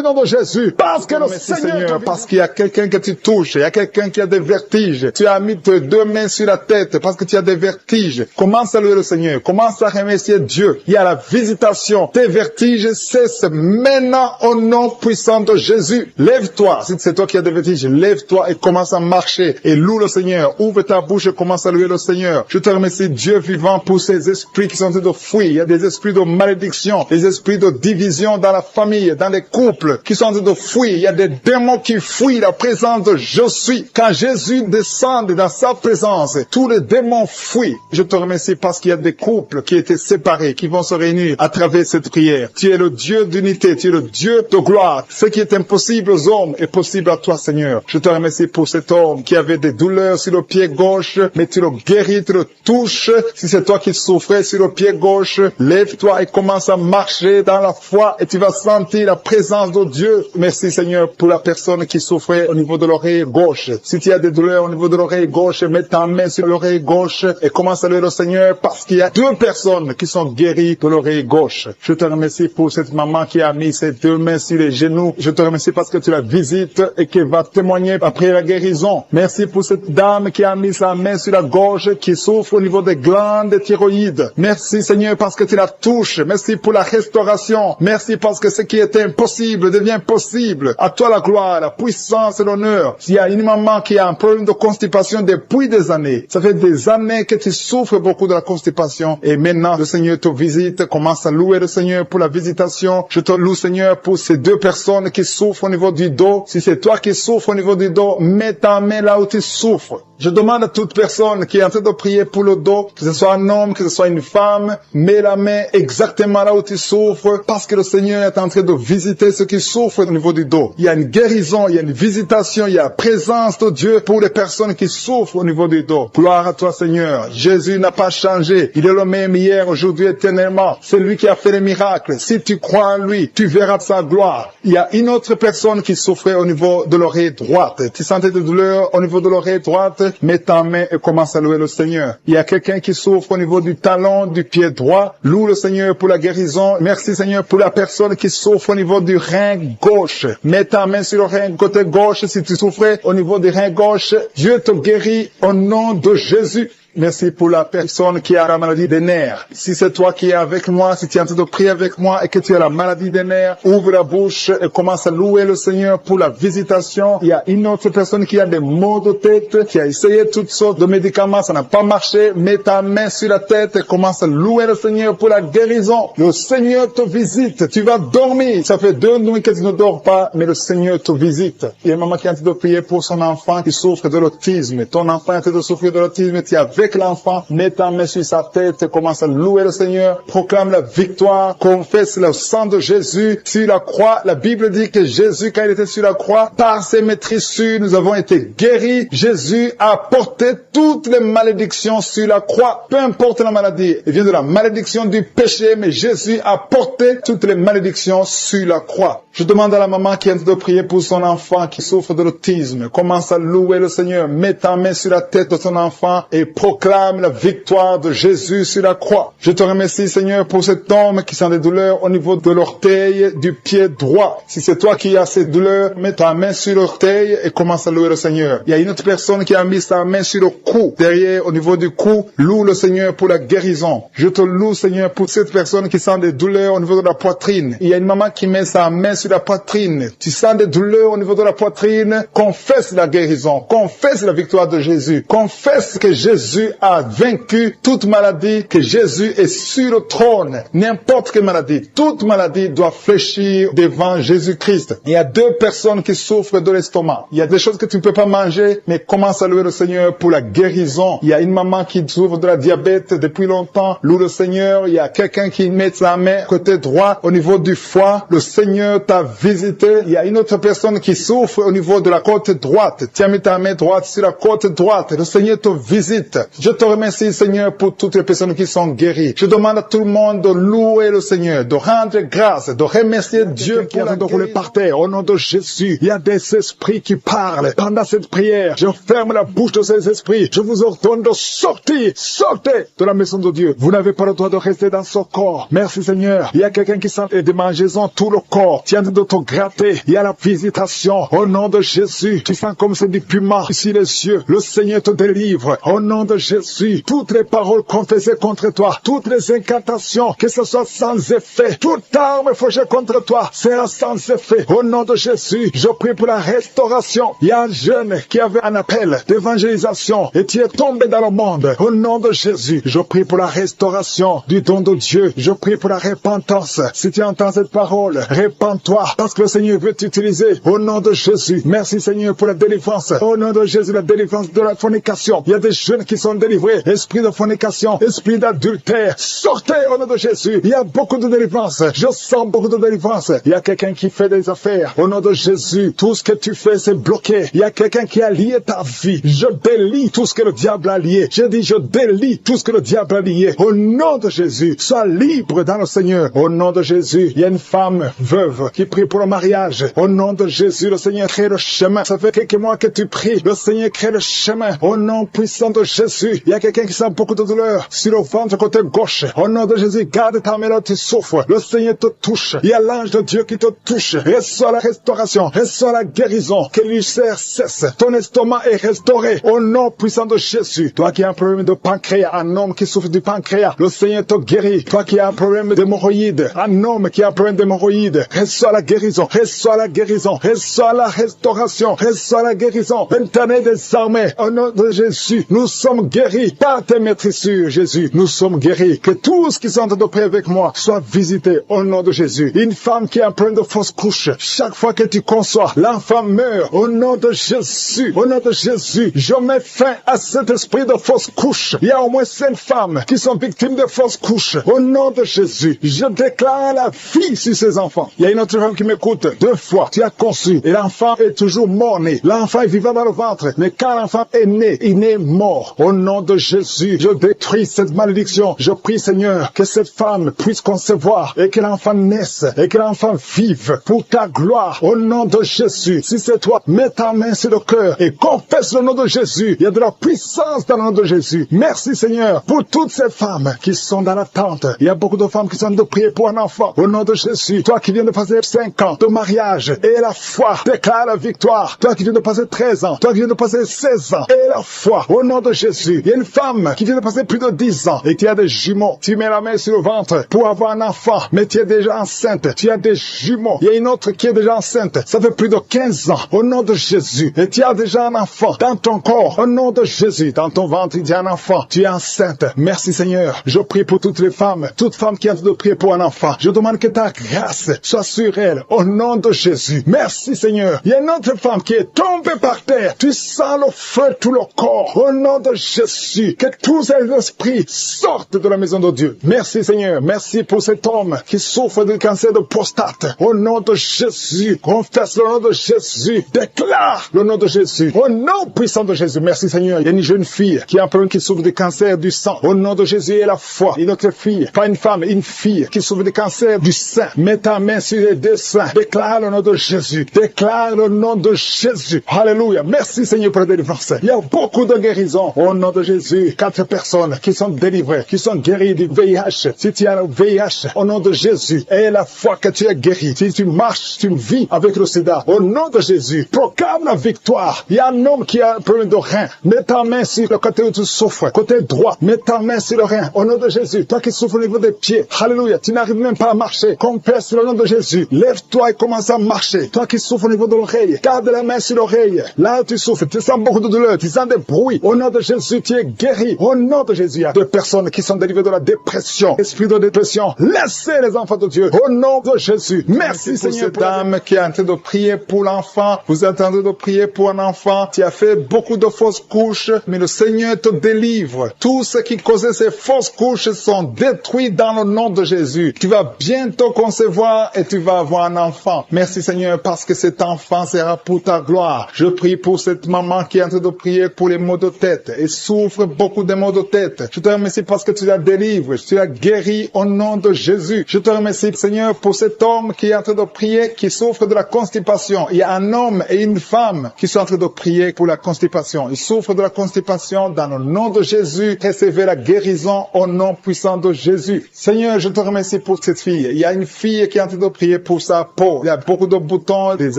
Speaker 2: nom de Jésus. Parce que le Seigneur, parce qu'il y a quelqu'un que tu touches. Il y a quelqu'un qui a des vertiges. Tu as mis tes 2 mains sur la tête parce que tu as des vertiges. Commence à louer le Seigneur. Commence à remercier Dieu. Il y a la visitation. Tes vertiges cessent maintenant au nom puissant de Jésus. Lève-toi. Si c'est toi qui as des vertiges, lève-toi et commence à marcher. Et loue le Seigneur. Ouvre ta bouche et commence à louer le Seigneur. Je te remercie, Dieu vivant, pour ces esprits qui sont en train de fuir. Il y a des esprits de malédiction, des esprits de division dans la famille, dans les couples qui sont en train de fuir. Il y a des démons qui fuient la présence de je suis. Quand Jésus descend dans sa présence, tous les démons fuient. Je te remercie parce qu'il y a des couples qui étaient séparés, qui vont se réunir à travers cette prière. Tu es le Dieu d'unité, tu es le Dieu de gloire. Ce qui est impossible aux hommes est possible à toi, Seigneur. Je te remercie pour cet homme qui avait des douleurs sur le pied gauche, mais tu le guéris, tu le touches. Si c'est toi qui souffrais sur le pied gauche, lève-toi et commence à marcher dans la foi et tu vas sentir la présence de Dieu. Merci, Seigneur, pour la personne qui souffrait au niveau de l'oreille gauche. Si tu as des douleurs au niveau de l'oreille gauche, mets ta main sur l'oreille gauche et commence à louer le Seigneur parce qu'il y a 2 personnes qui sont guéries de l'oreille gauche. Je te remercie pour cette maman qui a mis ses 2 mains sur les genoux. Je te remercie parce que tu la visites et qu'elle va témoigner après la guérison. Merci pour cette dame qui a mis sa main sur la gorge, qui souffre au niveau des glandes thyroïdes. Merci, Seigneur, parce que tu la touches. Merci pour la restauration. Merci parce que ce qui était impossible devient possible. À toi la gloire, la puissance et l'honneur. S'il y a une maman qui a un problème de constipation depuis des années, ça fait des années que tu souffres beaucoup de la constipation et maintenant le Seigneur te visite. Commence à louer le Seigneur pour la visitation. Je te loue, Seigneur, pour ces 2 personnes
Speaker 1: personne qui souffre au niveau du dos, si c'est toi qui souffres au niveau du dos, mets ta main là où tu souffres. Je demande à toute personne qui est en train de prier pour le dos, que ce soit un homme, que ce soit une femme, mets la main exactement là où tu souffres, parce que le Seigneur est en train de visiter ceux qui souffrent au niveau du dos. Il y a une guérison, il y a une visitation, il y a la présence de Dieu pour les personnes qui souffrent au niveau du dos. Gloire à toi, Seigneur. Jésus n'a pas changé. Il est le même hier, aujourd'hui, éternellement. C'est lui qui a fait les miracles. Si tu crois en lui, tu verras sa gloire. Il y a une autre personne qui souffrait au niveau de l'oreille droite. Tu sentais des douleurs au niveau de l'oreille droite? Mets ta main et commence à louer le Seigneur. Il y a quelqu'un qui souffre au niveau du talon, du pied droit. Loue le Seigneur pour la guérison. Merci Seigneur pour la personne qui souffre au niveau du rein gauche. Mets ta main sur le rein côté gauche si tu souffrais au niveau du rein gauche. Dieu te guérit au nom de Jésus. Merci pour la personne qui a la maladie des nerfs. Si c'est toi qui es avec moi, si tu es en train de prier avec moi et que tu as la maladie des nerfs, ouvre la bouche et commence à louer le Seigneur pour la visitation. Il y a une autre personne qui a des maux de tête, qui a essayé toutes sortes de médicaments, ça n'a pas marché. Mets ta main sur la tête et commence à louer le Seigneur pour la guérison. Le Seigneur te visite. Tu vas dormir. Ça fait 2 nuits que tu ne dors pas, mais le Seigneur te visite. Il y a une maman qui est en train de prier pour son enfant qui souffre de l'autisme. Ton enfant est en train de souffrir de l'autisme, tu es avec l'enfant, mets ta main sur sa tête, commence à louer le Seigneur, proclame la victoire, confesse le sang de Jésus sur la croix. La Bible dit que Jésus, quand il était sur la croix, par ses maîtrissures, nous avons été guéris. Jésus a porté toutes les malédictions sur la croix, peu importe la maladie. Il vient de la malédiction du péché, mais Jésus a porté toutes les malédictions sur la croix. Je demande à la maman qui est en train de prier pour son enfant qui souffre de l'autisme, commence à louer le Seigneur, mets ta main sur la tête de ton enfant et proclame la victoire de Jésus sur la croix. Je te remercie, Seigneur, pour cet homme qui sent des douleurs au niveau de l'orteil du pied droit. Si c'est toi qui as ces douleurs, mets ta main sur l'orteil et commence à louer le Seigneur. Il y a une autre personne qui a mis sa main sur le cou, derrière, au niveau du cou. Loue le Seigneur pour la guérison. Je te loue, Seigneur, pour cette personne qui sent des douleurs au niveau de la poitrine. Il y a une maman qui met sa main sur la poitrine. Tu sens des douleurs au niveau de la poitrine. Confesse la guérison. Confesse la victoire de Jésus. Confesse que Jésus a vaincu toute maladie, que Jésus est sur le trône. N'importe quelle maladie, toute maladie doit fléchir devant Jésus-Christ. Il y a 2 personnes qui souffrent de l'estomac. Il y a des choses que tu ne peux pas manger, mais commence à louer le Seigneur pour la guérison. Il y a une maman qui souffre de la diabète depuis longtemps. Loue le Seigneur. Il y a quelqu'un qui met sa main côté droit au niveau du foie. Le Seigneur t'a visité. Il y a une autre personne qui souffre au niveau de la côte droite. Tu as mis ta main droite sur la côte droite. Le Seigneur te visite. Je te remercie, Seigneur, pour toutes les personnes qui sont guéries. Je demande à tout le monde de louer le Seigneur, de rendre grâce, de remercier Dieu pour la guérison. Par terre, au nom de Jésus, il y a des esprits qui parlent. Pendant cette prière, je ferme la bouche de ces esprits. Je vous ordonne de sortir. Sortez de la maison de Dieu. Vous n'avez pas le droit de rester dans ce corps. Merci, Seigneur. Il y a quelqu'un qui sent des démangeaisons tout le corps. Tu es en train de te gratter. Il y a la visitation. Au nom de Jésus, tu sens comme c'est du piment ici les yeux. Le Seigneur te délivre. Au nom de Jésus, toutes les paroles confessées contre toi, toutes les incantations, que ce soit sans effet, toute arme forgée contre toi sera sans effet. Au nom de Jésus, je prie pour la restauration. Il y a un jeune qui avait un appel d'évangélisation et tu es tombé dans le monde. Au nom de Jésus, je prie pour la restauration du don de Dieu. Je prie pour la repentance. Si tu entends cette parole, répands-toi parce que le Seigneur veut t'utiliser. Au nom de Jésus, merci Seigneur pour la délivrance. Au nom de Jésus, la délivrance de la fornication. Il y a des jeunes qui sont délivrés. Esprit de fornication, esprit d'adultère, sortez au nom de Jésus. Il y a beaucoup de délivrance. Je sens beaucoup de délivrance. Il y a quelqu'un qui fait des affaires. Au nom de Jésus, tout ce que tu fais, c'est bloqué. Il y a quelqu'un qui a lié ta vie. Je délie tout ce que le diable a lié. Je dis, je délie tout ce que le diable a lié. Au nom de Jésus, sois libre dans le Seigneur. Au nom de Jésus, il y a une femme veuve qui prie pour le mariage. Au nom de Jésus, le Seigneur crée le chemin. Ça fait quelques mois que tu pries. Le Seigneur crée le chemin. Au nom puissant de Jésus, il y a quelqu'un qui sent beaucoup de douleur sur le ventre côté gauche. Au nom de Jésus, garde ta main là, tu souffres. Le Seigneur te touche. Il y a l'ange de Dieu qui te touche. Reçois la restauration. Reçois la guérison. Que l'ulcère cesse. Ton estomac est restauré. Au nom puissant de Jésus. Toi qui as un problème de pancréas, un homme qui souffre du pancréas, le Seigneur te guérit. Toi qui as un problème d'hémorroïdes, un homme qui a un problème d'hémorroïdes, reçois la guérison. Reçois la guérison. Reçois la restauration. Reçois la guérison. L'Éternel des armées, au nom de Jésus, nous sommes
Speaker 2: sommes guéris par tes maîtrissures, Jésus. Nous sommes guéris. Que tous qui sont en train de prier avec moi soient visités au nom de Jésus. Une femme qui est en pleine de fausses couches, chaque fois que tu conçois, l'enfant meurt au nom de Jésus. Au nom de Jésus, je mets fin à cet esprit de fausses couches. Il y a au moins 5 femmes qui sont victimes de fausses couches. Au nom de Jésus, je déclare la vie sur ces enfants. Il y a une autre femme qui m'écoute. 2 fois, tu as conçu et l'enfant est toujours mort-né. L'enfant est vivant dans le ventre, mais quand l'enfant est né, il est mort. Au nom de Jésus, je détruis cette malédiction. Je prie, Seigneur, que cette femme puisse concevoir et que l'enfant naisse et que l'enfant vive pour ta gloire. Au nom de Jésus, si c'est toi, mets ta main sur le cœur et confesse le nom de Jésus. Il y a de la puissance dans le nom de Jésus. Merci, Seigneur, pour toutes ces femmes qui sont dans l'attente. Il y a beaucoup de femmes qui sont de prier pour un enfant. Au nom de Jésus, toi qui viens de passer 5 ans de mariage et la foi déclare la victoire. Toi qui viens de passer 13 ans, toi qui viens de passer 16 ans et la foi. Au nom de Jésus, il y a une femme qui vient de passer plus de 10 ans et qui a des jumeaux. Tu mets la main sur le ventre pour avoir un enfant, mais tu es déjà enceinte. Tu as des jumeaux. Il y a une autre qui est déjà enceinte. Ça fait plus de 15 ans. Au nom de Jésus. Et tu as déjà un enfant dans ton corps. Au nom de Jésus. Dans ton ventre, il y a un enfant. Tu es enceinte. Merci, Seigneur. Je prie pour toutes les femmes. Toutes femmes qui ont de prier pour un enfant. Je demande que ta grâce soit sur elles. Au nom de Jésus. Merci, Seigneur. Il y a une autre femme qui est tombée par terre. Tu sens le feu tout le corps. Au nom de Jésus. Que tous ces esprits sortent de la maison de Dieu. Merci, Seigneur. Merci pour cet homme qui souffre de cancer de prostate. Au nom de Jésus. Confesse le nom de Jésus. Déclare le nom de Jésus. Au nom puissant de Jésus. Merci, Seigneur. Il y a une jeune fille qui est un problème qui souffre de cancer du sang. Au nom de Jésus et la foi. Une autre fille, pas une femme, une fille qui souffre de cancer du sein. Mets ta main sur les 2 seins. Déclare le nom de Jésus. Déclare le nom de Jésus. Alléluia. Merci, Seigneur, pour la délivrance. Il y a beaucoup de guérisons. Au nom de Jésus. 4 personnes qui sont délivrées, qui sont guéries du VIH. Si tu as le VIH, au nom de Jésus, et la foi que tu es guéri. Si tu marches, tu vis avec le sida. Au nom de Jésus, proclame la victoire. Il y a un homme qui a un problème de rein. Mets ta main sur le côté où tu souffres. Côté droit, mets ta main sur le rein. Au nom de Jésus, toi qui souffres au niveau des pieds. Alléluia. Tu n'arrives même pas à marcher. Confesse le nom de Jésus. Lève-toi et commence à marcher. Toi qui souffres au niveau de l'oreille, garde la main sur l'oreille. Là où tu souffres, tu sens beaucoup de douleur. Tu sens des bruits. Au nom de Jésus, tu es guéri. Au nom de Jésus, il y a 2 personnes qui sont délivrées de la dépression. Esprit de dépression. Laissez les enfants de Dieu. Au nom de Jésus. Merci, Seigneur.
Speaker 1: Cette dame qui est en train de prier pour l'enfant. Vous êtes en train de prier pour un enfant. Tu as fait beaucoup de fausses couches, mais le Seigneur te délivre. Tout ce qui causait ces fausses couches sont détruits dans le nom de Jésus. Tu vas bientôt concevoir et tu vas avoir un enfant. Merci, Seigneur, parce que cet enfant sera pour ta gloire. Je prie pour cette maman qui est en train de prier pour les maux de tête et souffre beaucoup de maux de tête. Je te remercie parce que tu la délivres. Tu la guéris au nom de Jésus. Je te remercie, Seigneur, pour cet homme qui est en train de prier, qui souffre de la constipation. Il y a un homme et une femme qui sont en train de prier pour la constipation. Ils souffrent de la constipation dans le nom de Jésus. Recevez la guérison au nom puissant de Jésus. Seigneur, je te remercie pour cette fille. Il y a une fille qui est en train de prier pour sa peau. Il y a beaucoup de boutons, des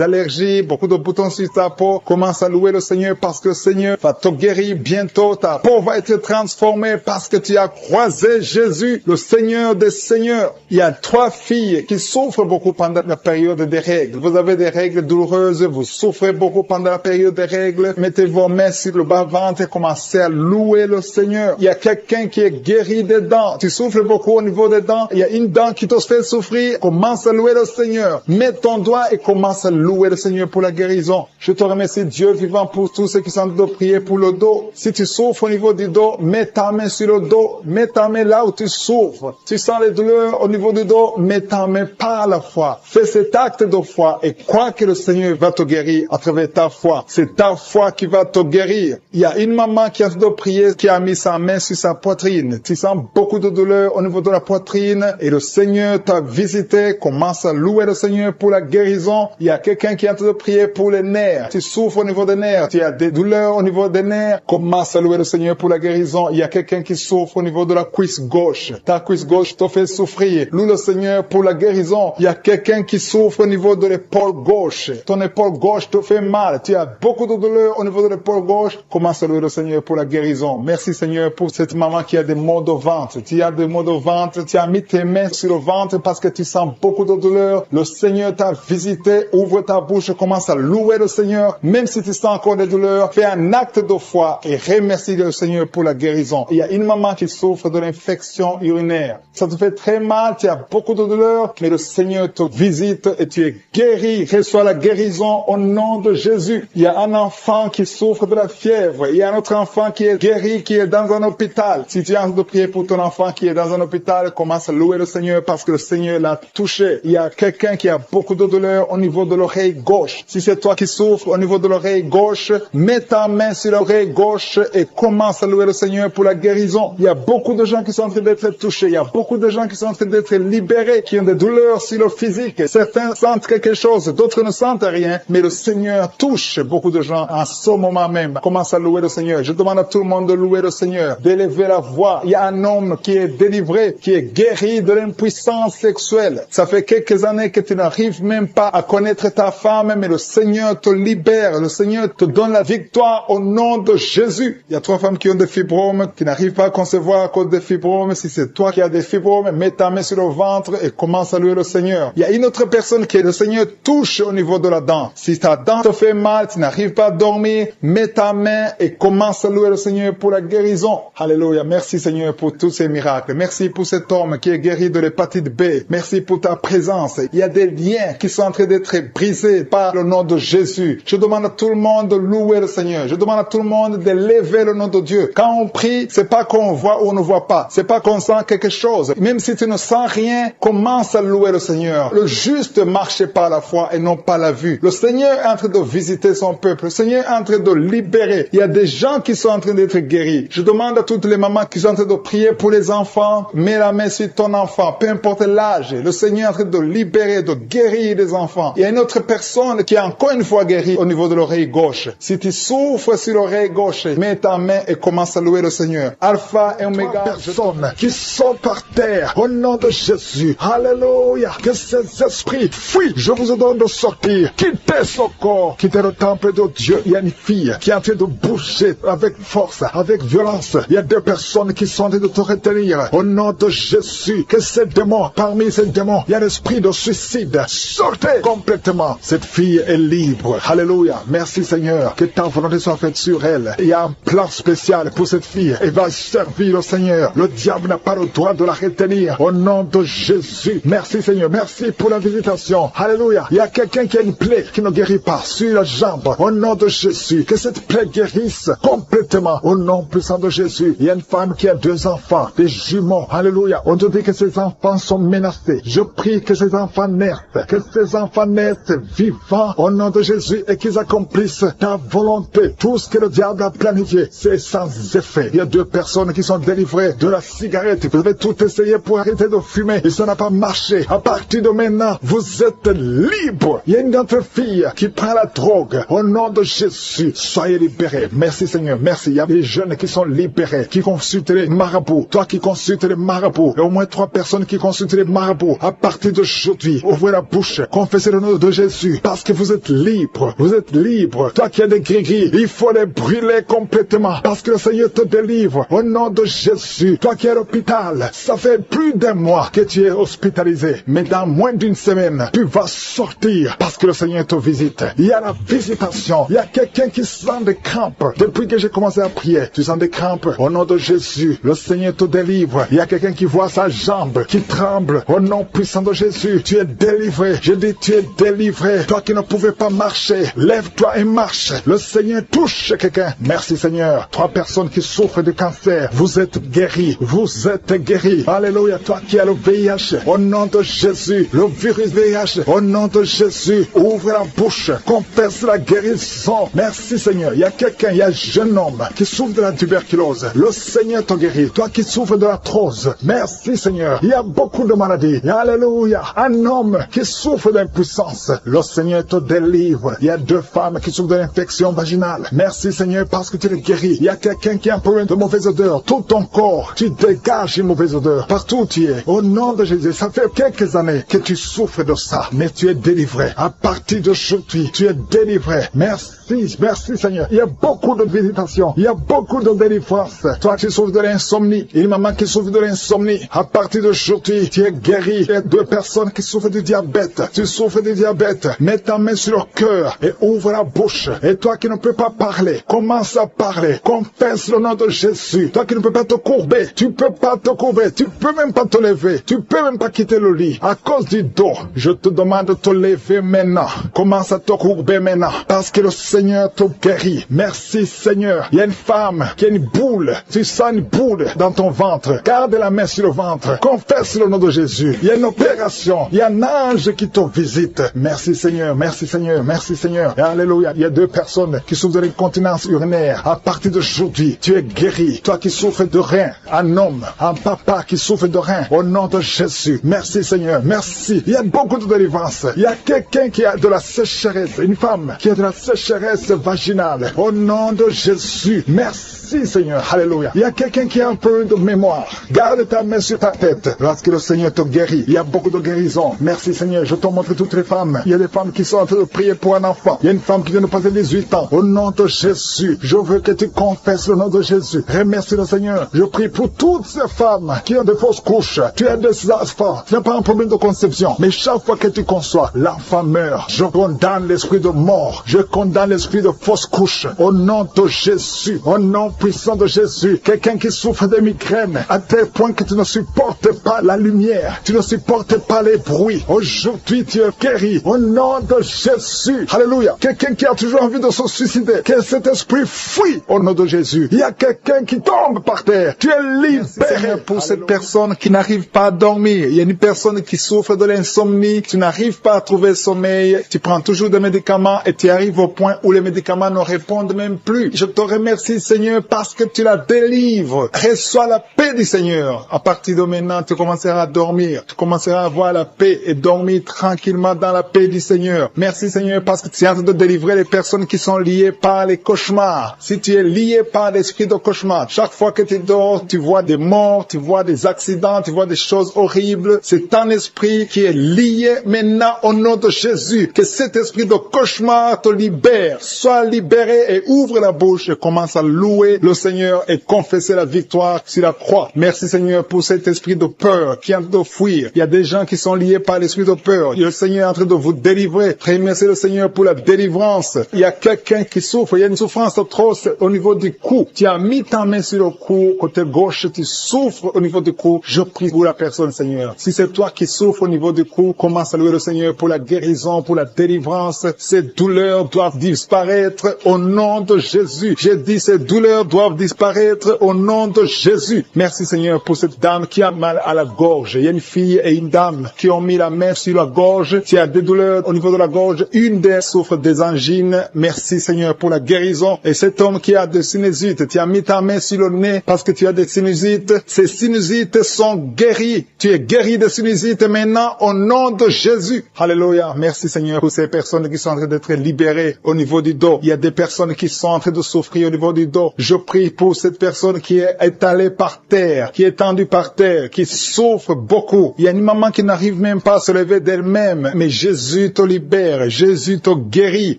Speaker 1: allergies, beaucoup de boutons sur ta peau. Commence à louer le Seigneur parce que le Seigneur va te guérir bientôt. Ta peau va être transformée parce que tu as croisé Jésus, le Seigneur des Seigneurs. Il y a 3 filles qui souffrent beaucoup pendant la période des règles. Vous avez des règles douloureuses, vous souffrez beaucoup pendant la période des règles. Mettez vos mains sur le bas-ventre et commencez à louer le Seigneur. Il y a quelqu'un qui est guéri des dents. Tu souffres beaucoup au niveau des dents. Il y a une dent qui te fait souffrir. Commence à louer le Seigneur. Mets ton doigt et commence à louer le Seigneur pour la guérison. Je te remercie, Dieu vivant, pour tous ceux qui sont de prier pour le dos. Si tu souffres au niveau du dos, mets ta main sur le dos. Mets ta main là où tu souffres. Tu sens les douleurs au niveau du dos, mets ta main par la foi. Fais cet acte de foi et crois que le Seigneur va te guérir à travers ta foi. C'est ta foi qui va te guérir. Il y a une maman qui a de prier, qui a mis sa main sur sa poitrine. Tu sens beaucoup de douleur au niveau de la poitrine et le Seigneur t'a visité. Commence à louer le Seigneur pour la guérison. Il y a quelqu'un qui est en train de prier pour les nerfs. Tu souffres au niveau des nerfs. Tu as des douleurs au niveau des nerfs. Commence à louer le Seigneur pour la guérison. Il y a quelqu'un qui souffre au niveau de la cuisse gauche. Ta cuisse gauche te fait souffrir. Loue le Seigneur pour la guérison. Il y a quelqu'un qui souffre au niveau de l'épaule gauche. Ton épaule gauche te fait mal. Tu as beaucoup de douleur au niveau de l'épaule gauche. Commence à louer le Seigneur pour la guérison. Merci, Seigneur, pour cette maman qui a des maux de ventre. Tu as des maux de ventre. Tu as mis tes mains sur le ventre parce que tu sens beaucoup de douleur. Le Seigneur t'a visité. Ouvre ta bouche. Commence à louer le Seigneur. Même si tu sens encore des douleurs, fais un acte de foi et remercie
Speaker 2: Merci le Seigneur pour la guérison. Il y a une maman qui souffre de l'infection urinaire. Ça te fait très mal, tu as beaucoup de douleur, mais le Seigneur te visite et tu es guéri. Reçois la guérison au nom de Jésus. Il y a un enfant qui souffre de la fièvre. Il y a un autre enfant qui est guéri, qui est dans un hôpital. Si tu es en train de prier pour ton enfant qui est dans un hôpital, commence à louer le Seigneur parce que le Seigneur l'a touché. Il y a quelqu'un qui a beaucoup de douleur au niveau de l'oreille gauche. Si c'est toi qui souffres au niveau de l'oreille gauche, mets ta main sur l'oreille gauche et commence à louer le Seigneur pour la guérison. Il y a beaucoup de gens qui sont en train d'être touchés. Il y a beaucoup de gens qui sont en train d'être libérés, qui ont des douleurs sur le physique. Certains sentent quelque chose, d'autres ne sentent rien, mais le Seigneur touche beaucoup de gens en ce moment même. Commence à louer le Seigneur. Je demande à tout le monde de louer le Seigneur, d'élever la voix. Il y a un homme qui est délivré, qui est guéri de l'impuissance sexuelle. Ça fait quelques années que tu n'arrives même pas à connaître ta femme, mais le Seigneur te libère. Le Seigneur te donne la victoire au nom de Jésus. Il y a 3 femmes qui ont des fibromes, qui n'arrivent pas à concevoir à cause des fibromes. Si c'est toi qui as des fibromes, mets ta main sur le ventre et commence à louer le Seigneur. Il y a une autre personne qui le Seigneur touche au niveau de la dent. Si ta dent te fait mal, tu n'arrives pas à dormir, mets ta main et commence à louer le Seigneur pour la guérison. Alléluia. Merci Seigneur pour tous ces miracles. Merci pour cet homme qui est guéri de l'hépatite B. Merci pour ta présence. Il y a des liens qui sont en train d'être brisés par le nom de Jésus. Je demande à tout le monde de louer le Seigneur. Je demande à tout le monde de lever le nom de Dieu. Quand on prie, c'est pas qu'on voit ou on ne voit pas. C'est pas qu'on sent quelque chose. Même si tu ne sens rien, commence à louer le Seigneur. Le juste marche par la foi et non pas la vue. Le Seigneur est en train de visiter son peuple. Le Seigneur est en train de libérer. Il y a des gens qui sont en train d'être guéris. Je demande à toutes les mamans qui sont en train de prier pour les enfants, mets la main sur ton enfant, peu importe l'âge. Le Seigneur est en train de libérer, de guérir les enfants. Il y a une autre personne qui est encore une fois guérie au niveau de l'oreille gauche. Si tu souffres sur l'oreille gauche, mets ta main et commence à louer le Seigneur. Alpha et Oméga.
Speaker 1: Personnes qui sont par terre, au nom de Jésus. Alléluia. Que ces esprits fuient. Je vous ordonne de sortir. Quittez ce corps. Quittez le temple de Dieu. Il y a une fille qui est en train de bouger avec force, avec violence. Il y a 2 personnes qui sont en train de te retenir. Au nom de Jésus. Que ces démons, parmi ces démons, il y a l'esprit de suicide. Sortez complètement. Cette fille est libre. Alléluia. Merci Seigneur. Que ta volonté soit faite sur elle. Il y a un plan spécial pour cette fille. Elle va servir le Seigneur. Le diable n'a pas le droit de la retenir. Au nom de Jésus. Merci Seigneur. Merci pour la visitation. Alléluia. Il y a quelqu'un qui a une plaie qui ne guérit pas sur la jambe. Au nom de Jésus. Que cette plaie guérisse complètement. Au nom puissant de Jésus. Il y a une femme qui a 2 enfants, des jumeaux. Alléluia. On te dit que ces enfants sont menacés. Je prie que ces enfants naissent. Que ces enfants naissent vivants au nom de Jésus et qu'ils accomplissent ta volonté. Tout ce que le diable a planifié, c'est sans effet. Il y a 2 personnes qui sont délivrées de la cigarette. Vous avez tout essayé pour arrêter de fumer et ça n'a pas marché. À partir de maintenant, vous êtes libre. Il y a une autre fille qui prend la drogue. Au nom de Jésus, soyez libérés. Merci Seigneur, merci. Il y a des jeunes qui sont libérés, qui consultent les marabouts. Toi qui consultes les marabouts, il y a au moins 3 personnes qui consultent les marabouts. À partir d'aujourd'hui, ouvrez la bouche, confessez le nom de Jésus, parce que vous êtes libre. Vous êtes libre. Toi qui as des gris-gris, il faut les brûler complètement, parce que le Seigneur te délivre. Au nom de Jésus, toi qui es à l'hôpital, ça fait plus d'1 mois que tu es hospitalisé, mais dans moins d'1 semaine, tu vas sortir, parce que le Seigneur te visite. Il y a la visitation. Il y a quelqu'un qui sent des crampes. Depuis que j'ai commencé à prier, tu sens des crampes. Au nom de Jésus, le Seigneur te délivre. Il y a quelqu'un qui voit sa jambe, qui tremble. Au nom puissant de Jésus, tu es délivré. Je dis, tu es délivré. Toi qui ne pouvais pas marcher, lève-toi et marche. Le Seigneur touche quelqu'un. Merci Seigneur. 3 personnes qui souffrent de cancer, vous êtes guéris. Vous êtes guéris. Alléluia. Toi qui as le VIH, au nom de Jésus, le virus VIH, au nom de Jésus, ouvre la bouche, confesse la guérison. Merci Seigneur. Il y a quelqu'un, il y a un jeune homme qui souffre de la tuberculose. Le Seigneur te guérit. Toi qui souffres de l'arthrose, merci Seigneur. Il y a beaucoup de maladies. Alléluia. Un homme qui souffre d'impuissance, le Seigneur te délivre. Il y a 2 femmes qui souffrent de l'infection vaginale. Merci Seigneur parce que tu les guéris. Il y a quelqu'un qui a un problème de mauvaise odeur. Tout ton corps, tu dégages une mauvaise odeur. Partout où tu es. Au nom de Jésus, ça fait quelques années que tu souffres de ça. Mais tu es délivré. À partir d'aujourd'hui, tu es délivré. Merci, merci Seigneur. Il y a beaucoup de visitations. Il y a beaucoup de délivrance. Toi qui souffres de l'insomnie. Une maman qui souffre de l'insomnie. À partir d'aujourd'hui, tu es guéri. Il y a 2 personnes qui souffrent du diabète. Tu souffres du diabète. Mets ta main sur le cœur et ouvre la bouche. Et toi qui ne peux pas parler, commence à parler.
Speaker 2: parler. Confesse le nom de Jésus. Toi qui ne peux pas te courber, tu peux pas te courber, tu peux même pas te lever, tu peux même pas quitter le lit. À cause du dos, je te demande de te lever maintenant. Commence à te courber maintenant, parce que le Seigneur te guérit. Merci Seigneur. Il y a une femme qui a une boule. Tu sens une boule dans ton ventre. Garde la main sur le ventre. Confesse le nom de Jésus. Il y a une opération. Il y a un ange qui te visite. Merci Seigneur. Merci Seigneur. Merci Seigneur. Alléluia. Il y a 2 personnes qui souffrent de l'incontinence urinaire. À partir d'aujourd'hui, tu es guéri. Toi qui souffres de rein, un homme, un papa qui souffre de rein, au nom de Jésus. Merci Seigneur. Merci. Il y a beaucoup de délivrance. Il y a quelqu'un qui a de la sécheresse. Une femme qui a de la sécheresse vaginale. Au nom de Jésus. Merci Seigneur. Alléluia. Il y a quelqu'un qui a un peu de mémoire. Garde ta main sur ta tête. Lorsque le Seigneur te guérit, il y a beaucoup de guérisons. Merci Seigneur. Je te montre toutes les femmes. Il y a des femmes qui sont en train de prier pour un enfant. Il y a une femme qui vient de passer 18 ans. Au nom de Jésus, je veux que tu confesses le nom de Jésus. Remercie le Seigneur. Je prie pour toutes ces femmes qui ont de fausses couches. Tu as des enfants. Tu n'as pas un problème de conception. Mais chaque fois que tu conçois, l'enfant meurt. Je condamne l'esprit de mort. Je condamne l'esprit de fausse couche. Au nom de Jésus. Au nom puissant de Jésus. Quelqu'un qui souffre de migraines à tel point que tu ne supportes pas la lumière. Tu ne supportes pas les bruits. Aujourd'hui, tu es guéri. Au nom de Jésus. Alléluia. Quelqu'un qui a toujours envie de se suicider. Que cet esprit fuit au nom de Jésus. Il y a quelqu'un qui tombe par terre. Tu es libéré pour cette personne qui n'arrive pas à dormir. Il y a une personne qui souffre de l'insomnie. Tu n'arrives pas à trouver sommeil. Tu prends toujours des médicaments et tu arrives au point où les médicaments ne répondent même plus. Je te remercie Seigneur parce que tu la délivres. Reçois la paix du Seigneur. À partir de maintenant, tu commenceras à dormir. Tu commenceras à avoir la paix et dormir tranquillement dans la paix du Seigneur. Merci Seigneur parce que tu es en train de délivrer les personnes qui sont liées par les cauchemars. Si tu es lié par l'esprit de cauchemar, chaque fois que tu dors, tu vois des morts, tu vois des accidents, tu vois des choses horribles. C'est ton esprit qui est lié maintenant au nom de Jésus. Que cet esprit de cauchemar te libère. Sois libéré et ouvre la bouche et commence à louer le Seigneur et confesser la victoire sur la croix. Merci Seigneur pour cet esprit de peur qui est en train de fuir. Il y a des gens qui sont liés par l'esprit de peur. Le Seigneur est en train de vous délivrer. Remerciez le Seigneur pour la délivrance. Il y a quelqu'un qui souffre. Il y a une souffrance atroce au niveau du cou. Tu as mis ta main sur le cou, côté gauche, tu souffres au niveau du cou. Je prie pour la personne, Seigneur. Si c'est toi qui souffres au niveau du cou, commence à louer le Seigneur pour la guérison, pour la délivrance. Ces douleurs doivent disparaître au nom de Jésus. J'ai dit ces douleurs doivent disparaître au nom de Jésus. Merci Seigneur pour cette dame qui a mal à la gorge. Il y a une fille et une dame qui ont mis la main sur la gorge. Tu as des douleurs au niveau de la gorge. Une d'elles souffre des angines. Merci Seigneur pour la guérison. Et cet homme qui a des sinusites, tu as mis ta main sur le nez parce que tu as des sinusites. Ces sinusites sont guéries. Tu es guéri des sinusites maintenant au nom de Jésus. Alléluia. Merci Seigneur pour ces personnes qui sont en train d'être libérées au niveau du dos. Il y a des personnes qui sont en train de souffrir au niveau du dos. Je prie pour cette personne qui est étalée par terre, qui est tendue par terre, qui souffre beaucoup. Il y a une maman qui n'arrive même pas à se lever d'elle-même. Mais Jésus te libère. Jésus te guérit.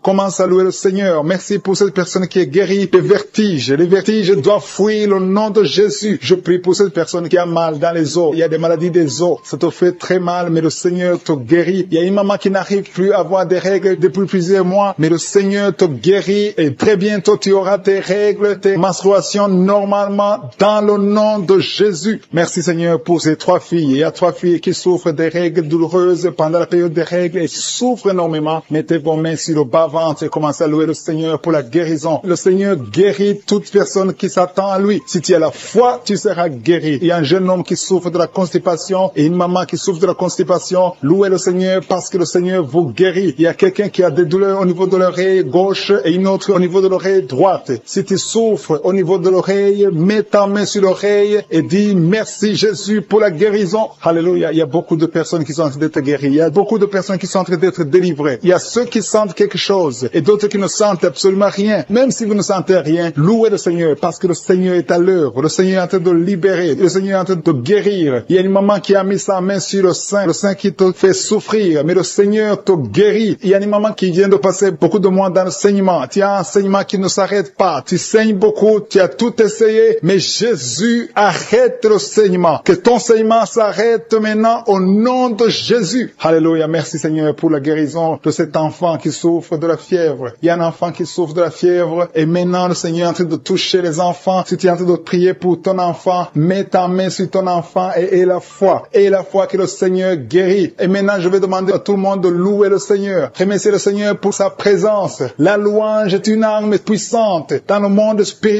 Speaker 2: Commence à louer le Seigneur. Merci pour cette personne qui est guérie des vertiges. Les vertiges doivent fuir le nom de Jésus. Je prie pour cette personne qui a mal dans les os. Il y a des maladies des os. Ça te fait très mal, mais le Seigneur te guérit. Il y a une maman qui n'arrive plus à avoir des règles depuis plusieurs mois, mais le Seigneur te guérit et très bientôt tu auras tes règles, tes menstruations normalement dans le nom de Jésus. Merci Seigneur pour ces 3 filles. Il y a 3 filles qui souffrent des règles douloureuses pendant la période des règles et souffrent énormément. Mettez vos mains sur le bas-ventre et commencez à louer le Seigneur pour la guérison. Le Seigneur guérit toute personne qui s'attend à lui. Si tu as la foi, tu seras guéri. Il y a un jeune homme qui souffre de la constipation et une maman qui souffre de la constipation. Louez le Seigneur parce que le Seigneur vous guérit. Il y a quelqu'un qui a des douleurs au niveau de l'oreille gauche et une autre au niveau de l'oreille droite. Si tu souffres au niveau de l'oreille, mets ta main sur l'oreille et dis merci Jésus pour la guérison. Alléluia. Il y a beaucoup de personnes qui sont en train d'être guéries. Il y a beaucoup de personnes qui sont en train d'être délivrées. Il y a ceux qui sentent quelque chose et d'autres qui ne sentent absolument rien. Même si vous ne sentez rien, louez le Seigneur parce que le Seigneur est à l'œuvre. Le Seigneur est en train de libérer. Le Seigneur est en train de guérir. Il y a une maman qui a mis sa main sur le sein qui te fait souffrir, mais le Seigneur te guérit. Il y a une maman qui vient de passer beaucoup de mois dans l'enseignement. Tu as un enseignement qui ne s'arrête pas. Tu saignes beaucoup. beaucoup, tu as tout essayé, mais Jésus, arrête le saignement. Que ton saignement s'arrête maintenant au nom de Jésus. Alléluia. Merci Seigneur pour la guérison de cet enfant qui souffre de la fièvre. Il y a un enfant qui souffre de la fièvre et maintenant le Seigneur est en train de toucher les enfants. Si tu es en train de prier pour ton enfant, mets ta main sur ton enfant et aie la foi. Aie la foi que le Seigneur guérit. Et maintenant je vais demander à tout le monde de louer le Seigneur. Remercier le Seigneur pour sa présence. La louange est une arme puissante dans le monde spirituel.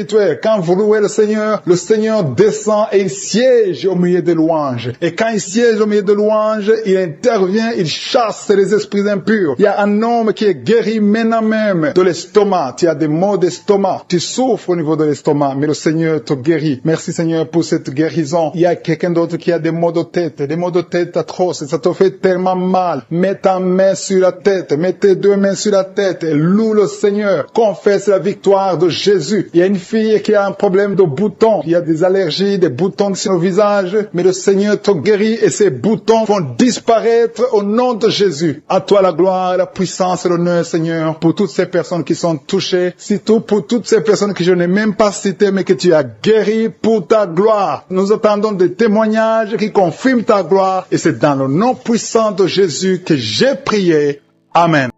Speaker 2: Quand vous louez le Seigneur descend et il siège au milieu des louanges. Et quand il siège au milieu des louanges, il intervient, il chasse les esprits impurs. Il y a un homme qui est guéri maintenant même de l'estomac. Tu as des maux d'estomac. Tu souffres au niveau de l'estomac, mais le Seigneur te guérit. Merci Seigneur pour cette guérison. Il y a quelqu'un d'autre qui a des maux de tête atroces. Ça te fait tellement mal. Mets ta main sur la tête. Mets tes deux mains sur la tête. Et loue le Seigneur. Confesse la victoire de Jésus. Il y a une fille qui a un problème de boutons. Il y a des allergies, des boutons sur le visage. Mais le Seigneur te guérit et ces boutons vont disparaître au nom de Jésus. À toi la gloire, la puissance et l'honneur, Seigneur, pour toutes ces personnes qui sont touchées. Surtout pour toutes ces personnes que je n'ai même pas citées, mais que tu as guéries pour ta gloire. Nous attendons des témoignages qui confirment ta gloire. Et c'est dans le nom puissant de Jésus que j'ai prié. Amen.